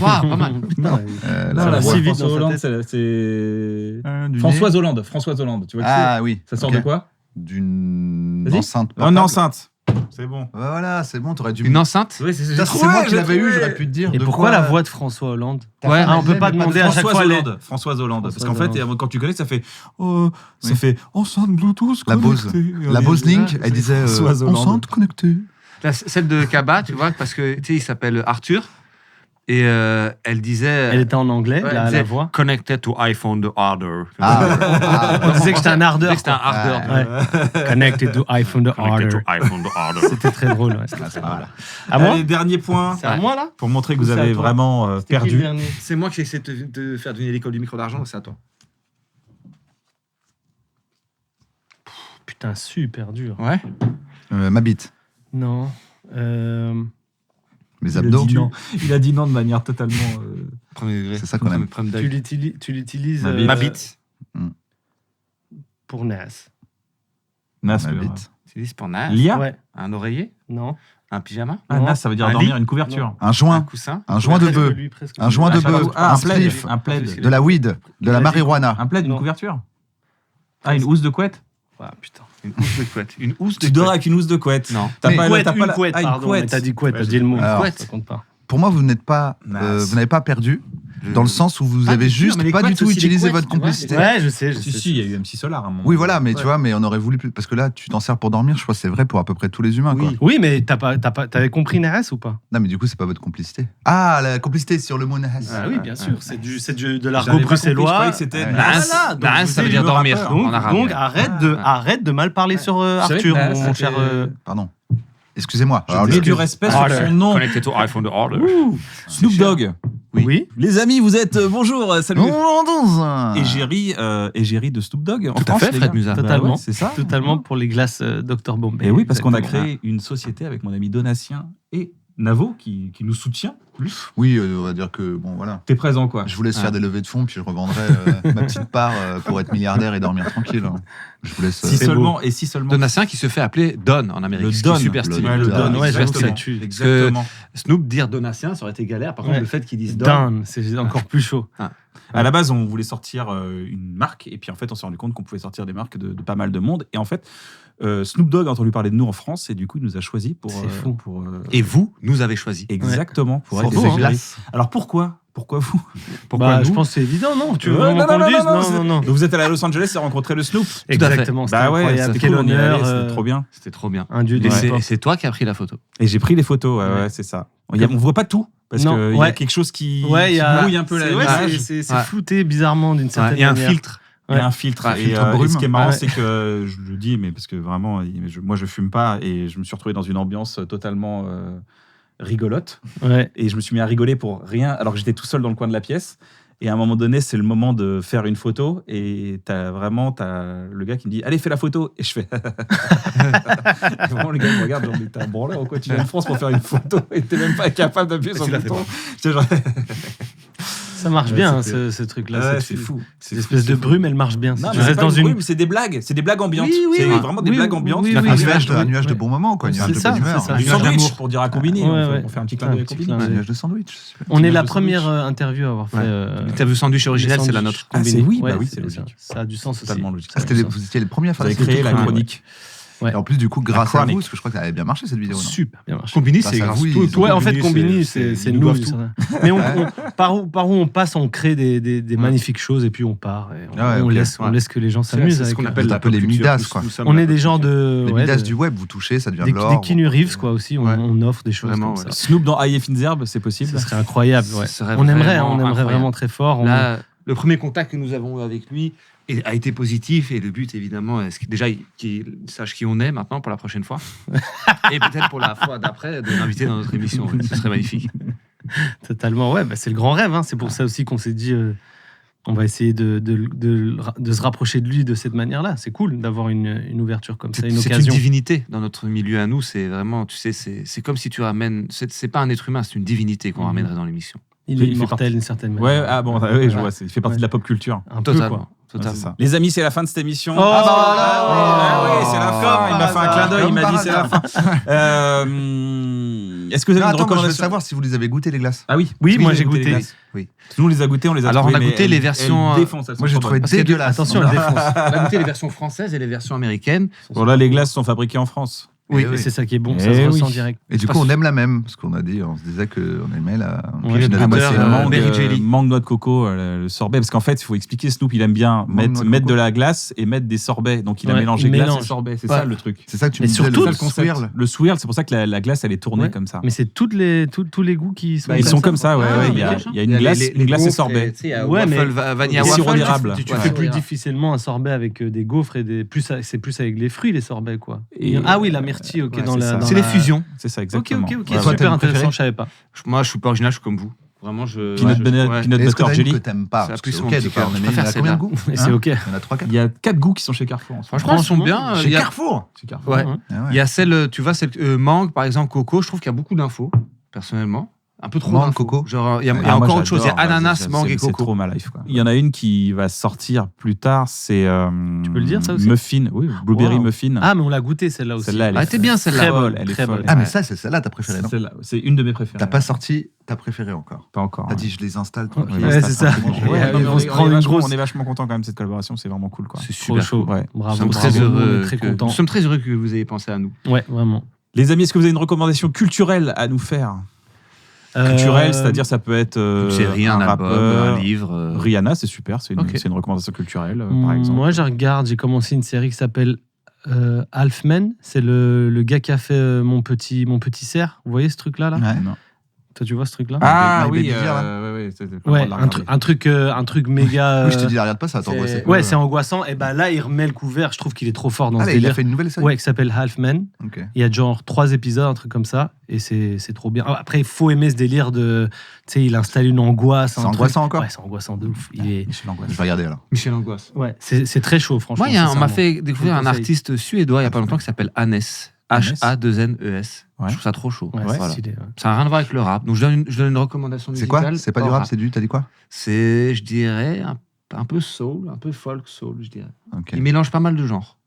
Waouh, pas mal. Non. La Non, va la si voix de vite François dans sa Hollande, tête. c'est. du Françoise nez. Hollande. Françoise Hollande. Tu vois qui Ah oui. c'est? Ça sort ok. de quoi? D'une Vas-y. enceinte. Oh, une portable. enceinte. C'est bon. Ouais, voilà, c'est bon, t'aurais dû. Une enceinte? Oui, c'est Putain, si c'est moi qui l'avais eu, j'aurais pu te dire. Et de pourquoi quoi- la voix de François Hollande Ouais, Ah, on peut pas demander à chaque Françoise fois les... Hollande. Françoise Hollande. Parce qu'en Françoise fait, Hollande. quand tu connais, ça fait. Ça Oui. fait enceinte Bluetooth. La Bose. connectée. La Bose Link, Ouais, elle disait Françoise Hollande. enceinte connectée. Celle de Kaba, tu vois, parce que tu sais, il s'appelle Arthur. Et elle disait. Elle était en anglais, Ouais, elle la disait, voix. Connected to iPhone the Harder. On disait que j'étais un ardeur. C'était un ardeur. Ouais. Connected to iPhone the Connected Harder. to iPhone the Harder. C'était très drôle. Ouais. Voilà. À moi Allez, dernier point. C'est à moi là Pour montrer que Ou vous c'est avez à toi vraiment C'était qui le perdu. dernier C'est moi qui essaie de faire deviner l'école du micro d'argent, c'est à toi. Putain, super dur. Ouais. Ma bite. Non. Mes Il a abdos. dit non. Il a dit non de manière totalement. Premier degré. C'est ça qu'on aime. Premier Tu degré. l'utilises Ma bite. pour Nas. Nas. Ma le- bite. Tu dis pour Nas. Lia. Ouais. Un oreiller. Non. Un pyjama. Ah, Non. Nas, ça veut dire Un dormir lit. une couverture. Un Un joint. coussin. Un joint de Presque bœuf. lui, presque Un lui. joint de Ah, bœuf. Ah, Un un plaid. spliff. Un plaid. De la weed. De la marijuana. Un plaid, une Non. couverture. Ah, une housse de couette. Ah putain. Une housse de couette. Une housse de Tu dors couette. avec une housse de couette. Non. T'as Mais pas, Couette, t'as pas une la- couette, Ah, une pardon. couette. Mais t'as dit couette, Ouais, t'as dit le mot. Alors, Couette, ça compte pas. Pour moi, vous n'êtes pas, Nas. vous n'avez pas perdu. Dans le sens où vous Pas avez du tout, juste mais les pas du couettes tout aussi, les utilisé couettes, votre tu vois, complicité. Ouais, je sais. Si, il y a eu MC Solar à un moment. Oui, voilà, mais Ouais. tu vois, mais on aurait voulu plus. Parce que là, tu t'en sers pour dormir, je crois que c'est vrai pour à peu près tous les humains, quoi. Oui, mais t'avais compris Neres ou pas? Non, mais du coup, c'est pas votre complicité. Ah, la complicité sur le mot Nahas. Ah oui, bien sûr. C'est de J'avais l'argot pas compris, je bruxellois. croyais que c'était Ouais. Nas. Voilà, donc Nas, vous ça veut êtes dire le dormir rappeur. en arabe. Donc arrête de mal parler sur Arthur, savais que Nas, mon c'était- cher. Pardon. Excusez-moi. Je Alors, mets le- du respect sur Order. son nom. Connected to iPhone order. Snoop Dogg. Oui. Les amis, vous êtes bonjour, salut. Non, Égérie de Snoop Dogg en Tout à France, fait, les Fred gars. Musa. Bah Totalement. ouais, c'est ça. Totalement pour les glaces Dr Bombay. Et oui, parce qu'on a Exactement. créé une société avec mon ami Donatien et Navo qui nous soutient. Plus. Oui, on va dire que, bon, voilà. T'es présent quoi. Je vous laisse Ah. faire des levées de fonds, puis je revendrai ma petite part pour être milliardaire et dormir tranquille. Je vous laisse. Si seulement et si seulement. Donatien qui se fait appeler Don en Amérique. Le ce qui est Don. super stylé. Le Le Don, ouais, j'avoue que ça Exactement. tue. Exactement. Snoop dire Donatien, ça aurait été galère. Par contre, Ouais. le fait qu'ils disent Don. Down, c'est encore plus chaud. À la base, on voulait sortir une marque, et puis en fait, on s'est rendu compte qu'on pouvait sortir des marques de pas mal de monde. Et en fait, Snoop Dogg a entendu parler de nous en France, et du coup, il nous a choisi pour. C'est fou. Et vous, nous avez choisi. Exactement, pour C'est être beau, des hein. égéries. Alors pourquoi vous Pourquoi Bah, nous je pense que c'est évident, non? Tu veux Ouais, vraiment qu'on le dise? Non, c'est- non, non. Donc vous êtes allé à Los Angeles et rencontré le Snoop. Exactement, c'était Bah ouais, incroyable. c'est Quel cool, on y est allé, honneur. c'était trop bien. C'était trop bien. Un dieu Et du c'est- sport. et c'est toi qui as pris la photo. Et j'ai pris les photos, ouais, Ouais. ouais, c'est ça. On voit pas tout, parce Non, qu'il y a ouais. quelque chose qui, Ouais, qui brouille un peu c'est- l'image. ouais, c'est Ouais. flouté bizarrement d'une certaine Il y a un manière. filtre. Il y a un filtre. Ouais, et, filtre et brume. ce qui est marrant, Ouais. c'est que, je le dis, mais parce que vraiment, moi je fume pas, et je me suis retrouvé dans une ambiance totalement rigolote. Ouais. Et je me suis mis à rigoler pour rien, alors que j'étais tout seul dans le coin de la pièce. Et à un moment donné, c'est le moment de faire une photo. Et t'as le gars qui me dit allez, fais la photo. Et je fais. Et vraiment, le gars me regarde, genre, mais t'es un branleur ou quoi? Tu viens de France pour faire une photo et t'es même pas capable d'appuyer sur le bouton. J'étais genre. Ça marche Ouais, bien, c'était- ce truc-là. Ouais, cette- c'est fou. Cette espèce de brume, elle marche bien. Si Non, tu mais c'est restes pas dans une brume, une. c'est des blagues. C'est des blagues ambiantes. Oui, oui, c'est oui. vraiment des Oui, blagues ambiantes. oui, Un oui, nuage de bons moments, quoi. Un nuage de ça, bonne humeur. c'est ça. Un Du nuage sandwich, d'amour. pour dire à Combini. Ouais, on ouais. fait un petit clin Un d'œil à petit Combini. clin Un d'œil. nuage de sandwich. super. On est la nuage de première sandwich. interview à avoir fait. L'interview sandwich originelle, c'est la nôtre. Ah, c'est oui, bah oui, c'est ça. logique. Ça a du sens aussi. Totalement logique. Ça, vous étiez les premiers à Vous faire avez ça. créé la premier, chronique. Ouais. Et en plus, du coup, grâce à chronique. vous, parce que je crois que ça avait bien marché cette vidéo. non Super bien marché. Combini, Grâce c'est à grâce vous, à ils tout. ont- Ouais, en fait, Combini, c'est ils nous nous. doivent tout. Mais par où on passe, on crée des magnifiques choses et puis on part. Et Ah ouais, on ok. laisse que les gens C'est s'amusent. ce avec, qu'on appelle Vous la appelez pop les culture. Midas, Nous- quoi. nous sommes On la est des pop gens culture. de. Les ouais, Midas de- du web, vous touchez, ça devient Des de l'or. Keanu Reeves, quoi, aussi. Ouais. On offre des choses Vraiment, comme ouais. ça. Snoop dans High et Finzerbe, c'est possible. Ça serait incroyable. Ouais. Ce serait On aimerait vraiment incroyable. vraiment très fort. Là, le premier contact que nous avons eu avec lui a été positif, et le but, évidemment, est déjà qu'il sache qui on est maintenant pour la prochaine fois, et peut-être pour la fois d'après de l'inviter dans notre émission. Ouais, ce serait magnifique. Totalement, ouais, bah, c'est le grand rêve. Hein. C'est pour ça aussi qu'on s'est dit, on va essayer de se rapprocher de lui de cette manière-là. C'est cool d'avoir une ouverture comme ça, une C'est une occasion. divinité dans notre milieu à nous. C'est vraiment, tu sais, c'est comme si tu ramènes. C'est pas un être humain, c'est une divinité qu'on Mhm. ramènerait dans l'émission. Il est Il fait immortel partie. d'une certaine Ouais, manière. ah bon, oui, je vois, il fait partie Ouais. de la pop culture. Un peu, Totalement. quoi. Ouais, Totalement. c'est ça. Les amis, c'est la fin de cette émission. Oh, ah oh, oui, c'est la oh, fin. Il m'a fait un clin d'œil, il m'a dit c'est la fin. Est-ce que vous avez une Attends, moi, je veux recommandation? savoir si vous les avez goûté, les glaces. Ah oui, Oui, moi, j'ai les goûté. glaces. Nous, on les a goûtées, on les a Alors, on a trouvées, mais goûté les elles- versions, elles défoncent, elles sont Moi, j'ai trop trouvé bonnes. Parce qu'il y a dégueulasse. Attention, elle défonce. On a goûté les versions françaises et les versions américaines. Bon, là, les glaces sont fabriquées en France. Oui, Eh oui. et c'est ça qui est bon, Eh ça se oui. ressent direct. Et du coup, on aime la même, parce qu'on on se disait qu'on aimait la. Ouais, Peanut le butter, butter, C'est mangue, Berry jelly. mangue noix de coco, le sorbet. Parce qu'en fait, il faut expliquer, Snoop, il aime bien Mangue, noix de mettre coco. de la glace et mettre des sorbets. Donc, il a Ouais, mélangé il glace mélange. et sorbet. C'est Ouais. ça le truc. C'est ça que tu Mais me disais, surtout, le C'est ça le concept. swirl. Le swirl, c'est pour ça que la glace, elle est tournée Ouais. comme ça. Mais c'est tous les goûts qui sont. Bah, ils sont comme ça, ouais. Ah, ouais. ok. Il y a une Il y a glace, les une glace et gaufres sorbet. tu sais, il y a Ouais, mais- vanilla Et Waffle, sirop waffle. d'érable. Tu Ouais. fais plus difficilement un sorbet avec des gaufres et c'est plus avec les fruits, les sorbets, quoi. Ah oui, la myrtille, ok, Ouais, dans c'est la. ça. dans C'est la- les fusions. C'est ça, Ok, exactement. ok, ok, Ouais, Toi, super t'as une intéressant, préférée je savais pas. Moi, je suis pas original, je suis comme vous. Vraiment, je. Peanut je- butter, ouais. peanut Est-ce que butter t'as une jelly. que t'aimes pas? Ça a Parce plus que, son ok, petit de cœur. pas en Je aimer, préfère il y en a combien de celle-là. goûts Et c'est Hein ok. Il y en a 3-4. Il y a 4 goûts qui sont chez Carrefour en ce moment. Franchement, ils sont bien. Chez Il y a- Carrefour. Chez Carrefour. Ouais. Ouais. Ah ouais. Il y a celle, tu vois, celle mangue, par exemple, coco. Je trouve qu'il y a beaucoup d'infos, personnellement. Un peu trop Mangue, d'infos. coco. Genre, il y a, Ah, il y a moi, encore autre chose. Il y a j'adore, ananas, c'est- mangue et c'est coco. trop ma life, quoi. Il y en a une qui va sortir plus tard, c'est. Tu peux le dire, ça aussi Muffin, oui, Blueberry Wow. Muffin. Ah, mais on l'a goûté celle-là aussi. Celle-là, elle Ah, est elle était bien, celle-là. Très folle, bonne, elle est très folle. bonne. Ah, mais Ouais. ça, c'est celle-là ta préférée, non Celle-là, c'est une de mes préférées. T'as pas sorti ta préférée encore. Pas encore. T'as ouais. dit, je les installe. Ouais, tranquille. ouais, c'est ça. tranquillement, je- Ouais, Ouais, non, ils mais vont on se est- prendre on est une vachement- grosse- on est vachement content quand même de cette collaboration, c'est vraiment cool, quoi. C'est Trop super chaud. cool. Ouais. Bravo, Nous sommes bravo, très on heureux. est très que- contents. Nous sommes très heureux que vous ayez pensé à nous. Ouais, vraiment. Les amis, est-ce que vous avez une recommandation culturelle à nous faire? Culturel, c'est-à-dire ça peut être Une série, un album, rappeur. un livre. Rihanna, c'est super, c'est Ok. une recommandation culturelle, par exemple. Moi, j'ai commencé une série qui s'appelle Halfman. C'est le gars qui a fait mon petit cerf. Vous voyez ce truc-là là Ouais. Non. Toi, tu vois ce truc-là Ah My oui, Baby Gear, ouais, Ouais, un truc méga. Oui, je te dis, regarde pas ça, attends. Ouais, c'est angoissant. Et ben là, il remet le couvert. Je trouve qu'il est trop fort dans ce il a délire. fait une nouvelle série. Ouais, qui s'appelle Halfman. Ok. Il y a genre 3 épisodes, un truc comme ça, et c'est trop bien. Après, il faut aimer ce délire de, tu sais, il installe une angoisse. C'est un truc. angoissant encore. Ouais, c'est angoissant de ouf. Il est, Michel Angoisse. Je vais regarder alors. Michel Angoisse. ouais, c'est très chaud, franchement. Moi, on m'a sincèrement. fait découvrir Je un vous conseille. artiste suédois il n'y a pas longtemps qui s'appelle Hannes. H-A-2-N-E-S. Ouais. Je trouve ça trop chaud. Ouais, Voilà. stylé, ouais. Ça n'a rien à voir avec le rap. Donc je donne une recommandation C'est musicale. quoi? C'est pas du hors rap, c'est du. T'as dit quoi? C'est, je dirais, un peu soul, un peu folk soul, je dirais. Ok. Il mélange pas mal de genres.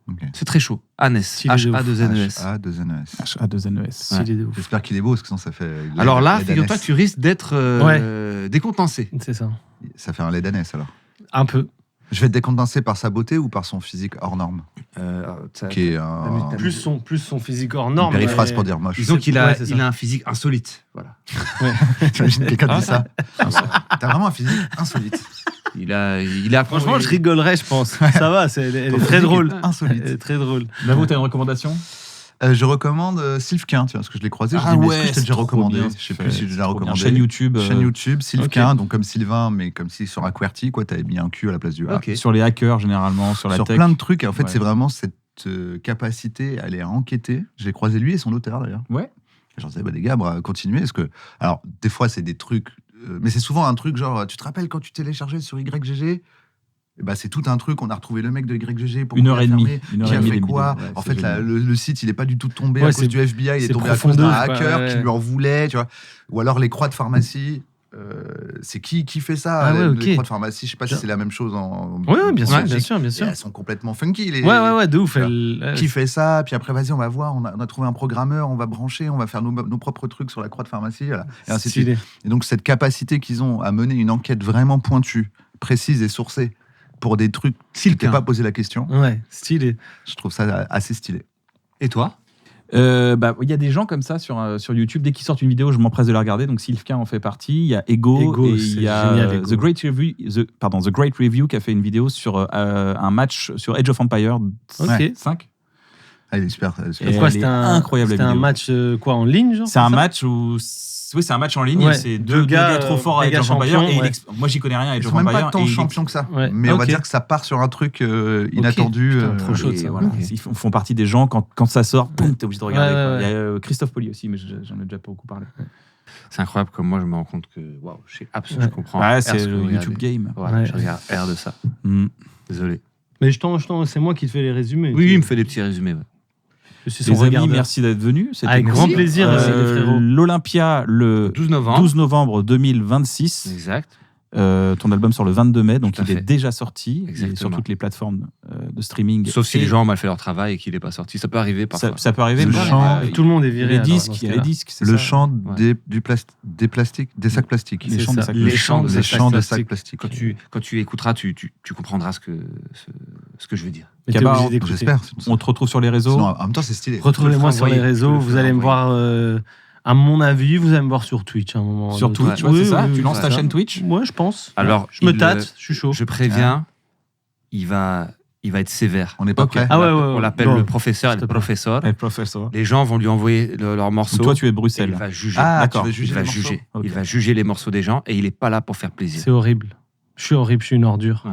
Ok. C'est très chaud. Hannes. Stylé de ouf. H-A-2-N-E-S. H-A-2-N-E-S. H-A-2-N-E-S. Stylé de ouf. J'espère qu'il est beau, parce que sinon ça fait. Alors là, lait figure-toi d'ânesse. que tu risques d'être décontenancé. C'est ça. Ça fait un lait d'ânesse alors. Un peu. Je vais être décontenancé par sa beauté ou par son physique hors norme, qui est un. t'as- Plus son physique hors Une norme. périphrase mais- pour dire moche. Disons qu'il a, Ouais, c'est ça. il a un physique insolite. Voilà. T'imagines quelqu'un dit ça? T'as vraiment un physique insolite. Il a Franchement, je rigolerais, je pense. Ça va, elle est très drôle. Elle Insolite. est très drôle. Navo, t'as une recommandation? Je recommande Sylvquin, tu vois, parce que je l'ai croisé. Je dis, mais est-ce que je t'ai déjà recommandé? Je sais plus si j'ai déjà recommandé. Chaîne YouTube. Chaîne YouTube, Sylvquin, donc comme Sylvain, mais comme si sur un QWERTY, quoi, t'avais mis un Q à la place du A. Ok. Sur les hackers, généralement, sur la Sur tech. plein de trucs, et en fait, Ouais. c'est vraiment cette capacité à aller enquêter. Je l'ai croisé lui et son auteur d'ailleurs. Ouais. Et j'en disais, bah, les gars, continuez. Parce que, alors, des fois, c'est des trucs, mais c'est souvent un truc genre, tu te rappelles quand tu téléchargeais sur YGG? Et bah, c'est tout un truc, on a retrouvé le mec de YGG pour 1h30. qui a fait quoi? Ouais, En c'est fait, génial. le site, il n'est pas du tout tombé Ouais, à cause c'est- du FBI, il est c'est tombé à cause d'un profondeur, quoi, hacker ouais. qui lui en voulait, tu vois. Ou alors les croix de pharmacie. C'est qui fait ça? Ah ouais, ok. Les croix de pharmacie, je sais pas si c'est la même chose en. Oui, bien en sûr, Belgique. bien Et sûr. elles sont complètement funky. Ouais, de ouf. Voilà. Qui fait ça? Puis après, vas-y, on va voir. On a trouvé un programmeur, on va brancher, on va faire nos propres trucs sur la croix de pharmacie. Voilà. Et ainsi de suite. Stylé. Et donc, cette capacité qu'ils ont à mener une enquête vraiment pointue, précise et sourcée pour des trucs qui n'étaient pas posé la question, Ouais, stylé. je trouve ça assez stylé. Et toi? Il y a des gens comme ça sur YouTube. Dès qu'ils sortent une vidéo, je m'empresse de la regarder. Donc Sylvquin en fait partie. Il y a Ego et c'est il y a génial, Ego. The Great Review qui a fait une vidéo sur un match sur Age of Empires Ok. 5. Ah, il est super. Et Et quoi, elle c'était est un incroyable, la C'était un vidéo. match quoi en ligne, genre? C'est un ça match où oui, c'est un match en ligne. Ouais, Et c'est deux deux gars gars, trop forts à Age méga of Empires. champions, Et ouais. moi, j'y connais rien à Ils Age of sont même Empires. pas tant et champions que ça. Ouais. Mais on va Ok. dire que ça part sur un truc inattendu. Putain, trop chaud de ça. Voilà, Ok. ils font partie des gens, quand ça sort, boum, t'es obligé de regarder. Ouais, quoi. ouais, Il y a Christophe Poli aussi, mais j'en ai déjà pas beaucoup parlé. C'est incroyable comme moi, je me rends compte que waouh, je sais absolument, Ouais. je comprends. Ouais, R c'est ce que le vous YouTube regardez. Game. Voilà, Ouais. je regarde R de ça. Mm. Désolé. Mais c'est moi qui te fais les résumés. Oui, il me fait des petits résumés. Ouais. Je suis son Les amis, regardeur. merci d'être venus. C'était Avec grand cool. plaisir aussi, les frérots. L'Olympia, le 12 novembre. 12 novembre 2026. Exact. Ton album sort le 22 mai, donc Tout à il est fait. déjà sorti. Il est sur Exactement. toutes les plateformes de streaming. Sauf si Et les gens ont mal fait leur travail et qu'il n'est pas sorti. Ça peut arriver parfois. ça peut arriver. Le mais chant, il y a- Tout le monde est il y viré. a les alors, dans disques, ce il y a les cas-là. disques. c'est Le ça. chant Ouais. des plastiques, des sacs plastiques. Les C'est chants de ça. sacs Les plastiques. chants de Les sacs chants de plastiques. sacs plastiques. Quand tu écouteras, tu comprendras ce que je veux dire. Mais t'es Kaba, obligé d'écouter. J'espère. On te retrouve sur les réseaux. Sinon, en même temps, c'est stylé. Retrouvez-moi Je peux sur le les faire réseaux. envoyer. Vous allez me voir, à mon avis, vous allez me voir sur Twitch à un moment. Sur donné. Twitch, ouais, c'est ça. Tu lances ta c'est ça. chaîne Twitch. Ouais, je pense. Alors, je me il, tâte, je suis chaud. Je préviens, il va être sévère. On n'est pas Ok. prêt. Ah ouais, On l'appelle Bon. le professeur et le S'il te plaît. professeur. Ouais, professeur. Les gens vont lui envoyer leurs morceaux. Toi, tu es et Bruxelles. il va juger. Ah, D'accord. tu vas Il juger va les morceaux. juger. Ok. Il va juger les morceaux des gens et il n'est pas là pour faire plaisir. C'est horrible. Je suis horrible, je suis une ordure.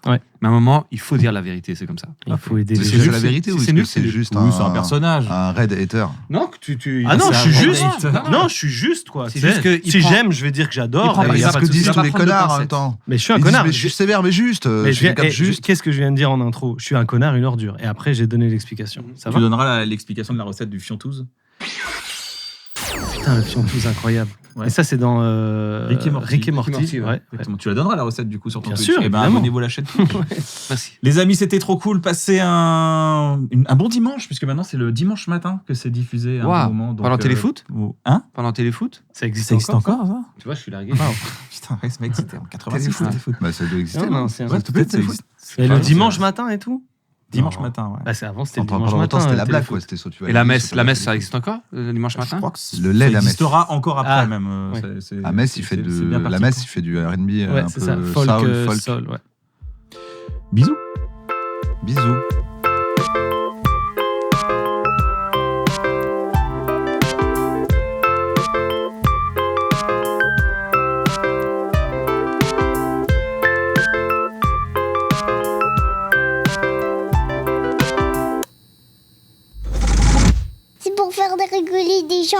Mais à un moment, il faut dire la vérité, c'est comme ça. Il faut aider C'est les juste gens. la vérité ou c'est est-ce nul, que c'est c'est juste Oui, c'est un personnage. un red hater? Non, que tu. Ah non, je suis un juste. hate. Non, je suis juste quoi. C'est Tu sais, juste que il si prend- j'aime, je vais dire que il j'adore. prend et pas y C'est a ce pas que de disent souci. tous les prendre de connards en pincettes. même temps. Mais je suis un Ils disent, connard. mais je suis sévère, mais juste. Mais Je suis quelqu'un de et juste. qu'est-ce que je viens de dire en intro? Je suis un connard, une ordure. Et après, j'ai donné l'explication. Ça Tu va? donneras l'explication de la recette du fiantouze. Putain, le fion plus incroyable. Ouais. Et ça, c'est dans Rick et Morty. Rick et Morty. Rick et Morty, ouais. ouais. Exactement. Tu la donneras la recette du coup sur ton Bien Twitch. sûr, Eh ben, évidemment. abonnez-vous à la chaîne Twitch. Merci. Les amis, c'était trop cool. Passez un bon dimanche, puisque maintenant c'est le dimanche matin que c'est diffusé à un Waouh. moment. donc, Pendant Téléfoot Hein? Pendant Téléfoot Ça existe, Ça existe encore, ça Tu vois, je suis largué. Putain, ouais, ce mec, c'était en 86. Téléfoot. Téléfoot. Bah, ça doit exister. Non, non, c'est un- Ouais, peut-être ça existe. Et le Ouais, dimanche matin et tout? Dimanche Non. matin, ouais. Bah, avant, c'était le Pendant dimanche longtemps, matin. c'était la blague, téléfoot. quoi. C'était soit tu vas Et à la l'église, messe, soit la tu vas messe, à ça la existe encore le dimanche Je matin? crois que Le lait, ça la messe. existera encore après, Ah, même. oui. À Metz, il fait c'est de bien parti la messe, pour. il fait du R&B Ouais, un c'est peu ça. Folk, soul, folk. soul, ouais. Bisous. Bisous. C'est pour faire rigoler des gens.